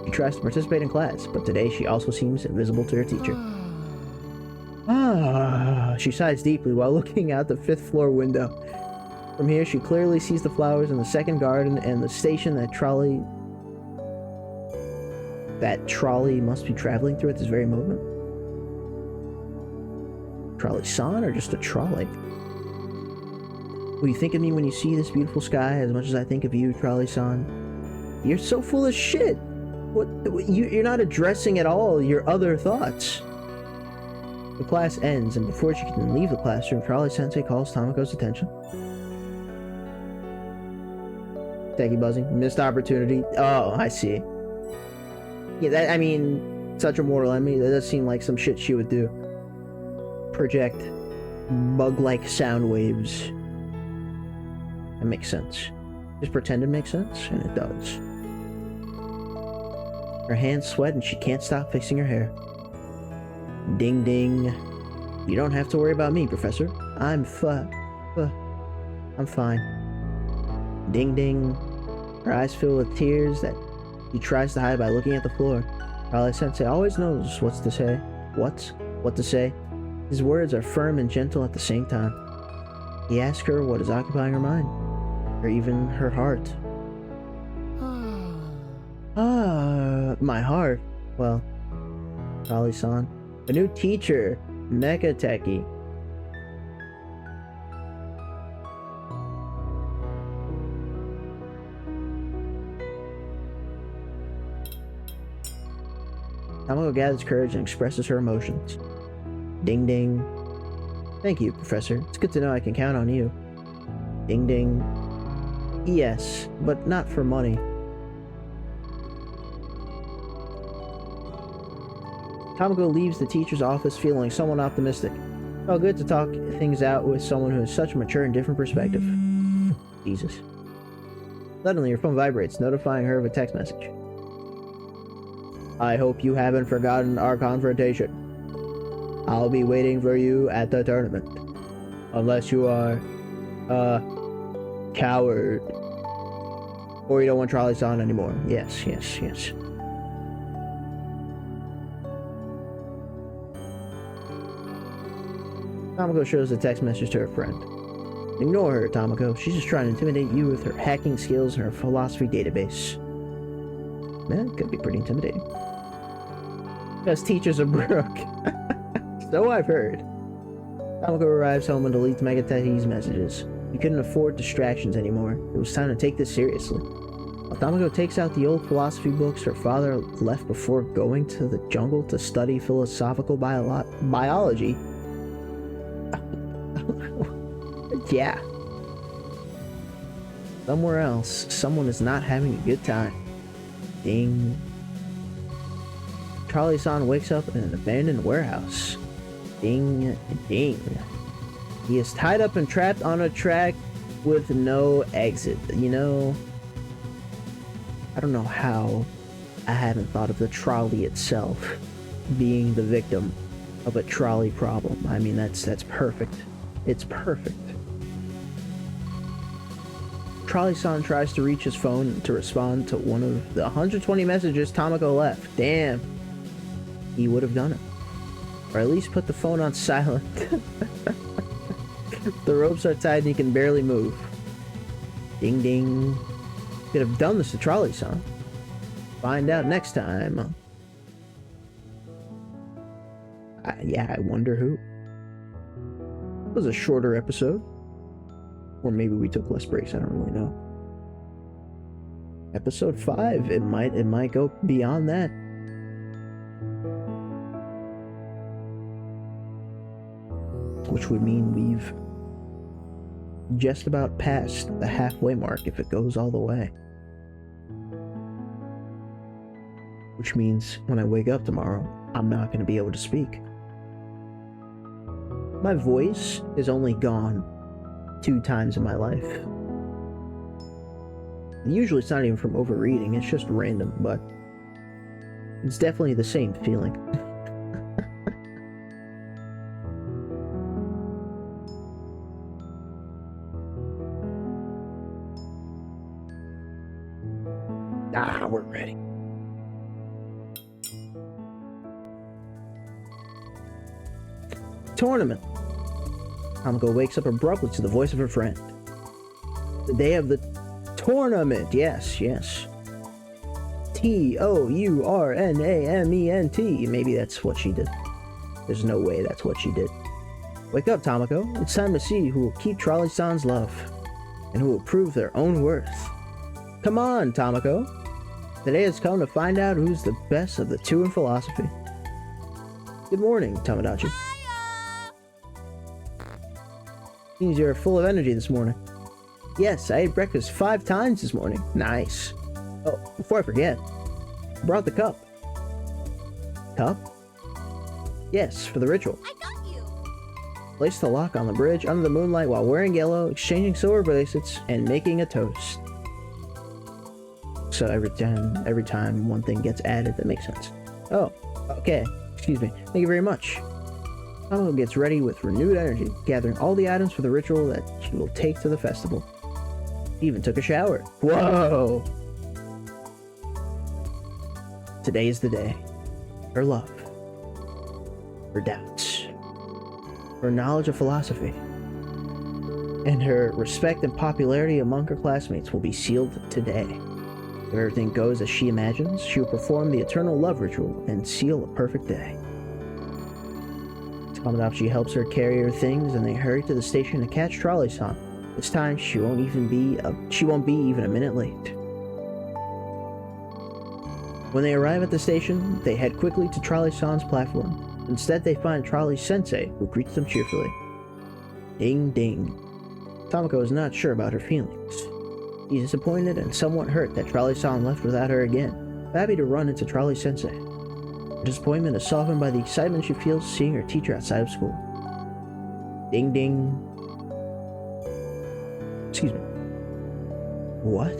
She tries to participate in class, but today she also seems invisible to her teacher. She sighs deeply while looking out the 5th floor window. From here, she clearly sees the flowers in the second garden and the station that Trolley must be traveling through at this very moment. Trolley-san or just a trolley? Will you think of me when you see this beautiful sky as much as I think of you, Trolley-san? You're so full of shit! You're not addressing at all your other thoughts. The class ends, and before she can leave the classroom, Trolley-sensei calls Tamako's attention. Techie buzzing. Missed opportunity. Oh, I see. Yeah, I mean, such a mortal enemy. That does seem like some shit she would do. Project bug-like sound waves. That makes sense. Just pretend it makes sense, and it does. Her hands sweat and she can't stop fixing her hair. Ding ding. You don't have to worry about me, Professor. I'm fine. Ding ding. Her eyes fill with tears that he tries to hide by looking at the floor. Trolley-sensei always knows what to say. What to say. His words are firm and gentle at the same time. He asks her what is occupying her mind, or even her heart. My heart. Well, Trolley-san. A new teacher, Mecha Techie. Tamako gathers courage and expresses her emotions. Ding ding. Thank you, Professor. It's good to know I can count on you. Ding ding. Yes, but not for money. Tamako leaves the teacher's office feeling somewhat optimistic. Felt good to talk things out with someone who has such a mature and different perspective. Jesus. Suddenly, her phone vibrates, notifying her of a text message. I hope you haven't forgotten our confrontation. I'll be waiting for you at the tournament. Unless you are a coward. Or you don't want Trolley-san anymore. Yes. Tamako shows the text message to her friend. Ignore her, Tamako. She's just trying to intimidate you with her hacking skills and her philosophy database. Man, could be pretty intimidating. Because teachers are broke. So I've heard. Tamako arrives home and deletes Megatechi's messages. He couldn't afford distractions anymore. It was time to take this seriously. While Tamako takes out the old philosophy books her father left before going to the jungle to study philosophical biology. Yeah. Somewhere else, someone is not having a good time. Ding. Trolley-san wakes up in an abandoned warehouse. Ding, ding. He is tied up and trapped on a track with no exit. You know, I don't know how I haven't thought of the trolley itself being the victim of a trolley problem. I mean, that's perfect. It's perfect. Trolley-san tries to reach his phone to respond to one of the 120 messages Tamako left. Damn. He would have done it. Or at least put the phone on silent. The ropes are tied and he can barely move. Ding ding. Could have done this to Trolley-san. Find out next time. Yeah, I wonder who. It was a shorter episode. Or maybe we took less breaks, I don't really know. Episode 5, it might go beyond that. Which would mean we've just about passed the halfway mark if it goes all the way. Which means when I wake up tomorrow, I'm not going to be able to speak. My voice is only gone 2 times in my life. Usually it's not even from overreading, it's just random, but it's definitely the same feeling. We're ready. Tournament. Tamako wakes up abruptly to the voice of her friend. The day of the tournament. Yes. Tournament. Maybe that's what she did. There's no way that's what she did. Wake up, Tamako. It's time to see who will keep Trolley-san's love, and who will prove their own worth. Come on, Tamako. Today has come to find out who's the best of the two in philosophy. Good morning, Tomodachi. Seems you're full of energy this morning. Yes, I ate breakfast 5 times this morning. Nice. Oh, before I forget, I brought the cup. Cup? Yes, for the ritual. I got you. Place the lock on the bridge under the moonlight while wearing yellow, exchanging silver bracelets, and making a toast. So every time one thing gets added, that makes sense. Oh, okay. Excuse me. Thank you very much. Tamako gets ready with renewed energy, gathering all the items for the ritual that she will take to the festival. She even took a shower. Whoa! Today's the day. Her love. Her doubts. Her knowledge of philosophy. And her respect and popularity among her classmates will be sealed today. If everything goes as she imagines, she will perform the eternal love ritual and seal a perfect day. Tomodachi helps her carry her things, and they hurry to the station to catch Trolley-san. This time, she won't be even a minute late. When they arrive at the station, they head quickly to Trolley-san's platform. Instead, they find Trolley-sensei, who greets them cheerfully. Ding ding. Tamako is not sure about her feelings. He's disappointed and somewhat hurt that Trolley-san left without her again, happy to run into Trolley-sensei. Her disappointment is softened by the excitement she feels seeing her teacher outside of school. Ding ding. Excuse me. What?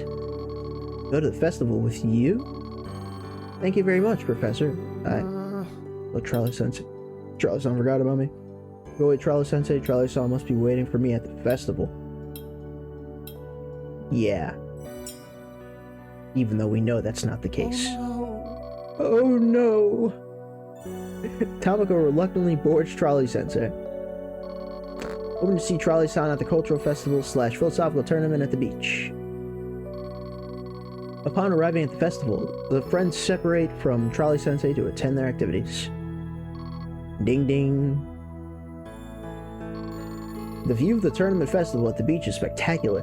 Go to the festival with you? Thank you very much, Professor. Oh, Trolley-sensei. Trolley-san forgot about me. Go away, Trolley-sensei. Trolley-san must be waiting for me at the festival. Yeah. Even though we know that's not the case. Oh no! Tamako reluctantly boards Trolley-sensei. Hoping to see Trolley-san at the cultural festival / philosophical tournament at the beach. Upon arriving at the festival, the friends separate from Trolley-sensei to attend their activities. Ding ding. The view of the tournament festival at the beach is spectacular.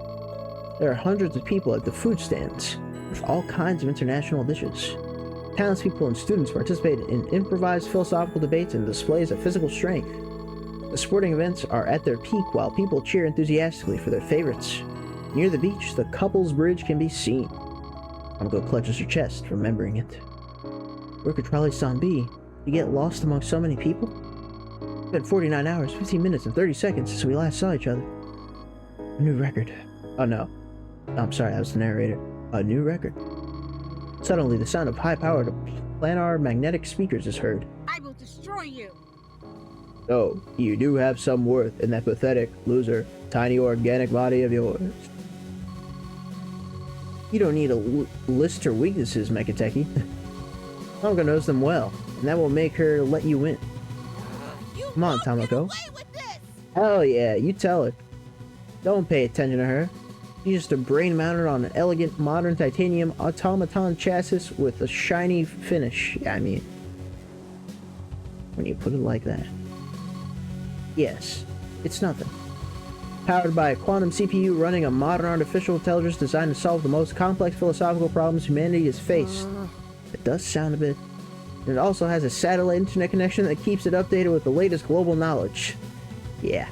There are hundreds of people at the food stands, with all kinds of international dishes. Townspeople and students participate in improvised philosophical debates and displays of physical strength. The sporting events are at their peak while people cheer enthusiastically for their favorites. Near the beach, the couple's bridge can be seen. Tamako clutches her chest, remembering it. Where could Trolley-san be? You get lost among so many people? It's been 49 hours, 15 minutes, and 30 seconds since we last saw each other. A new record. Oh no. I'm sorry, that was the narrator. A new record. Suddenly, the sound of high-powered planar magnetic speakers is heard. I will destroy you. Oh, you do have some worth in that pathetic, loser, tiny organic body of yours. You don't need to list her weaknesses, Mekateki. Tamako knows them well, and that will make her let you in. You Come on, won't get Tamako. away with this. Hell yeah, you tell her. Don't pay attention to her. She's just a brain mounted on an elegant, modern titanium automaton chassis with a shiny finish. I mean, when you put it like that. Yes, it's nothing. Powered by a quantum CPU running a modern artificial intelligence designed to solve the most complex philosophical problems humanity has faced. It does sound a bit. And it also has a satellite internet connection that keeps it updated with the latest global knowledge. Yeah.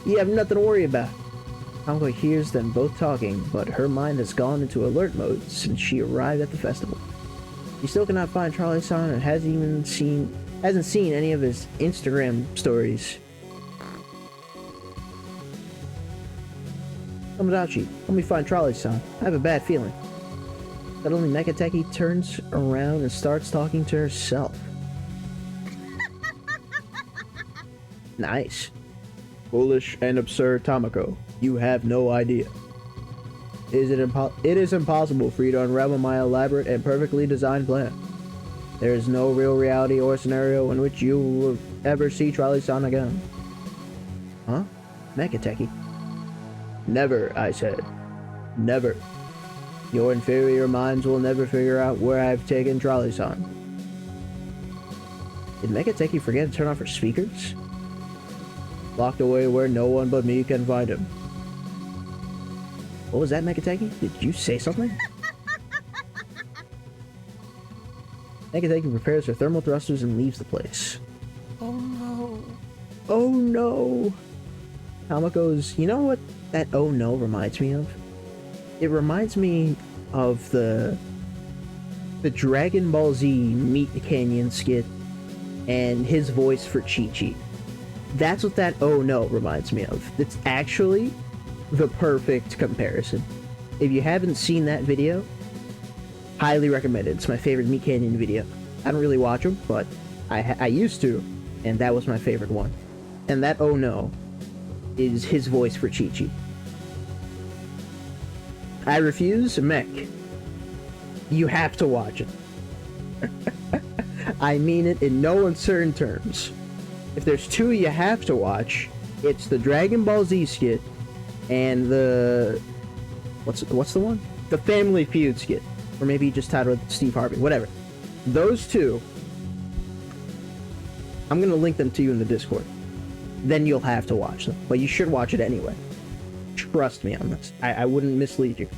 You have nothing to worry about. Tamako hears them both talking, but her mind has gone into alert mode since she arrived at the festival. She still cannot find Trolley-san and hasn't seen any of his Instagram stories. Tomodachi, help me find Trolley-san. I have a bad feeling. Suddenly, Mekateki turns around and starts talking to herself. Nice. Foolish and absurd Tamako, you have no idea. It is impossible for you to unravel my elaborate and perfectly designed plan. There is no real reality or scenario in which you will ever see Trolley-san again. Huh? Mekateki. Never, I said. Never. Your inferior minds will never figure out where I've taken Trolley-san. Did Mekateki forget to turn off her speakers? Locked away where no one but me can find him. What was that, Megateki? Did you say something? Megateki prepares her thermal thrusters and leaves the place. Oh no. Oh no! Tamako's... You know what that oh no reminds me of? It reminds me of the Dragon Ball Z Meet the Canyon skit and his voice for Chi-Chi. That's what that oh no reminds me of. It's actually the perfect comparison. If you haven't seen that video, highly recommend it. It's my favorite Meat Canyon video. I don't really watch them, but I used to, and that was my favorite one. And that oh no is his voice for Chi-Chi. I refuse, Mech. You have to watch it. I mean it in no uncertain terms. If there's two you have to watch, it's the Dragon Ball Z skit and the... What's the one? The Family Feud skit. Or maybe you just titled it Steve Harvey. Whatever. Those two, I'm gonna link them to you in the Discord. Then you'll have to watch them. But you should watch it anyway. Trust me on this. I wouldn't mislead you.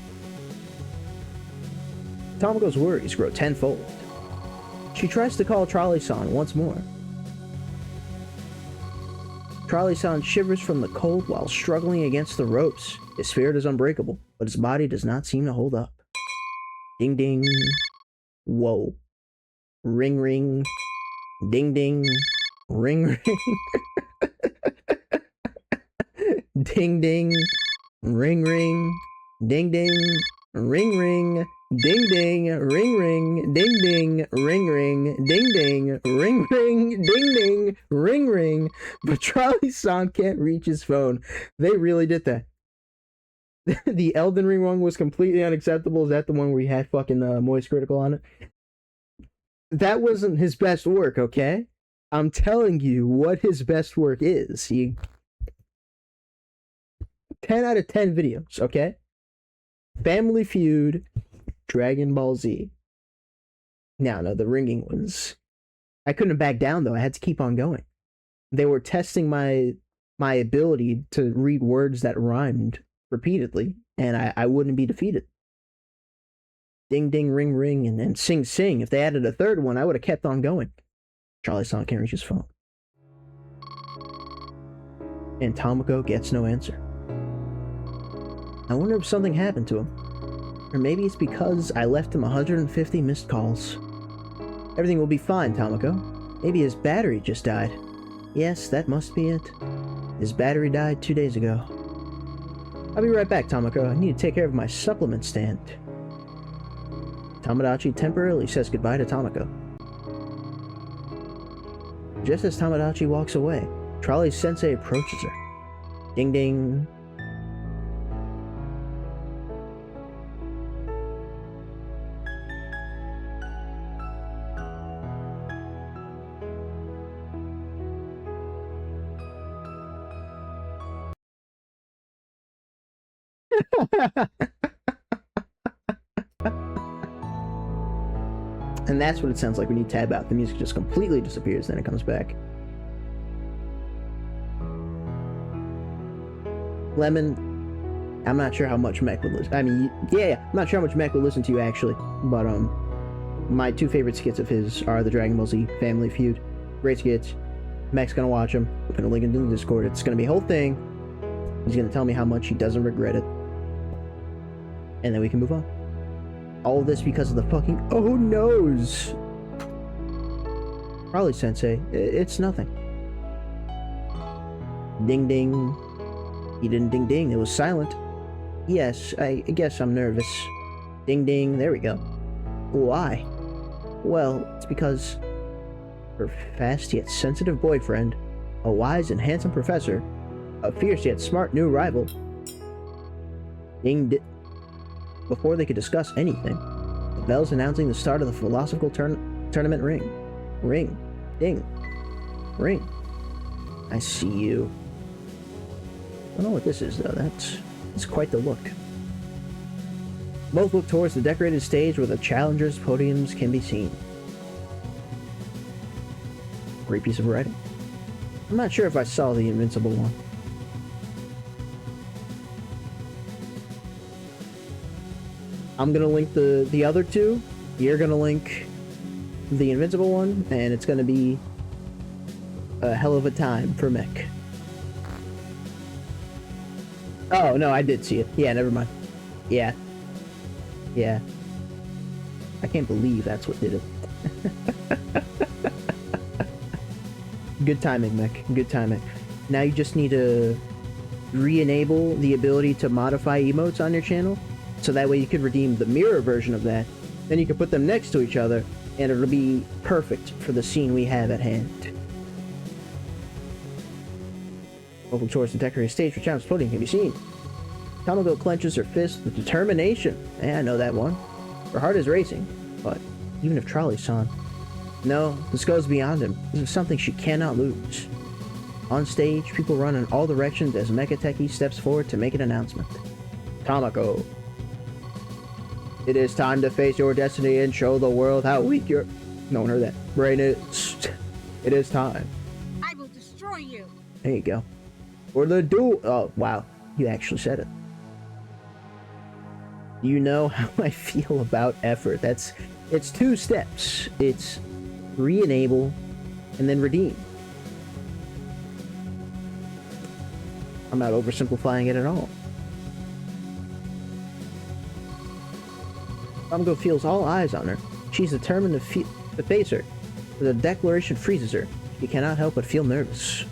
Tomoko's worries grow tenfold. She tries to call Trolley-san once more. Trolley-san shivers from the cold while struggling against the ropes. His spirit is unbreakable, but his body does not seem to hold up. Ding ding. Whoa. Ring ring. Ding ding. Ring ring. Ding ding. Ring ring. Ding ding. Ring ring. Ding ding. Ring ring. Ding ding. Ring ring. Ding ding. Ring ring. Ding ding. Ring ring. But Trolley-san can't reach his phone. They really did that. The Elden Ring one was completely unacceptable. Is that the one where he had fucking Moist Critical on it? That wasn't his best work, okay? I'm telling you what his best work is. 10 out of 10 videos, okay? Family Feud, Dragon Ball Z. No, the ringing was... I couldn't back down, though. I had to keep on going. They were testing my ability to read words that rhymed repeatedly, and I wouldn't be defeated. Ding ding ring ring and sing sing. If they added a third one, I would have kept on going. Trolley-san can't reach his phone. And Tomoko gets no answer. I wonder if something happened to him. Or maybe it's because I left him 150 missed calls. Everything will be fine, Tomoko. Maybe his battery just died. Yes, that must be it. His battery died 2 days ago. I'll be right back, Tomoko. I need to take care of my supplement stand. Tomodachi temporarily says goodbye to Tomoko. Just as Tomodachi walks away, Trolley-sensei approaches her. Ding ding. And that's what it sounds like when you tab out. The music just completely disappears, then it comes back. Lemon, I'm not sure how much Mech would listen. I mean, yeah, I'm not sure how much Mech would listen to you, actually. But, my two favorite skits of his are the Dragon Ball Z Family Feud. Great skits. Mech's gonna watch them. I'm gonna link it in the Discord. It's gonna be a whole thing. He's gonna tell me how much he doesn't regret it. And then we can move on. All of this because of the fucking oh no's. Trolley Sensei, it's nothing. Ding ding. He didn't ding ding, it was silent. Yes, I guess I'm nervous. Ding ding, there we go. Why? Well, it's because her fast yet sensitive boyfriend, a wise and handsome professor, a fierce yet smart new rival. Ding ding. Before they could discuss anything, the bells announcing the start of the philosophical tournament ring. Ring. Ding. Ring. I see you. I don't know what this is, though. That's quite the look. Both look towards the decorated stage where the challengers' podiums can be seen. Great piece of writing. I'm not sure if I saw the invincible one. I'm gonna link the other two. You're gonna link the invincible one, and it's gonna be a hell of a time for Mick. Oh, no, I did see it. Yeah, never mind. Yeah. Yeah. I can't believe that's what did it. Good timing, Mick. Good timing. Now you just need to re-enable the ability to modify emotes on your channel, so that way you could redeem the mirror version of that. Then you can put them next to each other, and it'll be perfect for the scene we have at hand. Moving towards the decorated stage where Child's floating can be seen. Tamako clenches her fist with determination. Yeah, I know that one. Her heart is racing, but even if Trolley's on, no, this goes beyond him. This is something she cannot lose. On stage, people run in all directions as Mekateki steps forward to make an announcement. Tamako, it is time to face your destiny and show the world how weak your... No one heard that. Brain is. It is time. I will destroy you. There you go. For the duel. Oh, wow. You actually said it. You know how I feel about effort. It's two steps. It's re-enable and then redeem. I'm not oversimplifying it at all. Tamako feels all eyes on her. She's determined to face her. But the declaration freezes her. She cannot help but feel nervous.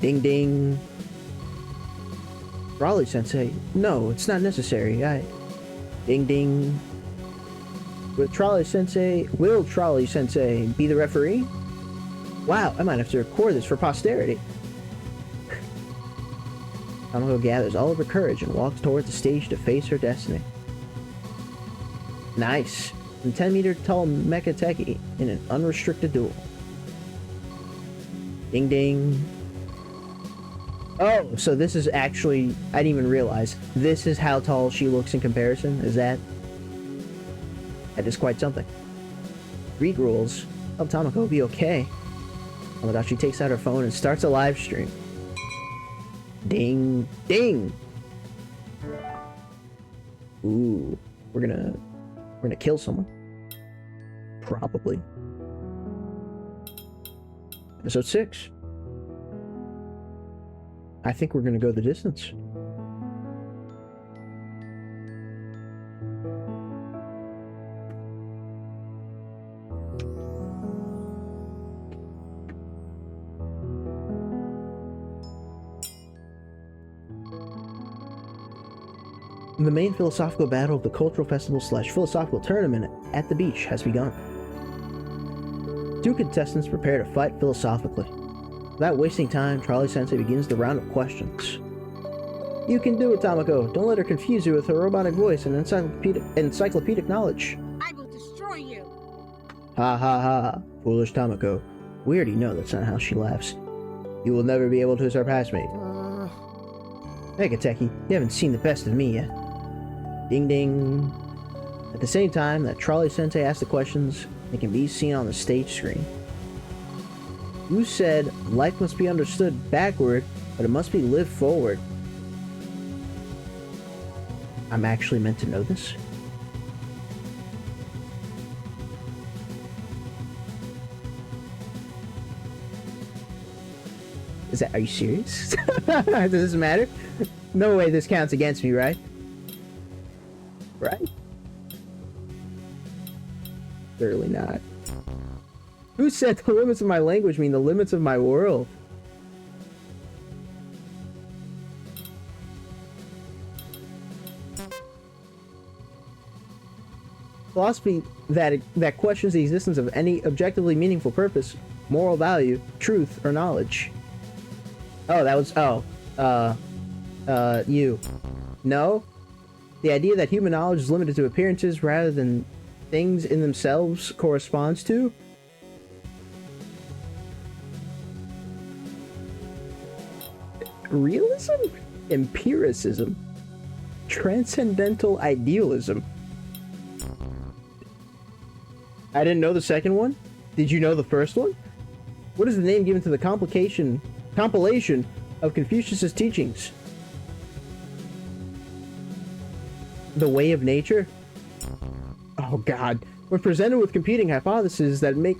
Ding ding. Trolley Sensei, no, it's not necessary. Ding ding. Will Trolley Sensei be the referee? Wow, I might have to record this for posterity. Tamako gathers all of her courage and walks towards the stage to face her destiny. Nice. And 10-meter tall Mekateki in an unrestricted duel. Ding ding. Oh, so this is actually... I didn't even realize. This is how tall she looks in comparison? Is that... That is quite something. Read rules. Help Tamako be okay. Tamadachi takes out her phone and starts a live stream. Ding. Ding! Ooh. We're gonna kill someone. Probably. Episode 6. I think we're gonna go the distance. The main philosophical battle of the cultural festival / philosophical tournament at the beach has begun. Two contestants prepare to fight philosophically. Without wasting time, Trolley Sensei begins the round of questions. You can do it, Tamako. Don't let her confuse you with her robotic voice and encyclopedic knowledge. I will destroy you. Ha ha ha. Foolish Tamako. We already know that's not how she laughs. You will never be able to surpass me. Mekateki, you haven't seen the best of me yet. Ding ding. At the same time that Trolley Sensei asks the questions, it can be seen on the stage screen. You said life must be understood backward, but it must be lived forward. I'm actually meant to know this? Are you serious? Does this matter? No way this counts against me, right? Right? Surely not. Who said the limits of my language mean the limits of my world? Philosophy that questions the existence of any objectively meaningful purpose, moral value, truth, or knowledge. Oh, that was... you. No? The idea that human knowledge is limited to appearances rather than things in themselves corresponds to? Realism? Empiricism? Transcendental idealism? I didn't know the second one? Did you know the first one? What is the name given to the compilation of Confucius's teachings? the way of nature? Oh god. When presented with competing hypotheses that make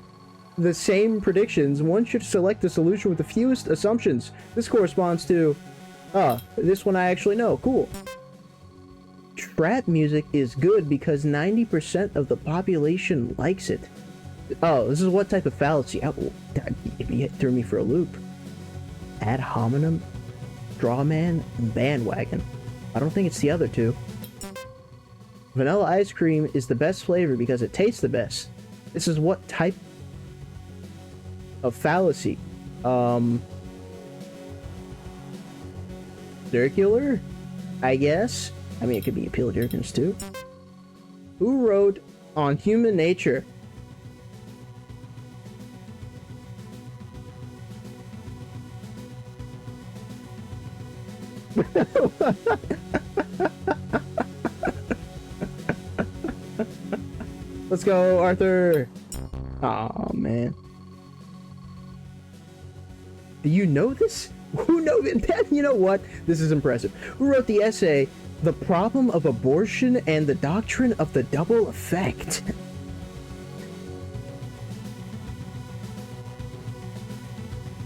the same predictions, one should select the solution with the fewest assumptions. This corresponds to... this one I actually know. Cool. Trap music is good because 90% of the population likes it. Oh, this is what type of fallacy? Oh, you threw me for a loop. Ad hominem, strawman, and bandwagon. I don't think it's the other two. Vanilla ice cream is the best flavor because it tastes the best. This is what type of fallacy? Circular? I guess? I mean, it could be appeal Jerkins too. Who wrote on human nature? Let's go, Arthur. Oh man. Do you know this? Who know that? You know what? This is impressive. Who wrote the essay, The Problem of Abortion and the Doctrine of the Double Effect?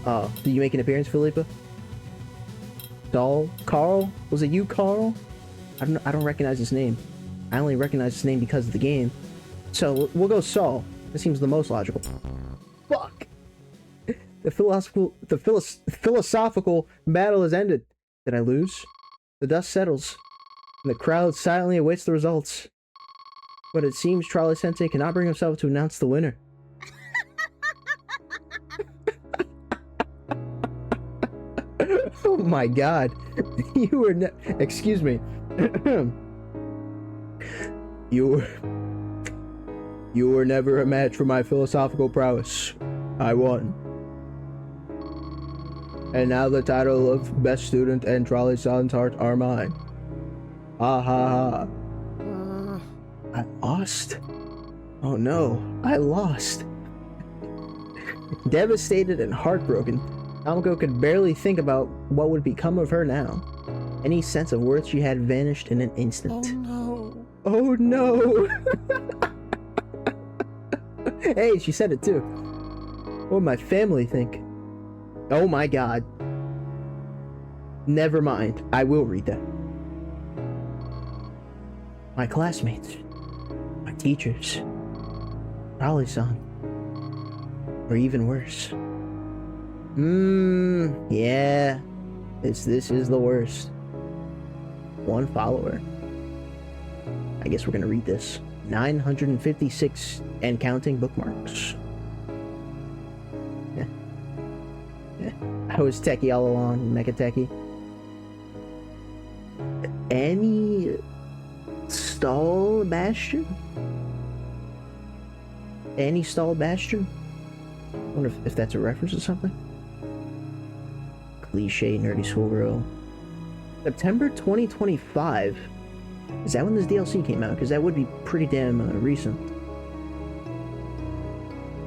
Oh, did you make an appearance, Philippa? Carl? Was it you, Carl? I don't recognize his name. I only recognize his name because of the game. So we'll go Saul. That seems the most logical. Fuck! The philosophical battle has ended. Did I lose? The dust settles, and the crowd silently awaits the results. But it seems Trolley Sensei cannot bring himself to announce the winner. Oh my god. You were excuse me. You were never a match for my philosophical prowess. I won. And now the title of Best Student and Trolley-san's heart are mine. Ha ha ha. I lost? Oh no, I lost. Devastated and heartbroken, Tamako could barely think about what would become of her now. Any sense of worth she had vanished in an instant. Oh no. Oh no! Hey, she said it too. What would my family think? Oh my god. Never mind. I will read that. My classmates. My teachers. Trolley-san. Or even worse. Yeah. This is the worst. One follower. I guess we're gonna read this. 956 and counting bookmarks. Yeah. I was techie all along, mecha techie. Any stall bastion? Any stall bastion? I wonder if that's a reference to something. Cliche nerdy schoolgirl. September 2025. Is that when this DLC came out? Because that would be pretty damn recent.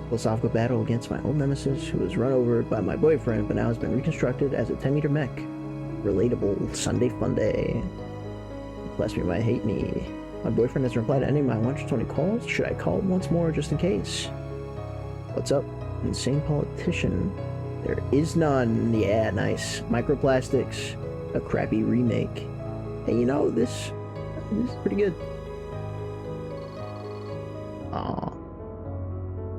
Philosophical battle against my old nemesis, who was run over by my boyfriend, but now has been reconstructed as a 10-meter mech. Relatable Sunday fun day. Classmate might hate me. My boyfriend hasn't replied to any of my 120 calls. Should I call once more just in case? What's up, insane politician? There is none. Yeah, nice. Microplastics. A crappy remake. Hey, you know, this is pretty good. Aw.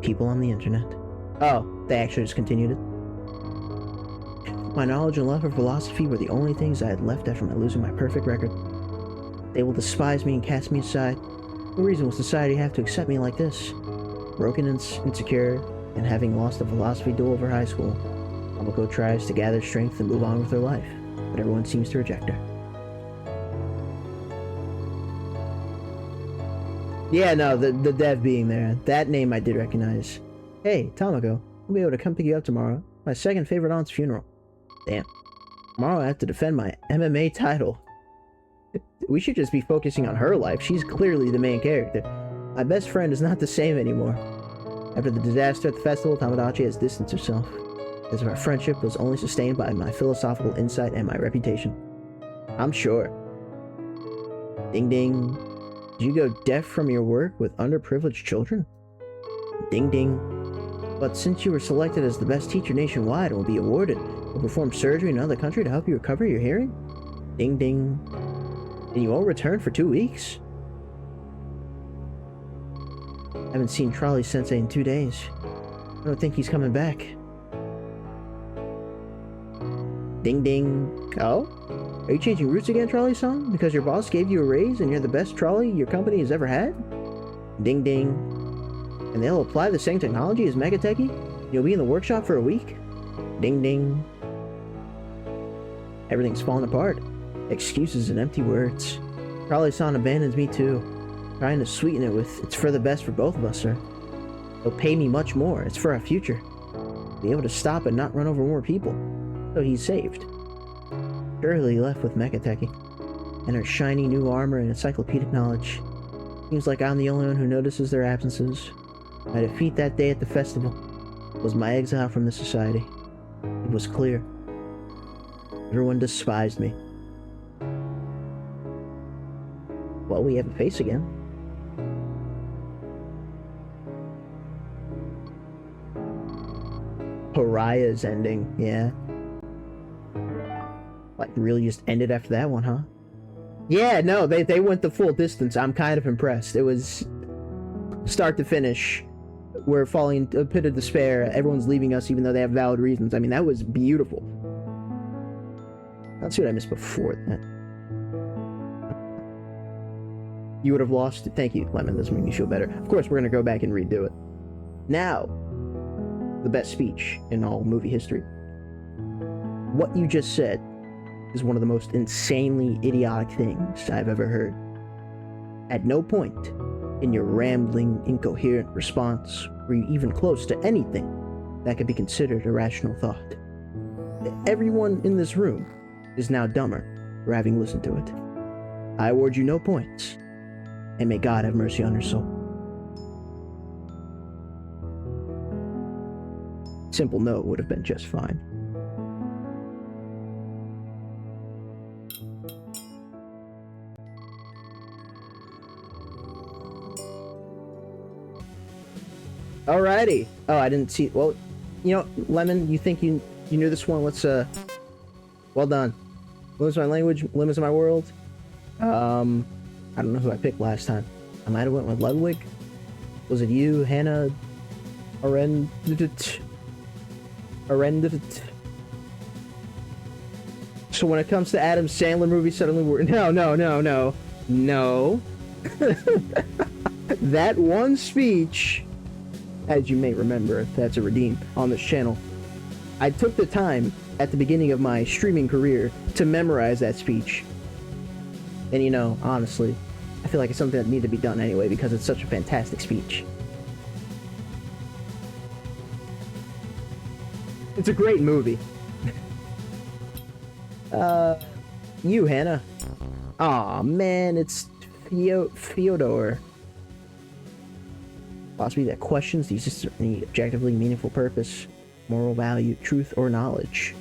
People on the internet. Oh, they actually just continued it. My knowledge and love for philosophy were the only things I had left after my losing my perfect record. They will despise me and cast me aside. What reason will society have to accept me like this? Broken and insecure, and having lost a philosophy duel over high school, Tamako tries to gather strength and move on with her life, but everyone seems to reject her. Yeah, no, the dev being there. That name I did recognize. Hey, Tamako, I'll be able to come pick you up tomorrow. My second favorite aunt's funeral. Damn. Tomorrow I have to defend my MMA title. We should just be focusing on her life. She's clearly the main character. My best friend is not the same anymore. After the disaster at the festival, Tamadachi has distanced herself, as if our friendship was only sustained by my philosophical insight and my reputation. I'm sure. Ding ding. Did you go deaf from your work with underprivileged children? Ding ding. But since you were selected as the best teacher nationwide and will be awarded, will perform surgery in another country to help you recover your hearing? Ding ding. And you won't return for 2 weeks? I haven't seen Trolley Sensei in 2 days. I don't think he's coming back. Ding ding. Oh? Are you changing routes again, Trolley-san? Because your boss gave you a raise and you're the best trolley your company has ever had? Ding ding. And they'll apply the same technology as Megateki? You'll be in the workshop for a week? Ding ding. Everything's falling apart. Excuses and empty words. Trolley-san abandons me too. Trying to sweeten it with, it's for the best for both of us, sir. They'll pay me much more. It's for our future. Be able to stop and not run over more people. So he's saved. Surely left with Megateki. And her shiny new armor and encyclopedic knowledge. Seems like I'm the only one who notices their absences. My defeat that day at the festival was my exile from the society. It was clear. Everyone despised me. Well, we have a face again. Pariah's ending, yeah. Like, really just ended after that one, huh? Yeah, no, they went the full distance. I'm kind of impressed. It was start to finish. We're falling into a pit of despair. Everyone's leaving us even though they have valid reasons. I mean, that was beautiful. Let's see what I missed before that. You would have lost it. Thank you, Lemon. This makes me feel better. Of course, we're going to go back and redo it. Now, the best speech in all movie history. What you just said is one of the most insanely idiotic things I've ever heard. At no point in your rambling, incoherent response were you even close to anything that could be considered a rational thought. Everyone in this room is now dumber for having listened to it. I award you no points, and may God have mercy on your soul. Simple no would have been just fine. Alrighty. Oh, I didn't see. Well, you know, Lemon, you think you knew this one? Let's well done. Limits my language, limits my world. I don't know who I picked last time. I might have went with Ludwig. Was it you, Hannah? Arendit. So when it comes to Adam Sandler movies, suddenly we're no. That one speech, as you may remember, that's a redeem on this channel. I took the time at the beginning of my streaming career to memorize that speech. And you know, honestly, I feel like it's something that needed to be done anyway because it's such a fantastic speech. It's a great movie. You, Hannah. Aw, man, it's Fyodor. Philosophy that questions the existence of any objectively meaningful purpose, moral value, truth, or knowledge.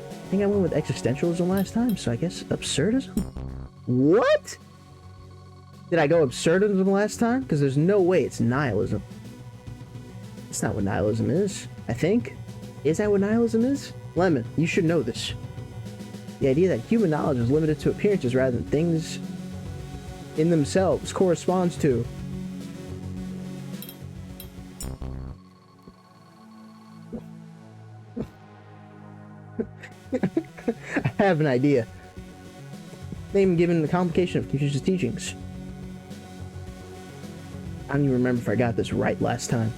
I think I went with existentialism last time, so I guess absurdism? What? Did I go absurdism last time? Because there's no way it's nihilism. That's not what nihilism is, I think. Is that what nihilism is? Lemon, you should know this. The idea that human knowledge is limited to appearances rather than things in themselves corresponds to I have an idea. Name given the complication of Confucius' teachings. I don't even remember if I got this right last time.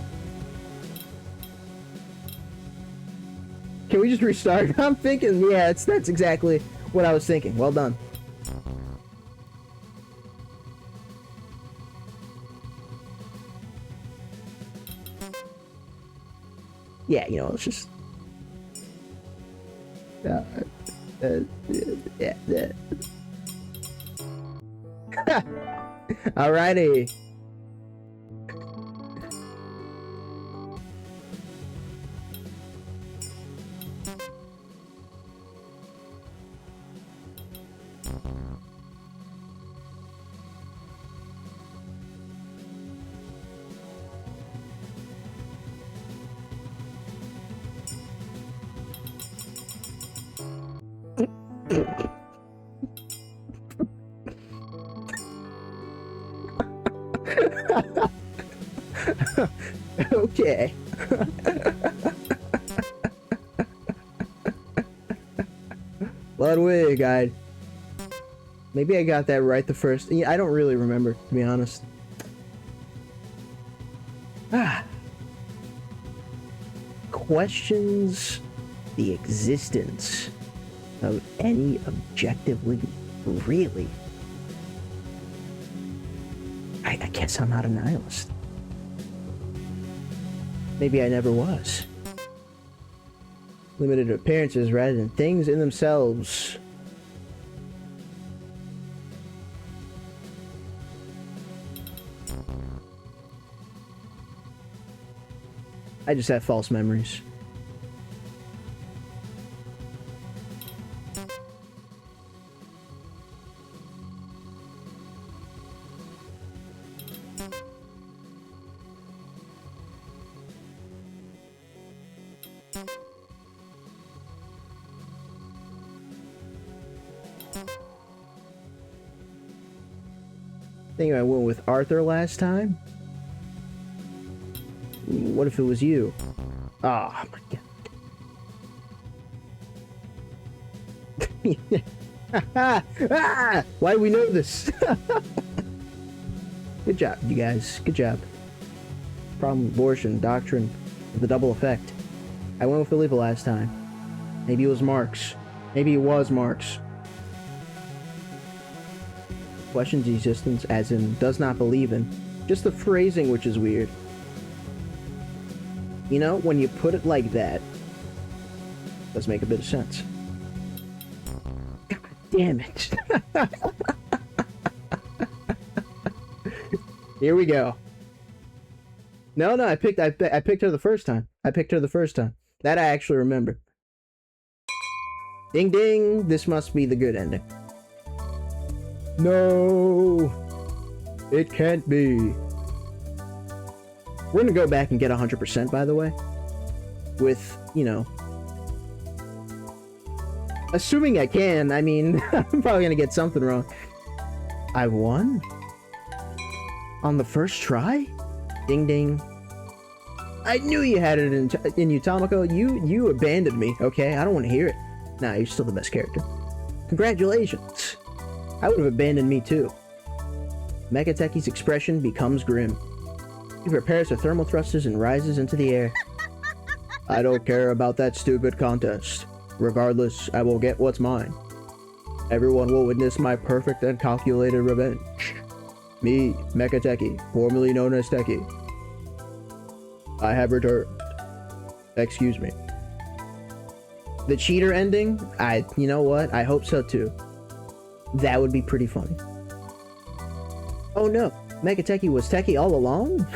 Can we just restart? I'm thinking, yeah, that's exactly what I was thinking. Well done. Yeah, you know, it's just... yeah. Alrighty. Okay. Ludwig, maybe I got that right the first. Yeah, I don't really remember, to be honest. Questions the existence of any objectively really. I guess I'm not a nihilist. Maybe I never was. Limited appearances rather than things in themselves. I just have false memories. I think I went with Arthur last time. What if it was you? Oh my god. Why do we know this? Good job, you guys. Good job. Problem with abortion, doctrine, the double effect. I went with Philippa last time. Maybe it was Marx. Maybe it was Marx. Questions existence, as in does not believe in. Just the phrasing, which is weird. You know, when you put it like that, it does make a bit of sense. God damn it. Here we go. No, I picked her the first time. That I actually remember. Ding ding, this must be the good ending. No, it can't be. We're gonna go back and get 100%, by the way. With, you know, assuming I can. I mean, I'm probably gonna get something wrong. I won? On the first try? Ding ding. I knew you had it in you, Tomoko. You abandoned me, okay? I don't want to hear it. Nah, you're still the best character. Congratulations. I would have abandoned me too. Megatechi's expression becomes grim. He prepares for thermal thrusters and rises into the air. I don't care about that stupid contest. Regardless, I will get what's mine. Everyone will witness my perfect and calculated revenge. Me, Mechatechi, formerly known as Techi. I have returned. Excuse me. The cheater ending? You know what? I hope so too. That would be pretty funny. Oh no, Megatechi was Techi all along?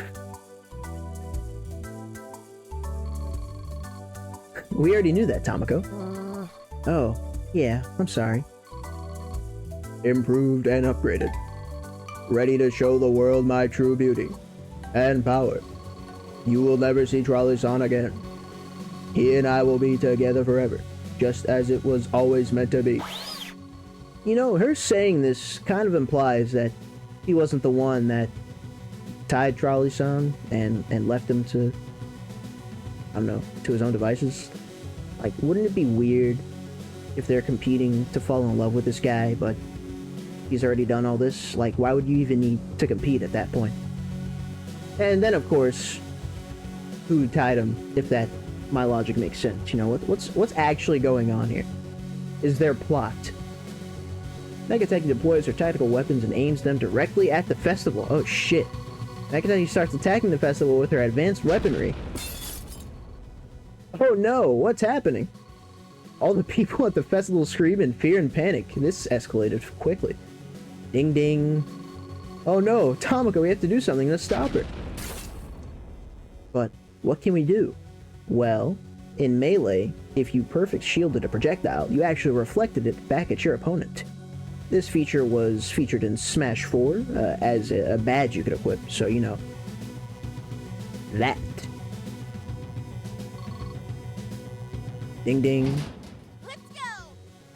We already knew that, Tomoko. Oh, yeah, I'm sorry. Improved and upgraded. Ready to show the world my true beauty and power. You will never see Trolley-san again. He and I will be together forever, just as it was always meant to be. You know, her saying this kind of implies that he wasn't the one that tied Trolley-san and left him to, I don't know, to his own devices. Like, wouldn't it be weird if they're competing to fall in love with this guy, but he's already done all this? Like, why would you even need to compete at that point? And then, of course, who tied him, if that my logic makes sense? You know, what's actually going on here? Is there plot? Megatechi deploys her tactical weapons and aims them directly at the festival. Oh shit. Megatechi starts attacking the festival with her advanced weaponry. Oh no, what's happening? All the people at the festival scream in fear and panic. This escalated quickly. Ding ding. Oh no, Tomoko, we have to do something to stop her. But what can we do? Well, in Melee, if you perfect shielded a projectile, you actually reflected it back at your opponent. This feature was featured in Smash 4 as a badge you could equip, so you know. That. Ding ding. Let's go!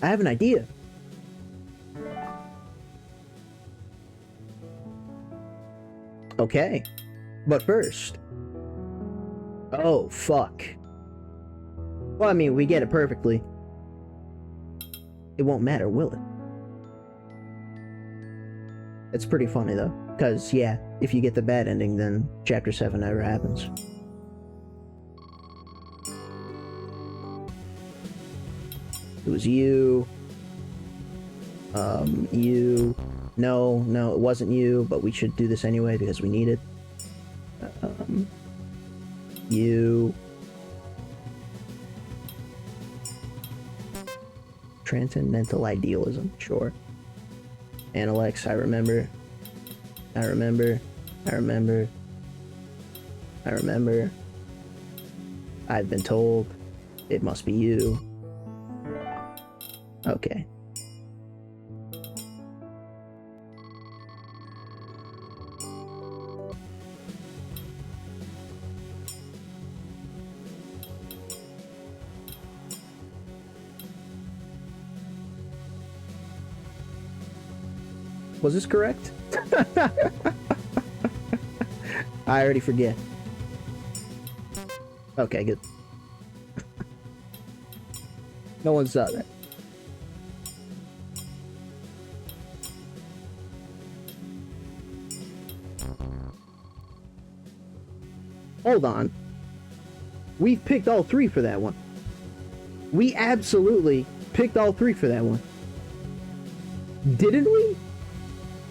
I have an idea. Okay. But first... Oh, fuck. Well, I mean, we get it perfectly. It won't matter, will it? It's pretty funny, though. Because, yeah, if you get the bad ending, then Chapter 7 never happens. It was you. You. No, it wasn't you, but we should do this anyway because we need it. You. Transcendental idealism, sure. Alex, I remember. I've been told it must be you. Okay. Was this correct? I already forget. Okay, good. No one saw that. Hold on. We've picked all three for that one. We absolutely picked all three for that one. Didn't we?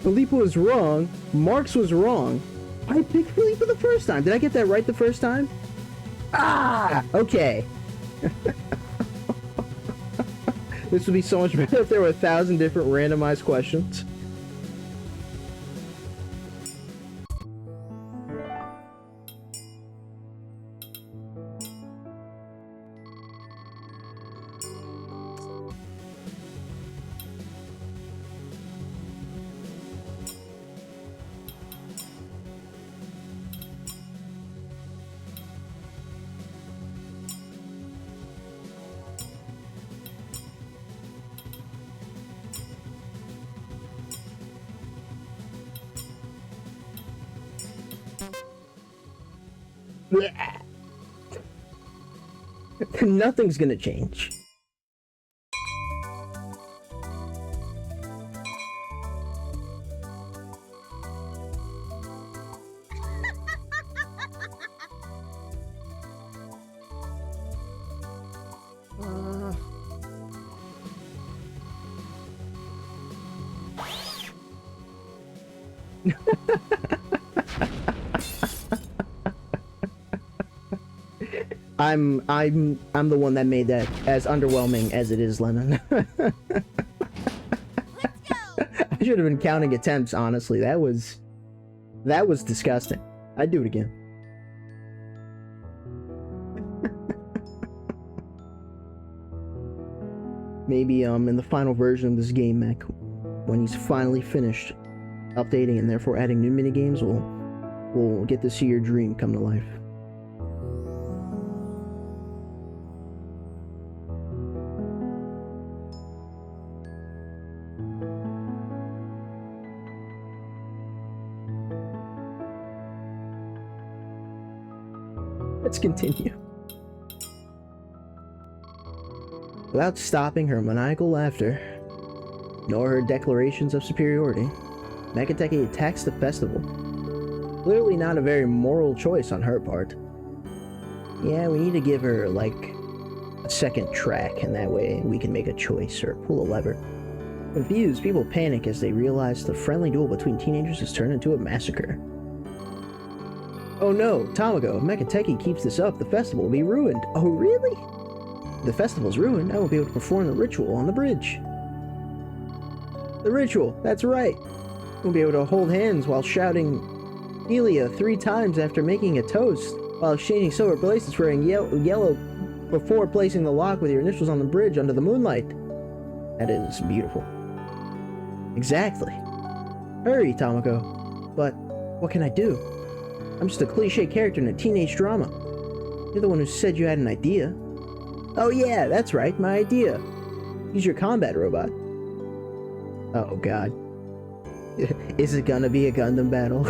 Philippe was wrong. Marx was wrong. I picked Philippe the first time. Did I get that right the first time? Ah! Okay. This would be so much better if there were 1,000 different randomized questions. Nothing's gonna change. I'm the one that made that as underwhelming as it is, Lemon. Let's go. I should have been counting attempts, honestly. That was disgusting. I'd do it again. Maybe in the final version of this game, Mech, when he's finally finished updating and therefore adding new minigames, we'll get to see your dream come to life. Let's continue. Without stopping her maniacal laughter, nor her declarations of superiority, Mekateki attacks the festival. Clearly not a very moral choice on her part. Yeah, we need to give her, like, a second track, and that way we can make a choice or pull a lever. Confused, people panic as they realize the friendly duel between teenagers has turned into a massacre. Oh no, Tamago, if Mekateki keeps this up, the festival will be ruined. Oh really? If the festival's ruined, I won't be able to perform the ritual on the bridge. The ritual, that's right. We'll be able to hold hands while shouting Elia 3 times after making a toast, while exchanging silver bracelets wearing yellow before placing the lock with your initials on the bridge under the moonlight. That is beautiful. Exactly. Hurry, Tamago. But what can I do? I'm just a cliche character in a teenage drama. You're the one who said you had an idea. Oh yeah, that's right, my idea. He's your combat robot. Oh god. Is it gonna be a Gundam battle?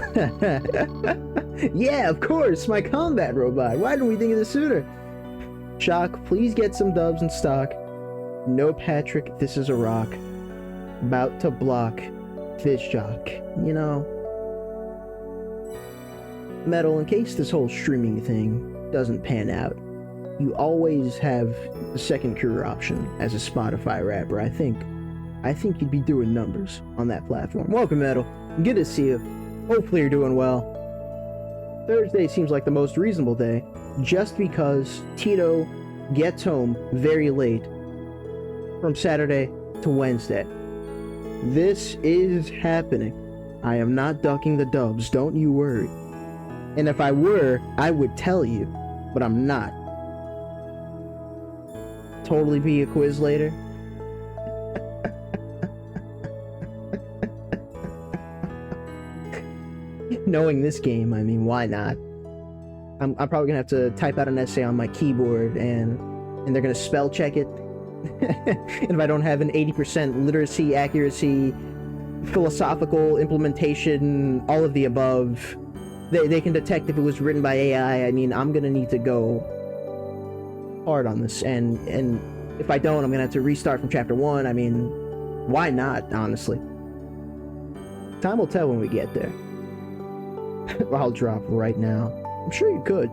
Yeah, of course, my combat robot. Why didn't we think of this sooner? Shock, please get some dubs in stock. No, Patrick, this is a rock. About to block Fish Jock. You know, Metal, in case this whole streaming thing doesn't pan out, you always have the second career option as a Spotify rapper. I think you'd be doing numbers on that platform. Welcome, Metal. Good to see you. Hopefully you're doing well. Thursday seems like the most reasonable day, just because Tito gets home very late from Saturday to Wednesday. This is happening. I am not ducking the dubs, don't you worry. And if I were, I would tell you, but I'm not. Totally be a quiz later. Knowing this game, I mean, why not? I'm probably gonna have to type out an essay on my keyboard and they're gonna spell check it. And if I don't have an 80% literacy, accuracy, philosophical implementation, all of the above, they can detect if it was written by AI. I mean, I'm gonna need to go hard on this, and if I don't, I'm gonna have to restart from chapter 1. I mean, why not, honestly? Time will tell when we get there. I'll drop right now. I'm sure you could.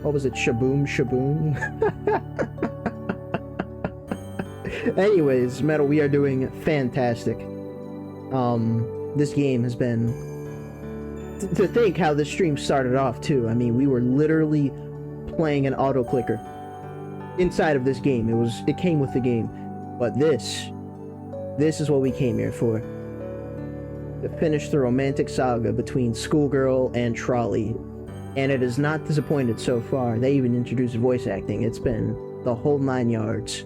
What was it? Shaboom, shaboom? Anyways, Metal, we are doing fantastic. This game has been... To think how this stream started off, too. I mean, we were literally playing an auto-clicker inside of this game. It came with the game. But this is what we came here for. To finish the romantic saga between Schoolgirl and Trolley. And it has not disappointed so far. They even introduced voice acting. It's been the whole 9 yards.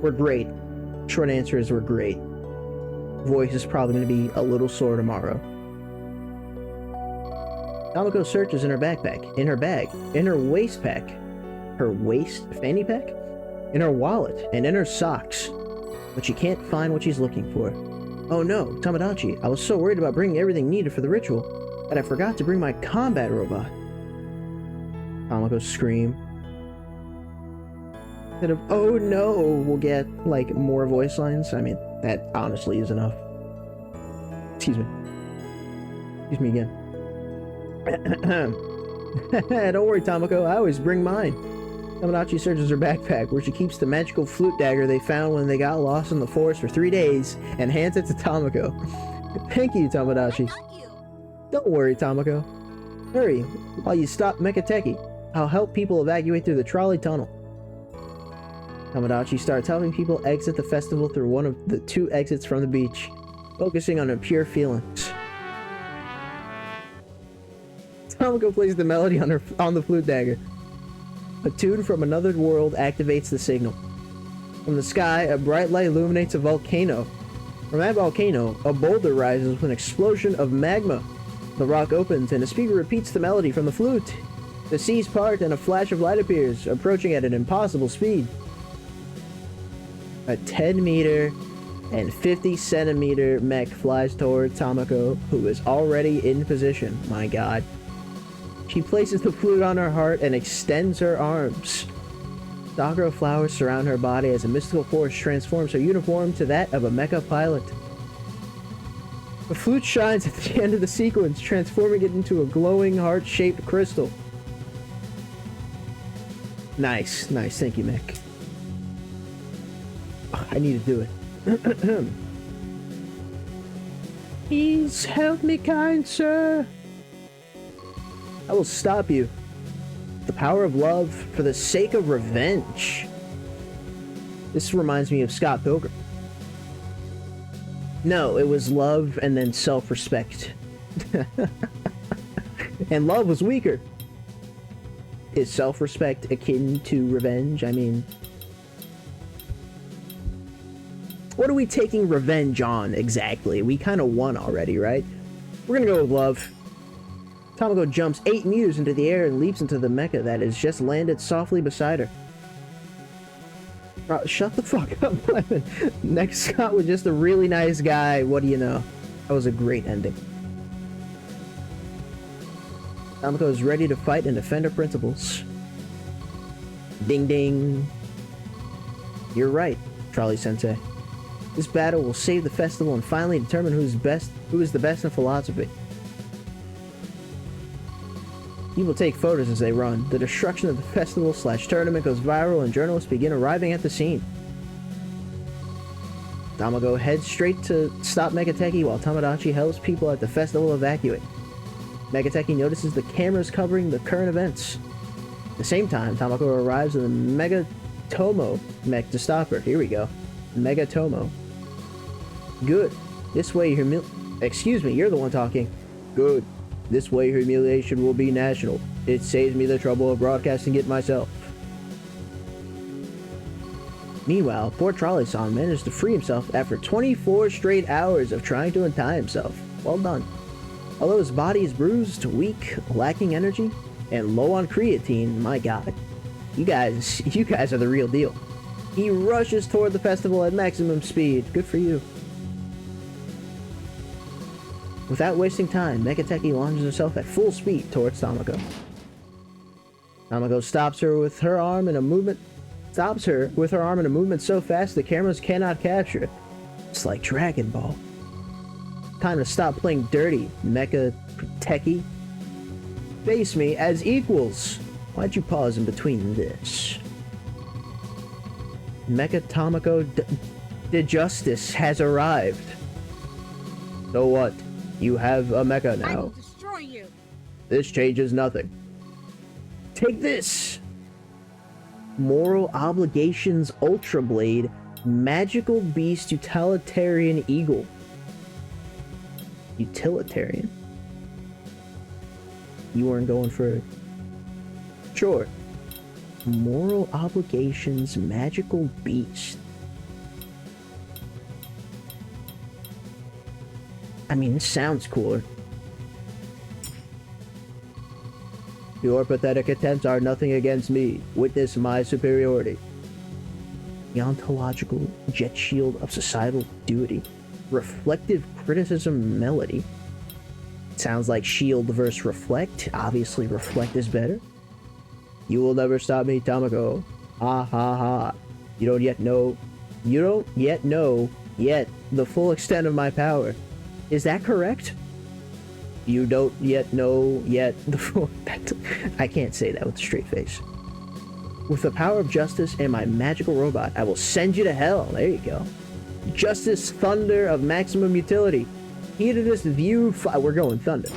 We're great. Short answer is we're great. Voice is probably going to be a little sore tomorrow. Tamako searches in her backpack, in her bag, in her waist pack, her waist fanny pack, in her wallet, and in her socks. But she can't find what she's looking for. Oh no, Tomodachi, I was so worried about bringing everything needed for the ritual that I forgot to bring my combat robot. Tamako scream. Instead of, oh no, we'll get, like, more voice lines. I mean, that honestly is enough. Excuse me. Excuse me again. Don't worry, Tamako, I always bring mine. Tomodachi searches her backpack, where she keeps the magical flute dagger they found when they got lost in the forest for 3 days, and hands it to Tamako. Thank you, Tomodachi. Don't worry, Tamako. Hurry, while you stop Mekateki. I'll help people evacuate through the trolley tunnel. Tomodachi starts helping people exit the festival through one of the 2 exits from the beach, focusing on her pure feelings. Tamako plays the melody on the flute dagger. A tune from another world activates the signal. From the sky, a bright light illuminates a volcano. From that volcano, a boulder rises with an explosion of magma. The rock opens, and a speaker repeats the melody from the flute. The seas part, and a flash of light appears, approaching at an impossible speed. A 10-meter and 50-centimeter mech flies toward Tamako, who is already in position. My god. She places the flute on her heart and extends her arms. Sakura flowers surround her body as a mystical force transforms her uniform to that of a mecha pilot. The flute shines at the end of the sequence, transforming it into a glowing heart-shaped crystal. Nice, nice. Thank you, Mick. I need to do it. Please help me, kind sir. I will stop you. The power of love for the sake of revenge. This reminds me of Scott Pilgrim. No, it was love and then self-respect. And love was weaker. Is self-respect akin to revenge? I mean, what are we taking revenge on exactly? We kind of won already, right? We're gonna go with love. Tamako jumps 8 meters into the air and leaps into the mecha that has just landed softly beside her. Shut the fuck up, Lemon. Next Scott was just a really nice guy. What do you know? That was a great ending. Tamako is ready to fight and defend her principles. Ding ding. You're right, Trolley Sensei. This battle will save the festival and finally determine who is the best in philosophy. People take photos as they run. The destruction of the festival / tournament goes viral and journalists begin arriving at the scene. Tamako heads straight to stop Megateki while Tomodachi helps people at the festival evacuate. Megateki notices the cameras covering the current events. At the same time, Tamako arrives in the Megatomo mech to stop her. Here we go. Megatomo. Good. This way excuse me, you're the one talking. Good. This way humiliation will be national. It saves me the trouble of broadcasting it myself. Meanwhile, poor Trolley-san managed to free himself after 24 straight hours of trying to untie himself. Well done. Although his body is bruised, weak, lacking energy, and low on creatine, my god. You guys are the real deal. He rushes toward the festival at maximum speed. Good for you. Without wasting time, Megateki launches herself at full speed towards Tamako. Tamako stops her with her arm in a movement so fast the cameras cannot capture it. It's like Dragon Ball. Time to stop playing dirty, Megateki. Face me as equals. Why'd you pause in between this? Mecha Tamako de Justice has arrived. So what? You have a mecha now. I will destroy you. This changes nothing. Take this! Moral Obligations Ultra Blade Magical Beast Utilitarian Eagle. Utilitarian? You weren't going for it. Sure. Moral Obligations Magical Beast. I mean, this sounds cooler. Your pathetic attempts are nothing against me. Witness my superiority. The ontological jet shield of societal duty. Reflective criticism melody. Sounds like shield versus reflect. Obviously, reflect is better. You will never stop me, Tamako. Ha ha ha. You don't yet know the full extent of my power. Is that correct? You don't yet know the full... I can't say that with a straight face. With the power of justice and my magical robot, I will send you to hell. There you go. Justice Thunder of maximum utility. Heatedest view... We're going Thunder.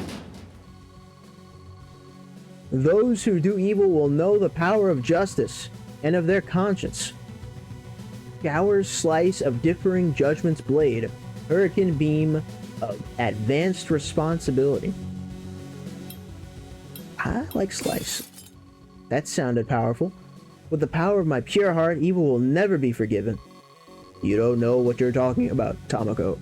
Those who do evil will know the power of justice and of their conscience. Shower slice of differing judgment's blade. Hurricane beam of advanced responsibility. I like slice. That sounded powerful. With the power of my pure heart, evil will never be forgiven. You don't know what you're talking about, Tamako.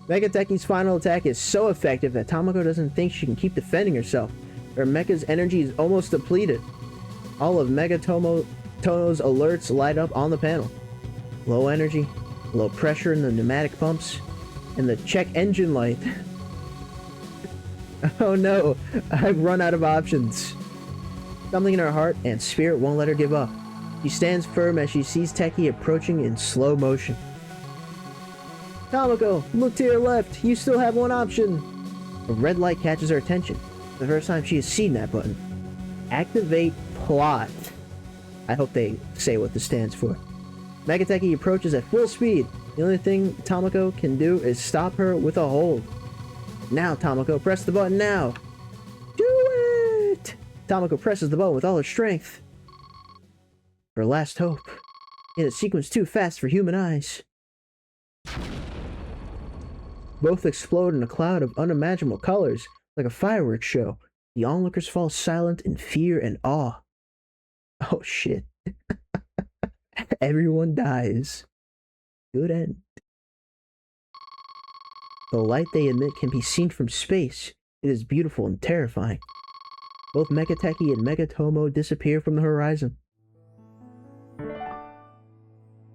Megateki's final attack is so effective that Tamako doesn't think she can keep defending herself. Her mecha's energy is almost depleted. All of Megatomo's alerts light up on the panel. Low energy, low pressure in the pneumatic pumps, and the check engine light. Oh no, I've run out of options. Something in her heart and spirit won't let her give up. She stands firm as she sees Teki approaching in slow motion. Tamako, look to your left. You still have one option. A red light catches her attention. The first time she has seen that button. Activate plot. I hope they say what this stands for. Megateki approaches at full speed. The only thing Tamako can do is stop her with a hold. Now, Tamako, press the button now. Do it! Tamako presses the button with all her strength. Her last hope. In a sequence too fast for human eyes. Both explode in a cloud of unimaginable colors, like a fireworks show. The onlookers fall silent in fear and awe. Oh shit. Everyone dies. Good end. The light they emit can be seen from space. It is beautiful and terrifying. Both Megateki and Megatomo disappear from the horizon.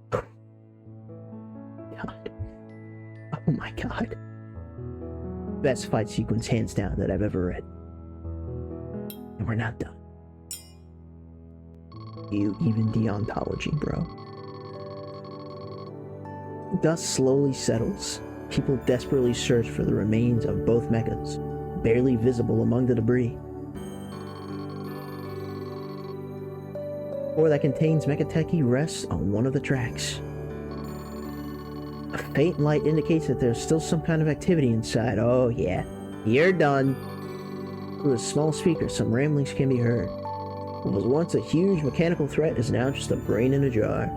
God. Oh my god. Best fight sequence hands down that I've ever read. And we're not done. You even deontology, bro. Dust slowly settles. People desperately search for the remains of both mechas, barely visible among the debris. Or that contains Megateki rests on one of the tracks. A faint light indicates that there's still some kind of activity inside. Oh yeah, you're done. Through a small speaker, some ramblings can be heard. What was once a huge mechanical threat is now just a brain in a jar.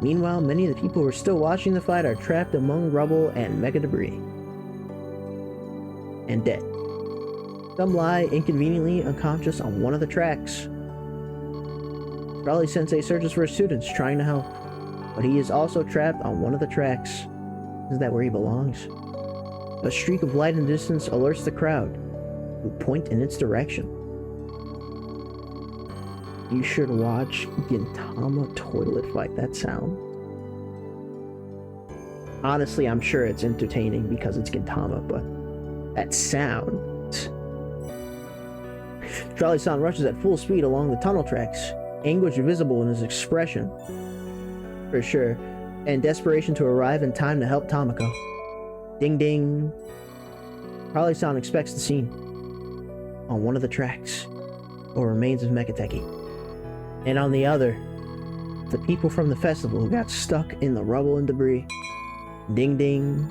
Meanwhile, many of the people who are still watching the fight are trapped among rubble and mega debris. And dead. Some lie inconveniently unconscious on one of the tracks. Trolley Sensei searches for his students, trying to help, but he is also trapped on one of the tracks. Isn't that where he belongs? A streak of light in the distance alerts the crowd, who point in its direction. You should watch Gintama toilet fight. That sound. Honestly, I'm sure it's entertaining because it's Gintama, but that sound. Trolley-san rushes at full speed along the tunnel tracks, anguish visible in his expression, for sure, and desperation to arrive in time to help Tamako. Ding ding. Trolley-san expects the scene. On one of the tracks, or remains of Megateki. And on the other, the people from the festival who got stuck in the rubble and debris. Ding ding.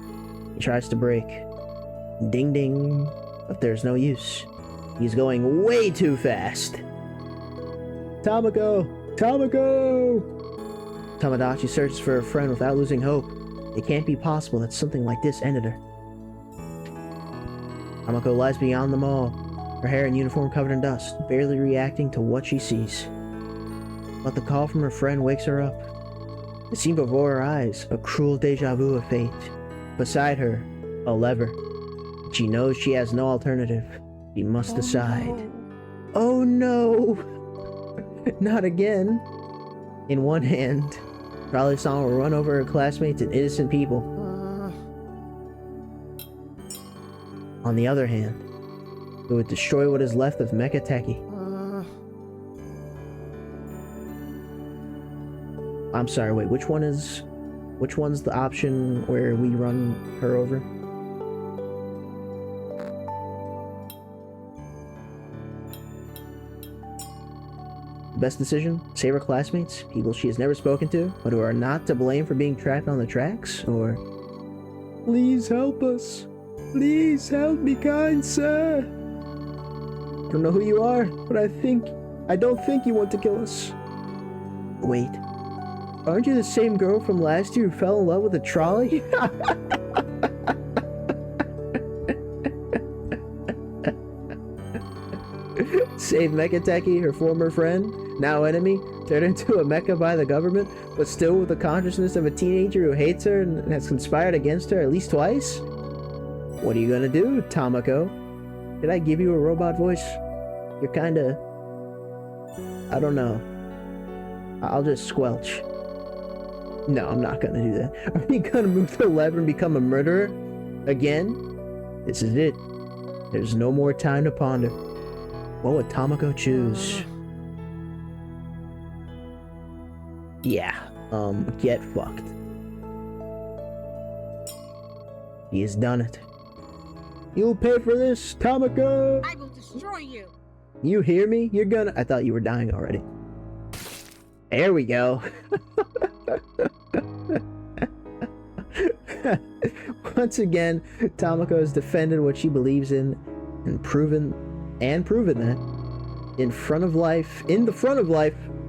He tries to break. Ding ding. But there's no use. He's going way too fast. Tamako! Tamako! Tamadachi searches for a friend without losing hope. It can't be possible that something like this ended her. Tamako lies beyond them all, her hair and uniform covered in dust, barely reacting to what she sees. But the call from her friend wakes her up. It seemed before her eyes, a cruel deja vu of fate. Beside her, a lever. She knows she has no alternative. She must decide. Oh no! Not again. In one hand, Trolley-san will run over her classmates and innocent people. On the other hand, it would destroy what is left of Megateki. I'm sorry, wait, which one's the option where we run her over? Best decision? Save her classmates? People she has never spoken to, but who are not to blame for being trapped on the tracks? Or... Please help us. Please help me, kind sir. I don't know who you are, but I don't think you want to kill us. Wait. Aren't you the same girl from last year who fell in love with a trolley? Save Megateki, her former friend, now enemy, turned into a mecha by the government, but still with the consciousness of a teenager who hates her and has conspired against her at least twice? What are you gonna do, Tamako? Did I give you a robot voice? You're kinda... I don't know. I'll just squelch. No, I'm not gonna do that. Are you gonna move the lever and become a murderer? Again? This is it. There's no more time to ponder. What would Tamako choose? Yeah, get fucked. He has done it. You'll pay for this, Tamako! I will destroy you! You hear me? You're gonna... I thought you were dying already. There we go. Once again, Tamako has defended what she believes in and proven that in the front of life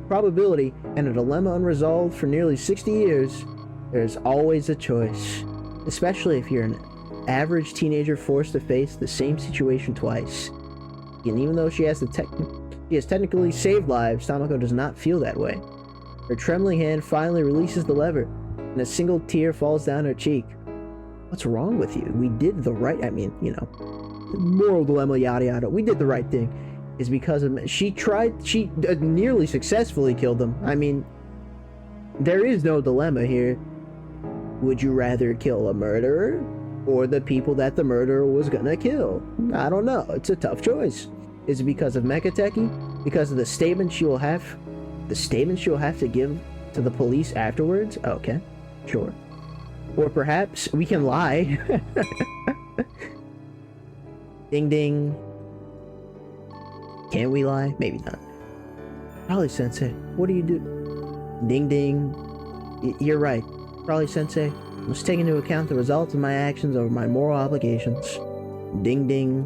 probability and a dilemma unresolved for nearly 60 years, there's always a choice, especially if you're an average teenager forced to face the same situation twice. And even though she has technically saved lives, Tamako does not feel that way. Her trembling hand finally releases the lever, and a single tear falls down her cheek. What's wrong with you? We did the right, I mean, you know, moral dilemma, yada yada. We did the right thing. Is because of, she nearly successfully killed them. I mean, there is no dilemma here. Would you rather kill a murderer or the people that the murderer was gonna kill? I don't know. It's a tough choice. Is it because of Mekateki? Because of the statement she will have to give to the police afterwards? Okay, sure. Or perhaps we can lie. Ding ding. Can we lie? Maybe not. Trolley Sensei, what do you do? Ding ding. You're right. Trolley Sensei, I must take into account the results of my actions over my moral obligations. Ding ding.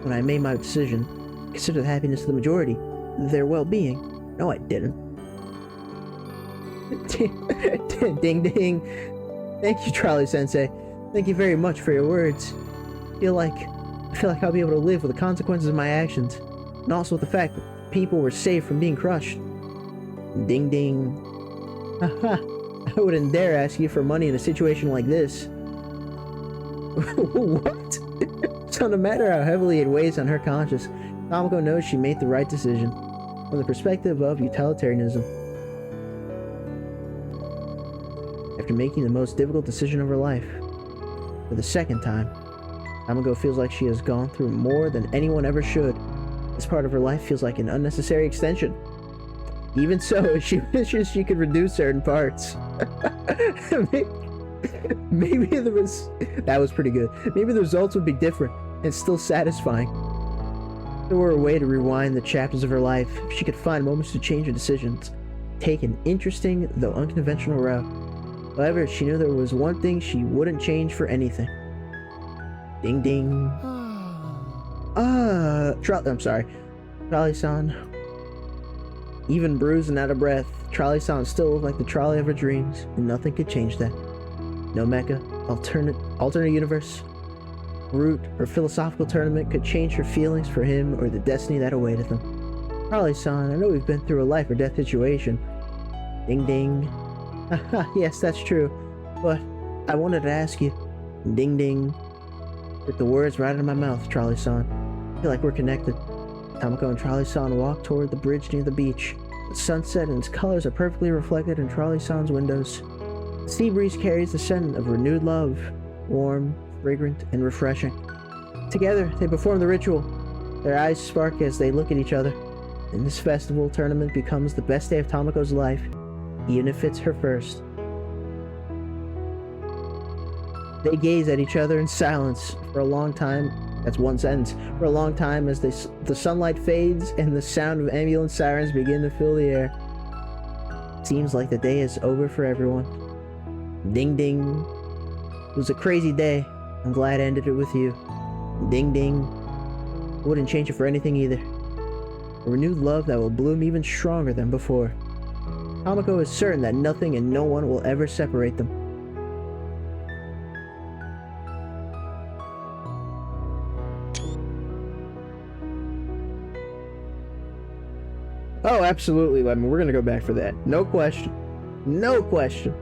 When I made my decision, consider the happiness of the majority, their well-being. No, I didn't. Ding ding. Thank you, Trolley Sensei. Thank you very much for your words. I feel like I'll be able to live with the consequences of my actions, and also with the fact that people were saved from being crushed. Ding ding. Haha. I wouldn't dare ask you for money in a situation like this. What? So no matter how heavily it weighs on her conscience, Tamako knows she made the right decision from the perspective of utilitarianism. After making the most difficult decision of her life, for the second time, Tamako feels like she has gone through more than anyone ever should. This part of her life feels like an unnecessary extension. Even so, she wishes she could reduce certain parts. Maybe that was pretty good. Maybe the results would be different and still satisfying. If there were a way to rewind the chapters of her life, if she could find moments to change her decisions, take an interesting though unconventional route. However, she knew there was one thing she wouldn't change for anything. Ding ding. I'm sorry. Trolley-san. Even bruised and out of breath, Trolley-san still looked like the trolley of her dreams, and nothing could change that. No mecha, alternate universe, route, or philosophical tournament could change her feelings for him or the destiny that awaited them. Trolley-san, I know we've been through a life or death situation. Ding ding. Haha, yes, that's true. But I wanted to ask you. Ding ding. With the words right out of my mouth, Trolley-san. I feel like we're connected. Tamako and Trolley-san walk toward the bridge near the beach. The sunset and its colors are perfectly reflected in Trolley-san's windows. The sea breeze carries the scent of renewed love, warm, fragrant, and refreshing. Together, they perform the ritual. Their eyes spark as they look at each other. And this festival tournament becomes the best day of Tamako's life, even if it's her first. They gaze at each other in silence for a long time. That's one sentence. For a long time as the sunlight fades and the sound of ambulance sirens begin to fill the air. Seems like the day is over for everyone. Ding ding. It was a crazy day. I'm glad I ended it with you. Ding ding. Wouldn't change it for anything either. A renewed love that will bloom even stronger than before. Tamako is certain that nothing and no one will ever separate them. Oh, absolutely, Lemon. We're gonna go back for that. No question. No question.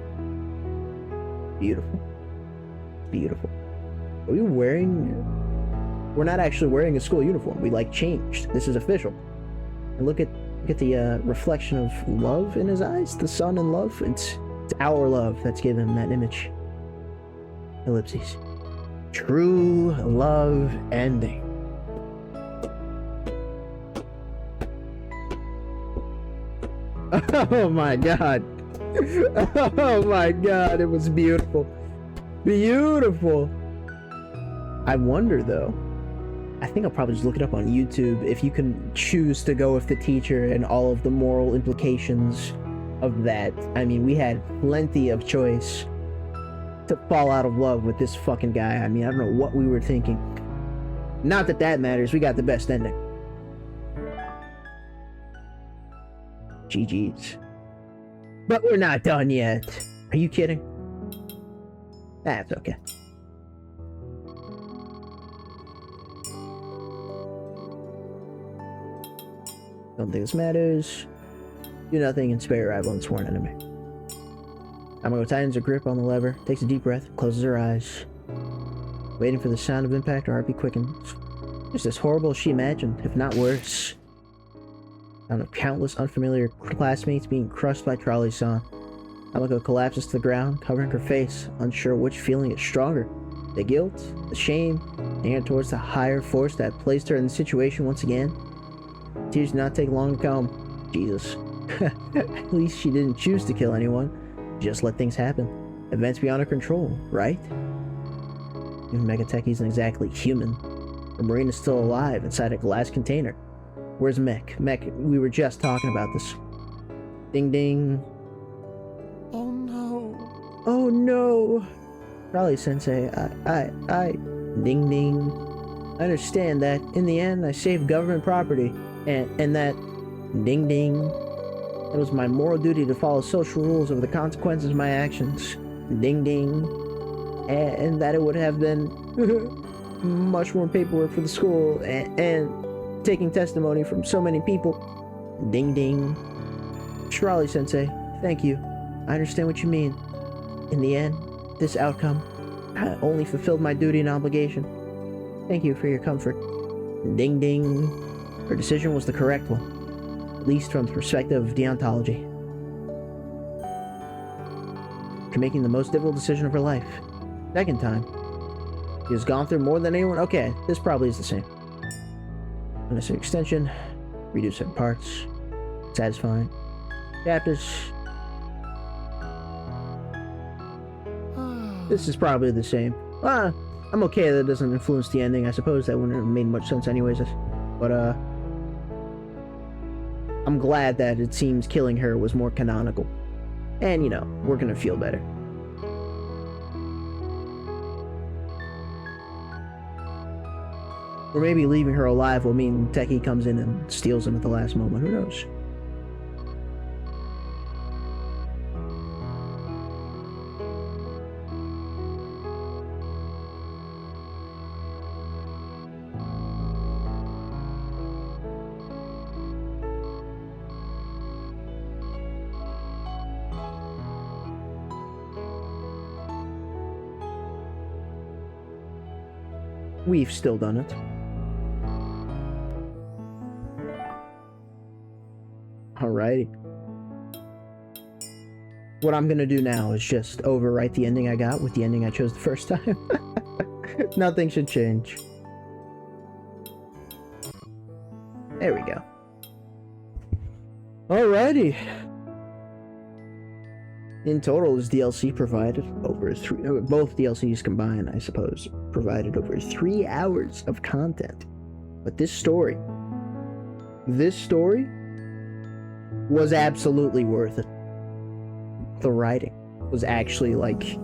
Beautiful. Beautiful. Are we wearing... We're not actually wearing a school uniform. We, like, changed. This is official. And look at the reflection of love in his eyes. The sun and love. It's our love that's given him that image. Ellipses. True love ending. Oh my god. Oh my god, it was beautiful. Beautiful. I wonder though, I think I'll probably just look it up on YouTube if you can choose to go with the teacher and all of the moral implications of that. I mean, we had plenty of choice to fall out of love with this fucking guy. I mean, I don't know what we were thinking. Not that that matters, we got the best ending. GG's. But we're not done yet. Are you kidding? That's okay. Don't think this matters. Do nothing and spare your rival and sworn enemy. Tamako tightens her grip on the lever, takes a deep breath, closes her eyes. Waiting for the sound of impact, her heartbeat quickens. Just as horrible as she imagined, if not worse. Sound of countless unfamiliar classmates being crushed by Trolley-san. Tamako collapses to the ground, covering her face, unsure which feeling is stronger. The guilt, the shame, and towards the higher force that placed her in the situation once again. Tears did not take long to come. Jesus. At least she didn't choose to kill anyone. Just let things happen. Events beyond her control, right? Even Megatech isn't exactly human. Her brain is still alive inside a glass container. Where's Mech? Mech, we were just talking about this. Ding ding. Oh no. Oh no! Trolley-sensei, ding ding. I understand that, in the end, I saved government property, and that, ding ding. It was my moral duty to follow social rules over the consequences of my actions, ding ding. And that it would have been much more paperwork for the school, and taking testimony from so many people, ding ding. Trolley-sensei, thank you. I understand what you mean. In the end, this outcome only fulfilled my duty and obligation. Thank you for your comfort. Ding ding. Her decision was the correct one, at least from the perspective of deontology. After making the most difficult decision of her life. Second time. She has gone through more than anyone. Okay, this probably is the same. Unnecessary extension. Redo certain parts. Satisfying. Chapters. This is probably the same. I'm okay that it doesn't influence the ending. I suppose that wouldn't have made much sense anyways. But, I'm glad that it seems killing her was more canonical. And, you know, we're gonna feel better. Or maybe leaving her alive will mean Techie comes in and steals him at the last moment. Who knows? We've still done it. Alrighty. What I'm gonna do now is just overwrite the ending I got with the ending I chose the first time. Nothing should change. There we go. Alrighty. In total, this DLC provided over both DLCs combined, I suppose, provided over 3 hours of content. But this story was absolutely worth it. The writing was actually like,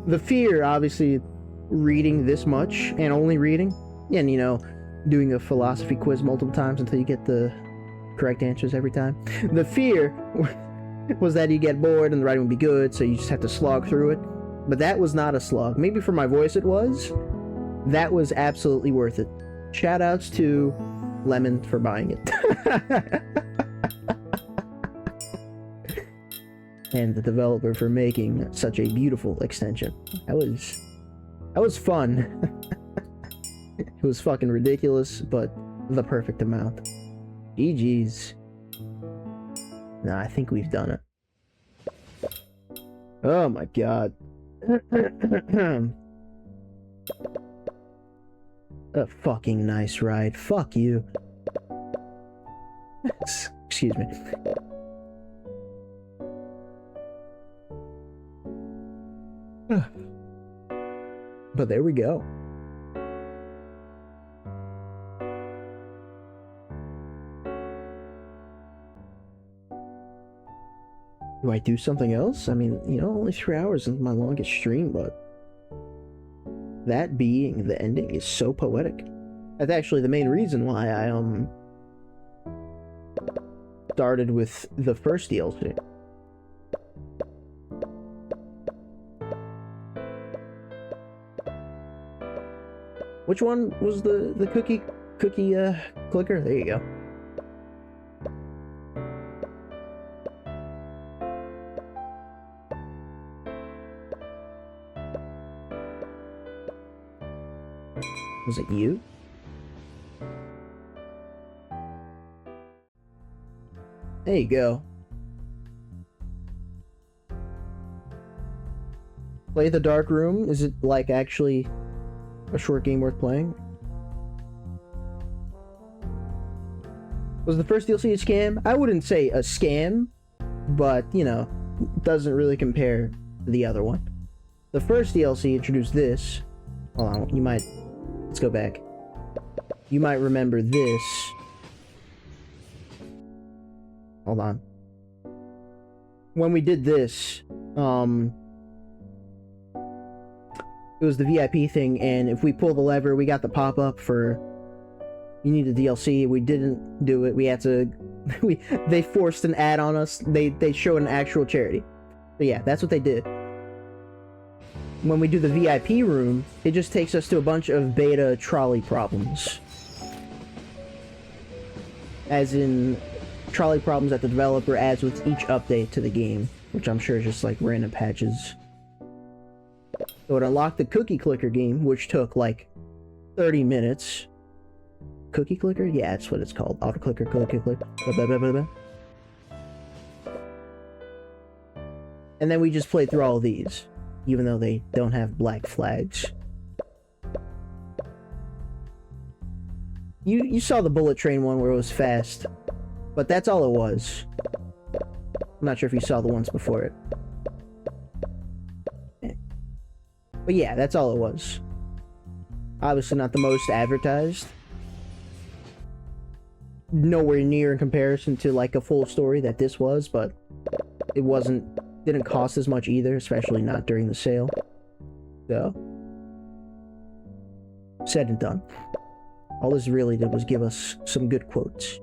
the fear, obviously, reading this much and only reading, and you know, doing a philosophy quiz multiple times until you get the correct answers every time. The fear was that you get bored and the writing would be good, so you just have to slog through it. But that was not a slog. Maybe for my voice it was. That was absolutely worth it. Shoutouts to Lemon for buying it. And the developer for making such a beautiful extension. That was fun. It was fucking ridiculous, but the perfect amount. GG's. Nah, I think we've done it. Oh my god. A fucking nice ride. Fuck you. Excuse me. But there we go. Do I do something else? I mean, you know, only 3 hours isn't my longest stream, but that being the ending is so poetic. That's actually the main reason why I started with the first DLC. Which one was the cookie clicker? There you go. Was it you? There you go. Play the Dark Room? Is it, like, actually a short game worth playing? Was the first DLC a scam? I wouldn't say a scam, but, you know, doesn't really compare to the other one. The first DLC introduced this. Hold on, you might... Let's go back. You might remember this. Hold on. When we did this, it was the VIP thing, and if we pull the lever, we got the pop-up for you need a DLC. We didn't do it. We had to they forced an ad on us. They showed an actual charity. But yeah, that's what they did. When we do the VIP room, it just takes us to a bunch of beta trolley problems. As in trolley problems that the developer adds with each update to the game, which I'm sure is just like random patches. So it unlocked the cookie clicker game, which took like 30 minutes. Cookie clicker? Yeah, that's what it's called. Auto clicker, cookie clicker. Blah, blah, blah, blah, blah. And then we just played through all of these, even though they don't have black flags. You saw the bullet train one where it was fast, but that's all it was. I'm not sure if you saw the ones before it. But yeah, that's all it was. Obviously not the most advertised. Nowhere near in comparison to like a full story that this was, but it didn't cost as much either, especially not during the sale. So, said and done. All this really did was give us some good quotes.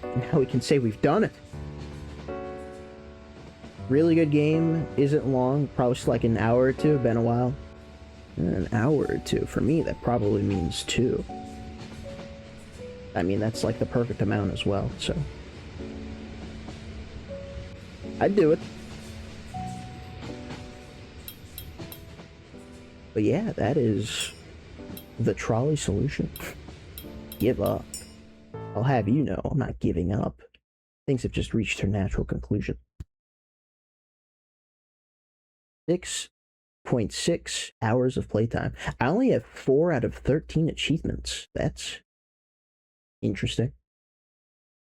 Now we can say we've done it. Really good game, isn't long, probably just like an hour or two, been a while. An hour or two, for me that probably means 2. I mean, that's like the perfect amount as well, so. I'd do it. But yeah, that is the Trolley Solution. Give up. I'll have you know, I'm not giving up. Things have just reached their natural conclusion. 6.6 hours of playtime. I only have 4 out of 13 achievements. That's interesting.